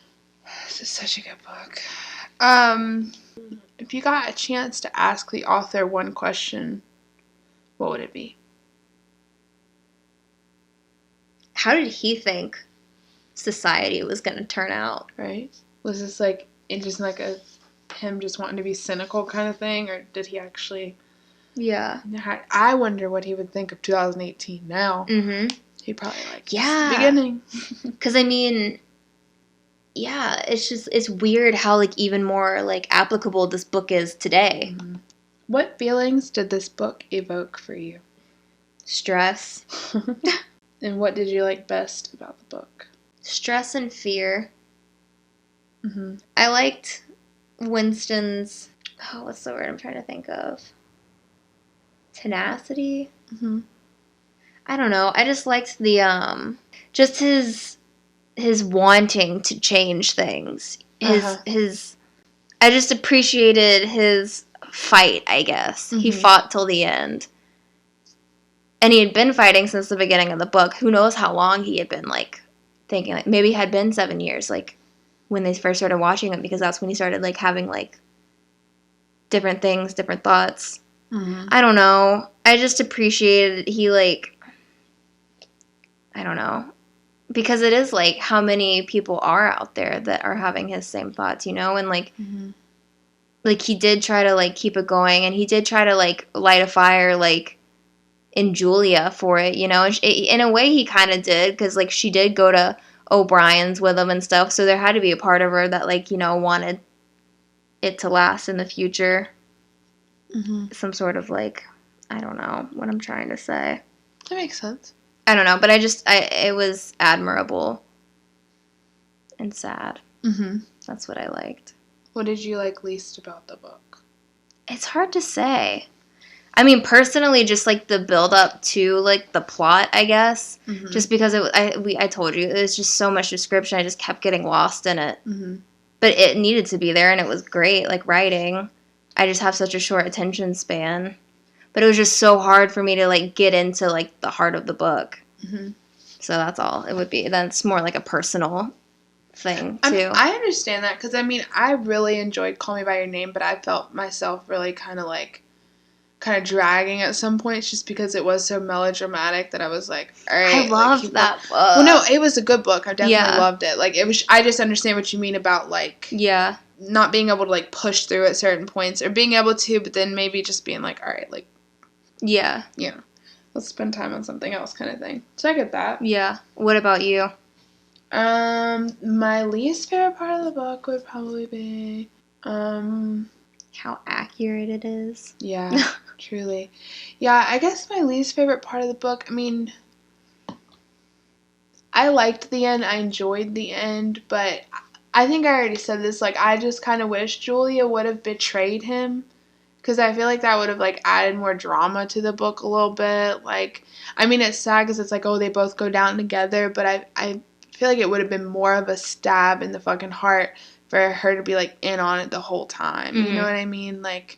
This is such a good book. If you got a chance to ask the author one question, what would it be? How did he think society was going to turn out? Right? Was this like just like him just wanting to be cynical kind of thing, or did he actually? Yeah. I wonder what he would think of 2018 now. Mm-hmm. He probably the beginning. Because, I mean, yeah, it's weird how, like, even more, like, applicable this book is today. Mm-hmm. What feelings did this book evoke for you? Stress. And what did you like best about the book? Stress and fear. Mm-hmm. I liked Winston's, what's the word I'm trying to think of? Tenacity? Mm-hmm. I don't know. I just liked the, just his wanting to change things. I just appreciated his fight, I guess. Mm-hmm. He fought till the end. And he had been fighting since the beginning of the book. Who knows how long he had been, like, thinking. Like, maybe it had been 7 years, like, when they first started watching him, because that's when he started, like, having, like, different things, different thoughts. Mm-hmm. I don't know. I just appreciated he, like, I don't know. Because it is, like, how many people are out there that are having his same thoughts, you know? And, like, like, he did try to, like, keep it going. And he did try to, like, light a fire, like, in Julia for it, you know? And in a way, he kind of did. Because, like, she did go to O'Brien's with him and stuff. So there had to be a part of her that, like, you know, wanted it to last in the future. Mm-hmm. Some sort of, like, I don't know what I'm trying to say. That makes sense. I don't know, but it was admirable and sad. Mm-hmm. That's what I liked. What did you like least about the book? It's hard to say. I mean, personally, just, like, the build-up to, like, the plot, I guess. Mm-hmm. Just because I told you, it was just so much description, I just kept getting lost in it. Mm-hmm. But it needed to be there, and it was great, like, writing. I just have such a short attention span. But it was just so hard for me to, like, get into, like, the heart of the book. Mm-hmm. So that's all it would be. That's more like a personal thing, too. I understand that, because, I mean, I really enjoyed Call Me By Your Name, but I felt myself really kind of dragging at some points just because it was so melodramatic that I was like, all right. I loved that book. Well, no, it was a good book. I definitely loved it. Like, it was. I just understand what you mean about, like, not being able to, like, push through at certain points, or being able to, but then maybe just being like, all right, like, you know, let's spend time on something else kind of thing. So I get that. Yeah. What about you? My least favorite part of the book would probably be, how accurate it is. Yeah, truly. Yeah, I guess my least favorite part of the book, I mean, I liked the end, I enjoyed the end, but I think I already said this, like, I just kind of wish Julia would have betrayed him, because I feel like that would have, like, added more drama to the book a little bit. Like, I mean, it's sad because it's like, oh, they both go down together, but I feel like it would have been more of a stab in the fucking heart for her to be, like, in on it the whole time. Mm-hmm. You know what I mean? Like,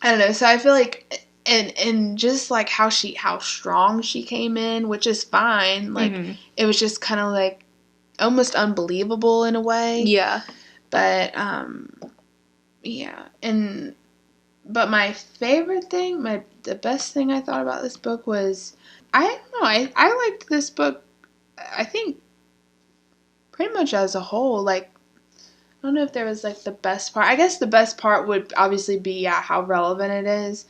I don't know. So I feel like, and just, like, how strong she came in, which is fine. Like, it was just kind of, like, almost unbelievable in a way. Yeah. But, yeah. But my favorite thing, the best thing I thought about this book was, I don't know, I liked this book, I think, pretty much as a whole. Like, I don't know if there was, like, the best part. I guess the best part would obviously be, how relevant it is,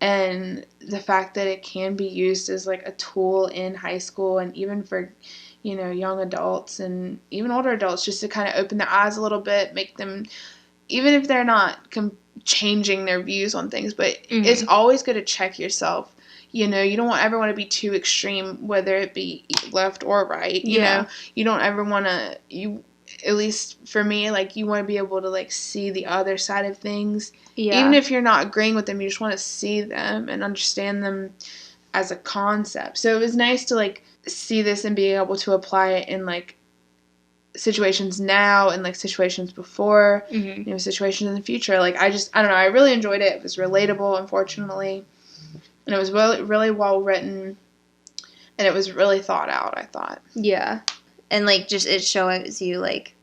and the fact that it can be used as, like, a tool in high school, and even for, you know, young adults and even older adults, just to kind of open their eyes a little bit, make them, even if they're not changing their views on things, but it's always good to check yourself. You know, you don't ever want to be too extreme, whether it be left or right. You know, you don't ever want to, at least for me, like, you want to be able to, like, see the other side of things. Yeah. Even if you're not agreeing with them, you just want to see them and understand them as a concept. So it was nice to, like, see this and be able to apply it in, like, situations now and, like, situations before, you know, situations in the future. Like, I don't know, I really enjoyed it. It was relatable, unfortunately, and it was really, really well written, and it was really thought out, I thought. Yeah. And, like, just it shows you, like,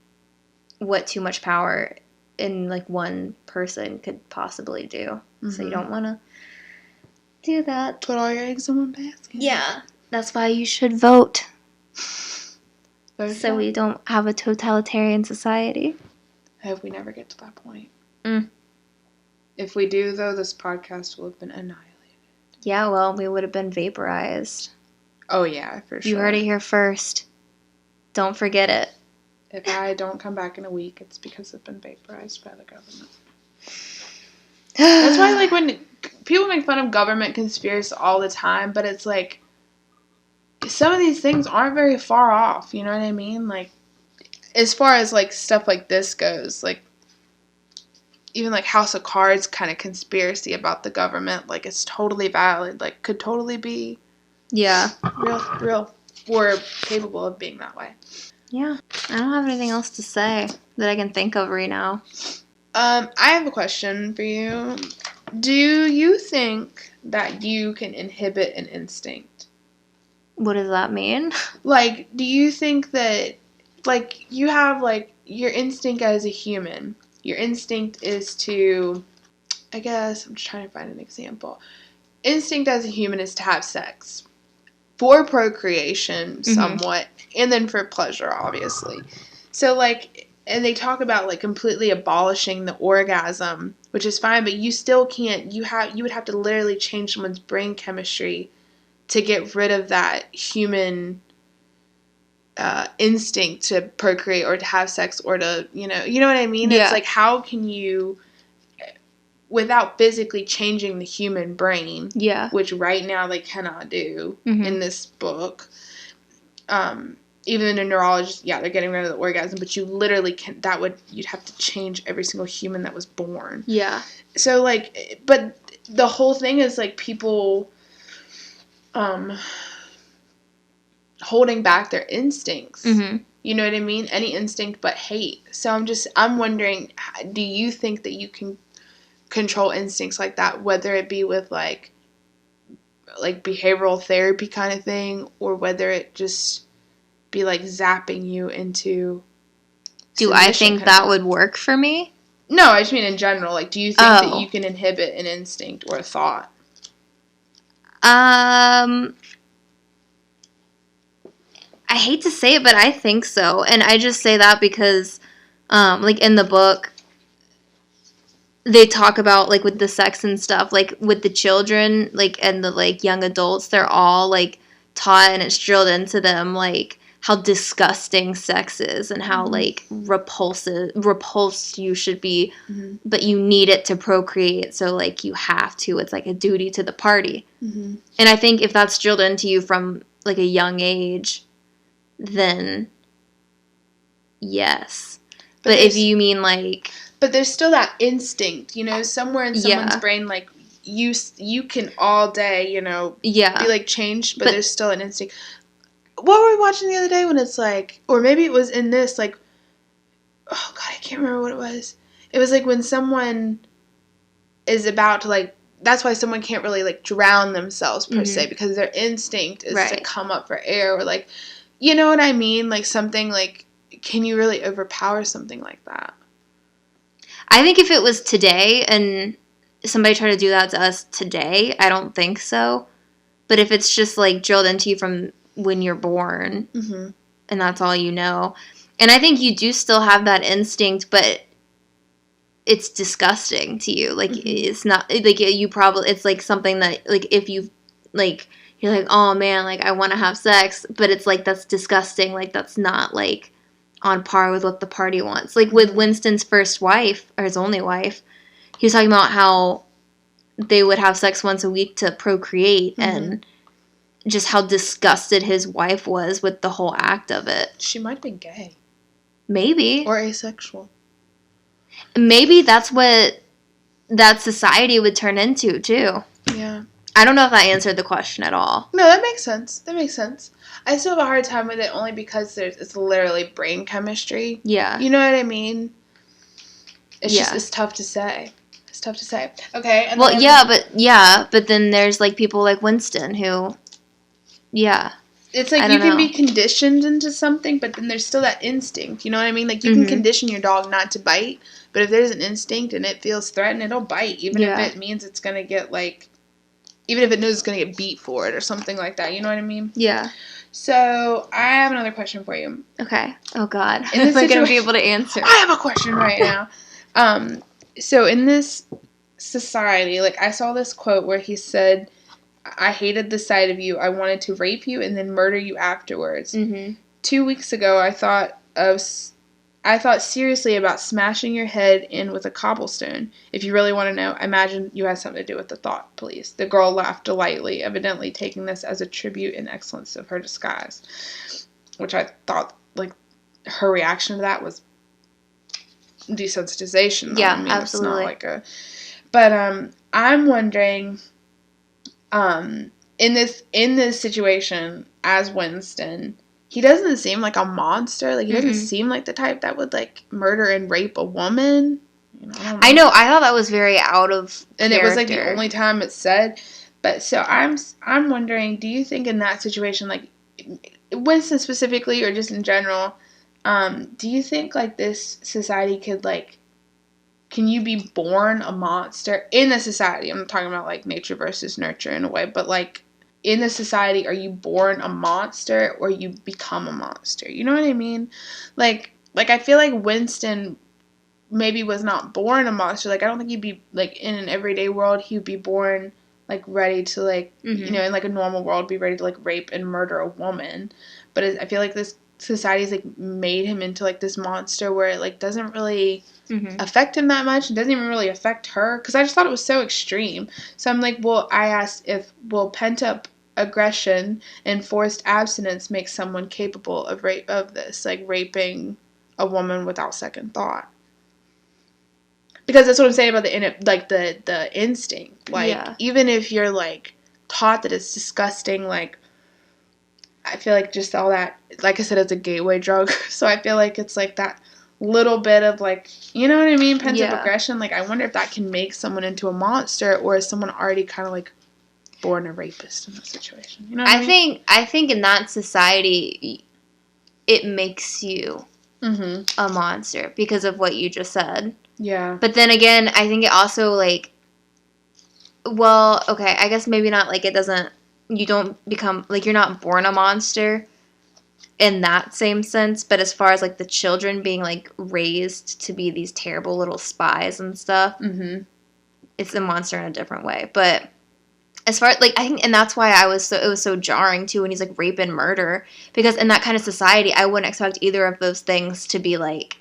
what too much power in, like, one person could possibly do. So you don't want to do that. Put all your eggs in one basket. Yeah. That's why you should vote. So we don't have a totalitarian society. I hope we never get to that point. If we do, though, this podcast will have been annihilated. Yeah, well, we would have been vaporized. Oh, yeah, for sure. You heard it here first. Don't forget it. If I don't come back in a week, it's because I've been vaporized by the government. That's why, like, when people make fun of government conspiracy all the time, but it's like, some of these things aren't very far off, you know what I mean? Like, as far as, like, stuff like this goes, like, even, like, House of Cards kind of conspiracy about the government, like, it's totally valid, like, could totally be real, or capable of being that way. Yeah. I don't have anything else to say that I can think of right now. I have a question for you. Do you think that you can inhibit an instinct? What does that mean? Like, do you think that, like, you have, like, your instinct as a human. Your instinct is to, I guess, I'm just trying to find an example. Instinct as a human is to have sex. For procreation, somewhat, and then for pleasure, obviously. So, like, and they talk about, like, completely abolishing the orgasm, which is fine, but you still can't, you would have to literally change someone's brain chemistry to get rid of that human instinct to procreate or to have sex or to, you know what I mean? Yeah. It's like, how can you, without physically changing the human brain, which right now they cannot do in this book, even a neurologist, they're getting rid of the orgasm, but you literally can't, you'd have to change every single human that was born. Yeah. So, like, but the whole thing is, like, people holding back their instincts. You know what I mean? Any instinct but hate. So I'm wondering, do you think that you can control instincts like that, whether it be with, like behavioral therapy kind of thing, or whether it just be, like, zapping you into Do I think that would work for me? No, I just mean in general. Like, do you think that you can inhibit an instinct or a thought? I hate to say it, but I think so. And I just say that because, like, in the book, they talk about, like, with the sex and stuff, like, with the children, like, and the, like, young adults, they're all, like, taught and it's drilled into them, like, how disgusting sex is and how, like, repulsed you should be, but you need it to procreate, so, like, you have to. It's, like, a duty to the party. And I think if that's drilled into you from, like, a young age, then yes. But if you mean, like... But there's still that instinct, you know, somewhere in someone's brain, like, you can all day, you know, be, like, changed, but there's still an instinct. What were we watching the other day when it's, like, or maybe it was in this, like, oh, God, I can't remember what it was. It was, like, when someone is about to, like, that's why someone can't really, like, drown themselves, per se, because their instinct is to come up for air, or, like, you know what I mean? Like, something, like, can you really overpower something like that? I think if it was today and somebody tried to do that to us today, I don't think so. But if it's just, like, drilled into you from when you're born, and that's all you know. And I think you do still have that instinct, but it's disgusting to you. Like, it's not, like, you probably, it's, like, something that, like, if you, like, you're like, oh, man, like, I want to have sex, but it's, like, that's disgusting. Like, that's not, like, on par with what the party wants. Like, with Winston's first wife, or his only wife, he was talking about how they would have sex once a week to procreate, and just how disgusted his wife was with the whole act of it. She might be gay. Maybe. Or asexual. Maybe that's what that society would turn into, too. Yeah. I don't know if that answered the question at all. No, that makes sense. That makes sense. I still have a hard time with it only because it's literally brain chemistry. Yeah. You know what I mean? It's just, it's tough to say. It's tough to say. Okay. And well, but then there's, like, people like Winston who, it's like you can be conditioned into something, but then there's still that instinct. You know what I mean? Like, you can condition your dog not to bite, but if there's an instinct and it feels threatened, it'll bite, even if it means it's going to get, like, even if it knows it's going to get beat for it or something like that. You know what I mean? Yeah. So, I have another question for you. Okay. Oh, God. Am I going to be able to answer? I have a question right now. So, in this society, like, I saw this quote where he said, I hated the sight of you. I wanted to rape you and then murder you afterwards. 2 weeks ago, I thought of I thought seriously about smashing your head in with a cobblestone. If you really want to know, I imagine you had something to do with the thought, please. The girl laughed delightedly, evidently taking this as a tribute and excellence of her disguise. Which I thought, like, her reaction to that was desensitization. Though. Yeah, I mean, absolutely. It's not like a... But I'm wondering, in this situation, as Winston, he doesn't seem like a monster. Like, he doesn't seem like the type that would, like, murder and rape a woman. You know, I know. I thought that was very out of and character. It was, like, the only time it's said. But, so, I'm wondering, do you think in that situation, like, Winston specifically, or just in general, do you think, like, this society could, like, can you be born a monster in the society? I'm not talking about, like, nature versus nurture in a way, but, like, in the society, are you born a monster or you become a monster? You know what I mean? Like I feel like Winston maybe was not born a monster. Like, I don't think he'd be, like, in an everyday world, he'd be born, like, ready to, like, you know, in, like, a normal world, be ready to, like, rape and murder a woman. But I feel like this society's, like, made him into, like, this monster where it, like, doesn't really affect him that much. It doesn't even really affect her. Because I just thought it was so extreme. So I'm like, well, I asked will pent-up aggression and forced abstinence make someone capable of this, like, raping a woman without second thought? Because that's what I'm saying about the instinct. Like, even if you're, like, taught that it's disgusting, like, I feel like just all that, like I said, it's a gateway drug. So I feel like it's, like, that little bit of, like, you know what I mean? Pent-up aggression. Like, I wonder if that can make someone into a monster, or is someone already kind of, like, born a rapist in that situation? You know what I mean? I think in that society, it makes you a monster because of what you just said. Yeah. But then again, I think it also, like, well, okay, I guess maybe not, like, it doesn't, you don't become, like, you're not born a monster in that same sense, but as far as, like, the children being, like, raised to be these terrible little spies and stuff, it's a monster in a different way. But as far, like, I think, and that's why it was so jarring, too, when he's, like, rape and murder, because in that kind of society, I wouldn't expect either of those things to be, like,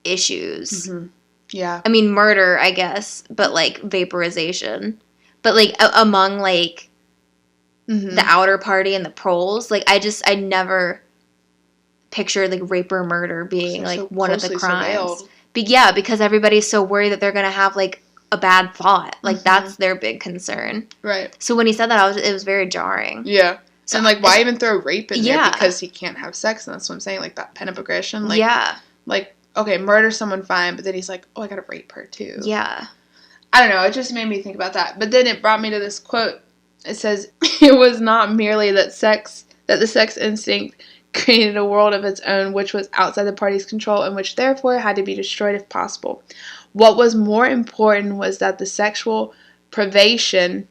issues. Yeah. I mean, murder, I guess, but, like, vaporization. But, like, among, like, the outer party and the proles, like, I never pictured, like, rape or murder being, like, so one of the crimes. Yeah, because everybody's so worried that they're going to have, like, a bad thought. Like, that's their big concern. Right. So when he said that, it was very jarring. Yeah. So, and, like, why even throw rape in there? Because he can't have sex, and that's what I'm saying, like, that pent-up aggression. Like, like, okay, murder someone, fine, but then he's like, oh, I gotta rape her, too. Yeah. I don't know, it just made me think about that. But then it brought me to this quote. It says, it was not merely that the sex instinct created a world of its own which was outside the party's control and which therefore had to be destroyed if possible. What was more important was that the sexual privation,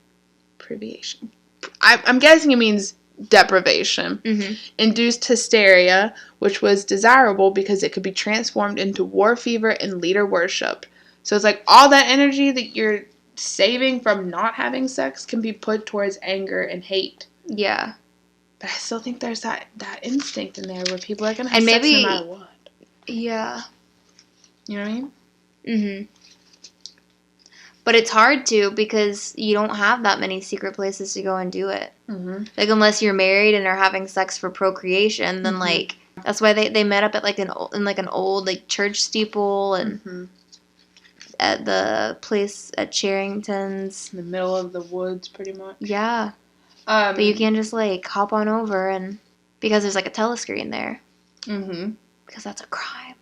I'm guessing it means deprivation, induced hysteria, which was desirable because it could be transformed into war fever and leader worship. So it's like all that energy that you're saving from not having sex can be put towards anger and hate. Yeah. But I still think there's that instinct in there where people are going to have sex no matter what. Yeah. You know what I mean? Mm-hmm. But it's hard to, because you don't have that many secret places to go and do it. Like, unless you're married and are having sex for procreation, then, like, that's why they met up at, like, an old, like, church steeple and at the place at Charrington's. In the middle of the woods, pretty much. Yeah. But you can just, like, hop on over, and because there's, like, a telescreen there. Because that's a crime.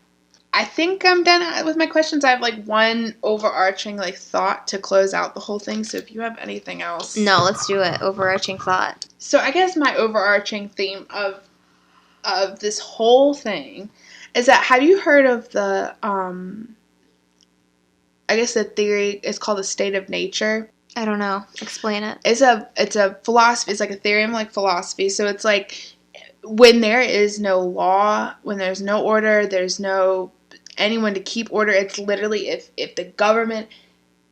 I think I'm done with my questions. I have, like, one overarching, like, thought to close out the whole thing. So if you have anything else. No, let's do it. Overarching thought. So I guess my overarching theme of this whole thing is that, have you heard of the, I guess the theory is called the state of nature? I don't know. Explain it. It's a philosophy. It's like a theorem, like philosophy. So it's like, when there is no law, when there's no order, there's no anyone to keep order. It's literally, if the government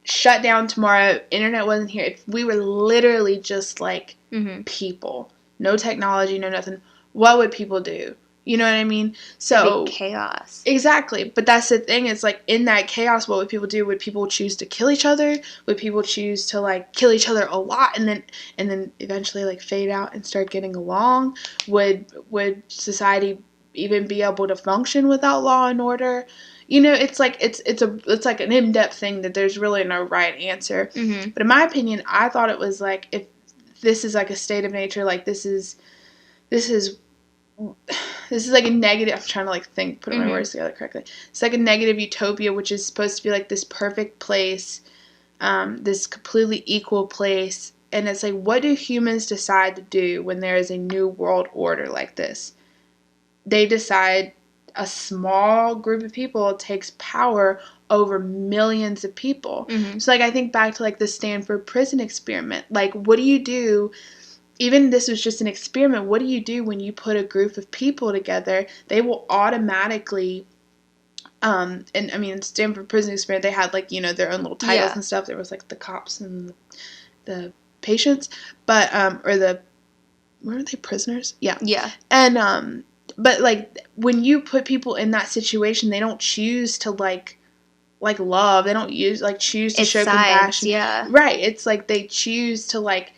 shut down tomorrow, internet wasn't here, if we were literally just like people, no technology, no nothing, what would people do? You know what I mean? So chaos. Exactly. But that's the thing, is like in that chaos, what would people do? Would people choose to kill each other? Would people choose to like kill each other a lot and then eventually like fade out and start getting along? Would society even be able to function without law and order? You know, it's like it's like an in-depth thing that there's really no right answer. Mm-hmm. But in my opinion, I thought it was like, if this is like a state of nature, like this is like a negative, I'm trying to like think, put my words together correctly. It's like a negative utopia, which is supposed to be like this perfect place, this completely equal place. And it's like, what do humans decide to do when there is a new world order like this? They decide a small group of people takes power over millions of people. So like, I think back to like the Stanford prison experiment. Like, what do you do? Even this was just an experiment. What do you do when you put a group of people together? They will automatically, and I mean, Stanford prison experiment, they had like, you know, their own little titles and stuff. There was like the cops and the patients, but were they prisoners? Yeah. Yeah. And but like, when you put people in that situation, they don't choose to like love. They don't choose to show compassion. Yeah. Right. It's like they choose to like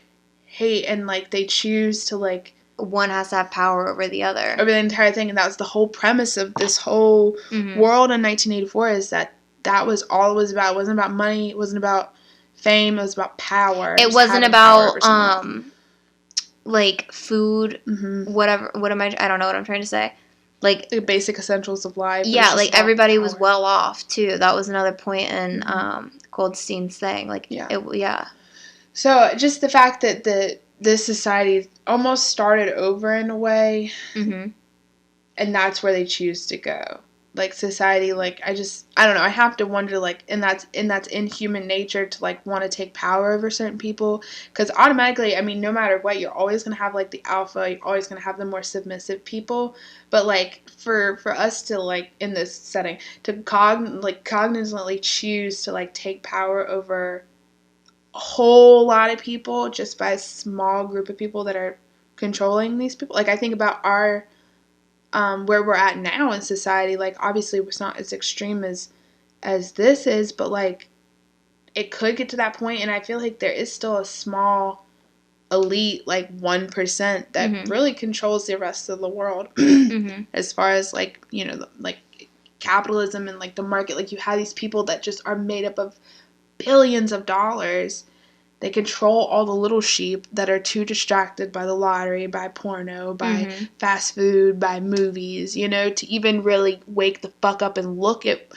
hate, and like they choose to like, one has to have power over the other, over the entire thing. And that was the whole premise of this whole world in 1984, is that was all it was about. It wasn't about money, it wasn't about fame, it was about power. It wasn't about like food, whatever. I don't know what I'm trying to say. Like the basic essentials of life. Yeah, like everybody was well off too. That was another point in Goldstein's thing. Like yeah. So just the fact that this society almost started over in a way, and that's where they choose to go. Like society, like I don't know. I have to wonder, like, and that's in human nature to like want to take power over certain people, because automatically, I mean, no matter what, you're always gonna have like the alpha. You're always gonna have the more submissive people. But like for us to like in this setting to cognitively choose to like take power over a whole lot of people just by a small group of people that are controlling these people. Like I think about our where we're at now in society. Like obviously it's not as extreme as this is, but like it could get to that point, and I feel like there is still a small elite, like 1% that really controls the rest of the world. As far as like, you know, like capitalism and like the market, like you have these people that just are made up of billions of dollars. They control all the little sheep that are too distracted by the lottery, by porno, by fast food, by movies, you know, to even really wake the fuck up and look at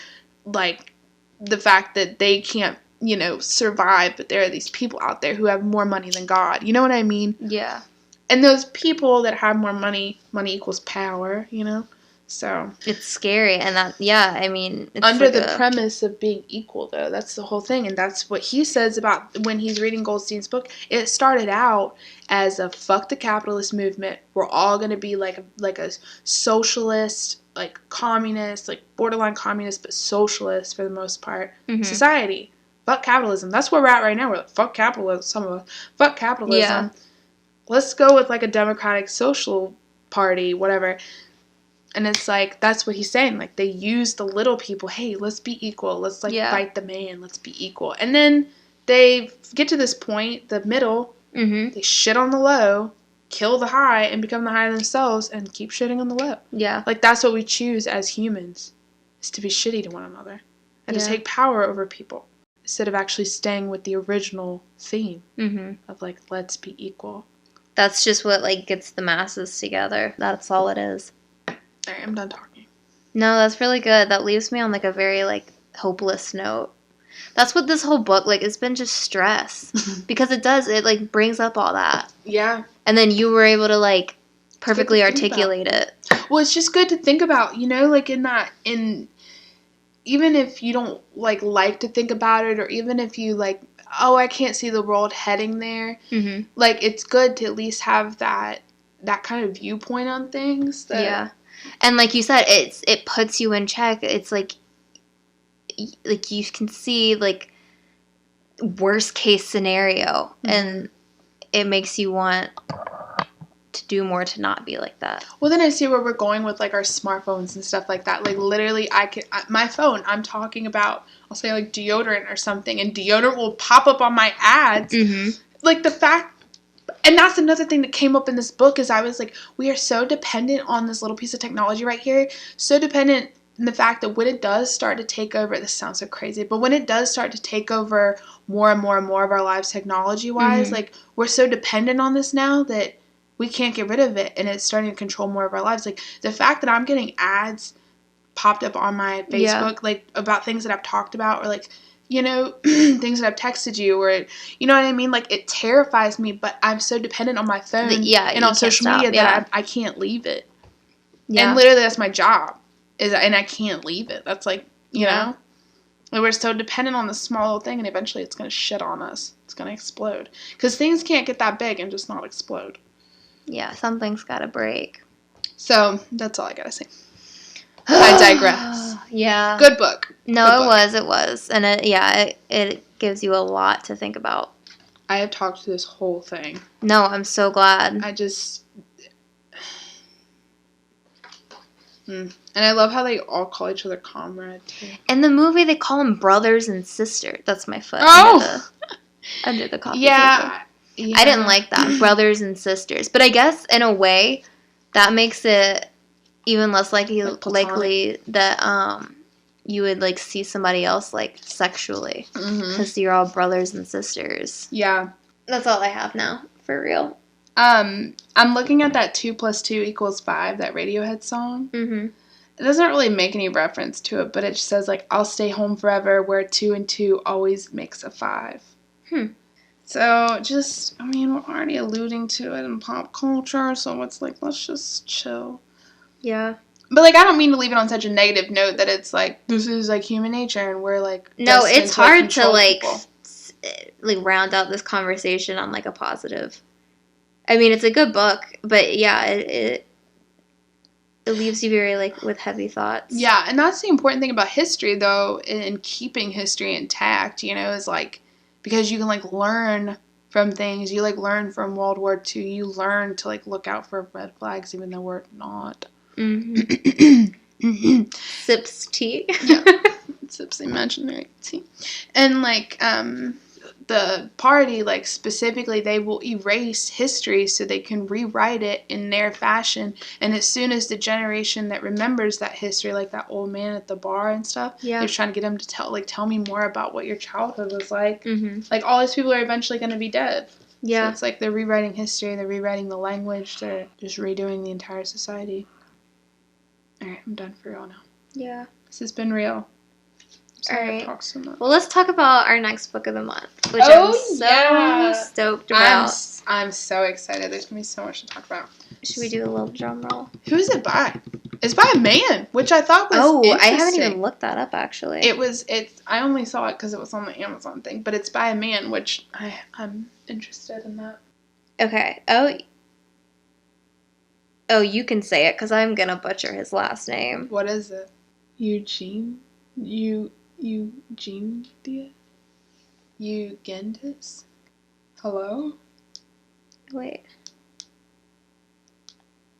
like the fact that they can't, you know, survive, but there are these people out there who have more money than God. You know what I mean? Yeah. And those people that have more money equals power, you know? So it's scary, and that, yeah, I mean, it's under like the premise of being equal, though. That's the whole thing, and that's what he says about when he's reading Goldstein's book. It started out as a fuck the capitalist movement. We're all going to be like a socialist, like communist, like borderline communist, but socialist for the most part society. Fuck capitalism. That's where we're at right now. We're like, fuck capitalism. Some of us, fuck capitalism. Yeah. Let's go with like a democratic social party, whatever. And it's like, that's what he's saying. Like, they use the little people. Hey, let's be equal. Let's, like, fight the man. Let's be equal. And then they get to this point, the middle. They shit on the low, kill the high, and become the high themselves, and keep shitting on the low. Yeah. Like, that's what we choose as humans, is to be shitty to one another. And to take power over people. Instead of actually staying with the original theme of, like, let's be equal. That's just what, like, gets the masses together. That's all it is. Alright, I'm done talking. No, that's really good. That leaves me on, like, a very, like, hopeless note. That's what this whole book, like, it's been just stress. Because it like, brings up all that. Yeah. And then you were able to, like, perfectly articulate it. Well, it's just good to think about, you know, like, even if you don't, like to think about it, or even if you, like, oh, I can't see the world heading there, like, it's good to at least have that kind of viewpoint on things. Yeah. And like you said, it puts you in check. It's like you can see like worst case scenario, and it makes you want to do more to not be like that. Well, then I see where we're going with, like, our smartphones and stuff like that. Like, literally, my phone, I'm talking about, I'll say, like, deodorant or something, and deodorant will pop up on my ads. Mm-hmm. Like, the fact, and that's another thing that came up in this book, is I was like, we are so dependent on this little piece of technology right here, so dependent in the fact that when it does start to take over, this sounds so crazy, but when it does start to take over more and more and more of our lives technology-wise, mm-hmm. like, we're so dependent on this now that we can't get rid of it, and it's starting to control more of our lives. Like, the fact that I'm getting ads popped up on my Facebook, like, about things that I've talked about, or, like, you know, things that I've texted you, or, you know what I mean? Like, it terrifies me, but I'm so dependent on my phone and on social media that I can't leave it. Yeah. And literally, that's my job, and I can't leave it. That's, like, you know? Like, we're so dependent on this small little thing, and eventually it's going to shit on us. It's going to explode. Because things can't get that big and just not explode. Yeah, something's got to break. So, that's all I got to say. I digress. Yeah. Good book. No, it was. And it gives you a lot to think about. I have talked through this whole thing. No, I'm so glad. And I love how they all call each other comrade, too. In the movie, they call them brothers and sisters. That's my foot under the coffee table. Yeah. I didn't like that. Brothers and sisters. But I guess, in a way, that makes it even less likely that you would, like, see somebody else, like, sexually. Because you're all brothers and sisters. Yeah. That's all I have now, for real. I'm looking at that 2 + 2 = 5, that Radiohead song. Mm-hmm. It doesn't really make any reference to it, but it just says, like, I'll stay home forever, where 2 and 2 always makes a 5. So, just, I mean, we're already alluding to it in pop culture, so it's like, let's just chill. Yeah. But, like, I don't mean to leave it on such a negative note that it's, like, this is, like, human nature, and we're, like... No, it's hard to, like, round out this conversation on, like, a positive. I mean, it's a good book, but, yeah, it leaves you very, like, with heavy thoughts. Yeah, and that's the important thing about history, though, in keeping history intact, you know, is, like... Because you can, like, learn from things. You, like, learn from World War II. You learn to, like, look out for red flags, even though we're not. Sips tea. Yeah. Sips imaginary tea. And, like, the party, like, specifically, they will erase history so they can rewrite it in their fashion. And as soon as the generation that remembers that history, like that old man at the bar and stuff, they're trying to get him to tell me more about what your childhood was like. Like, all these people are eventually going to be dead. Yeah. So it's like they're rewriting history, they're rewriting the language, they're just redoing the entire society. Alright, I'm done for real now. Yeah. This has been real. Alright. So well, let's talk about our next book of the month, which I'm so stoked about. I'm so excited. There's going to be so much to talk about. Should we do a little drum roll? Who is it by? It's by a man, which I thought was interesting. I haven't even looked that up, actually. I only saw it because it was on the Amazon thing, but it's by a man, which I'm interested in that. Okay. Oh, you can say it, because I'm going to butcher his last name. What is it? Eugene Diaz? Eugendis? Hello? Wait.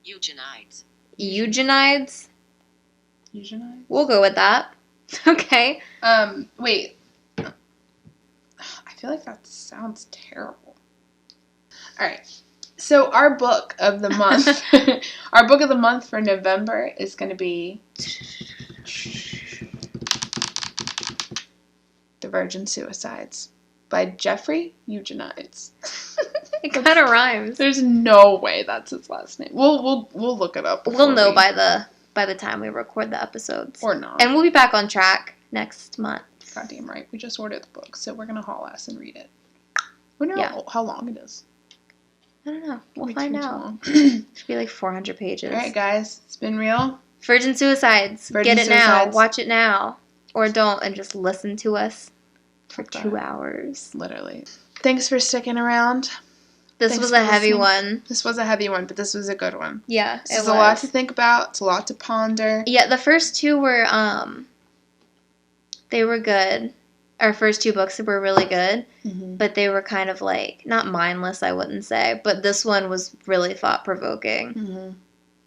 Eugenides. Eugenides? Eugenides? We'll go with that. Okay. Wait. I feel like that sounds terrible. Alright. So our book of the month, for November is going to be The Virgin Suicides by Jeffrey Eugenides. It kind of rhymes. There's no way that's his last name. We'll look it up. We'll know by the time we record the episodes. Or not. And we'll be back on track next month. Goddamn right. We just ordered the book, so we're gonna haul ass and read it. We know how long it is. I don't know. We'll find out. It should be like 400 pages. Alright, guys. It's been real. Virgin Suicides. Get it now. Watch it now. Or don't, and just listen to us for 2 hours. Literally. Thanks for sticking around. This was a heavy one. This was a heavy one, but this was a good one. Yeah, It's a lot to think about. It's a lot to ponder. Yeah, the first two were, they were good. our first 2 books were really good, but they were kind of like, not mindless, I wouldn't say, but this one was really thought-provoking.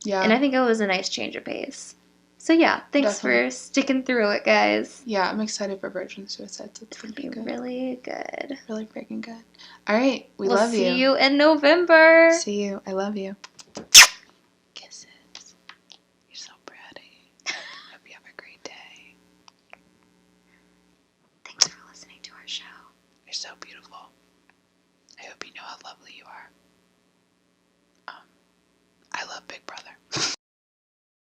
Yeah. And I think it was a nice change of pace. So yeah, thanks for sticking through it, guys. Yeah, I'm excited for Virgin Suicide. So it's going to be good. Really good. Really freaking good. All right, we love you. We'll see you in November. See you. I love you. Kisses. You're so pretty. Hope you have a great day. Thanks for listening to our show. You're so beautiful.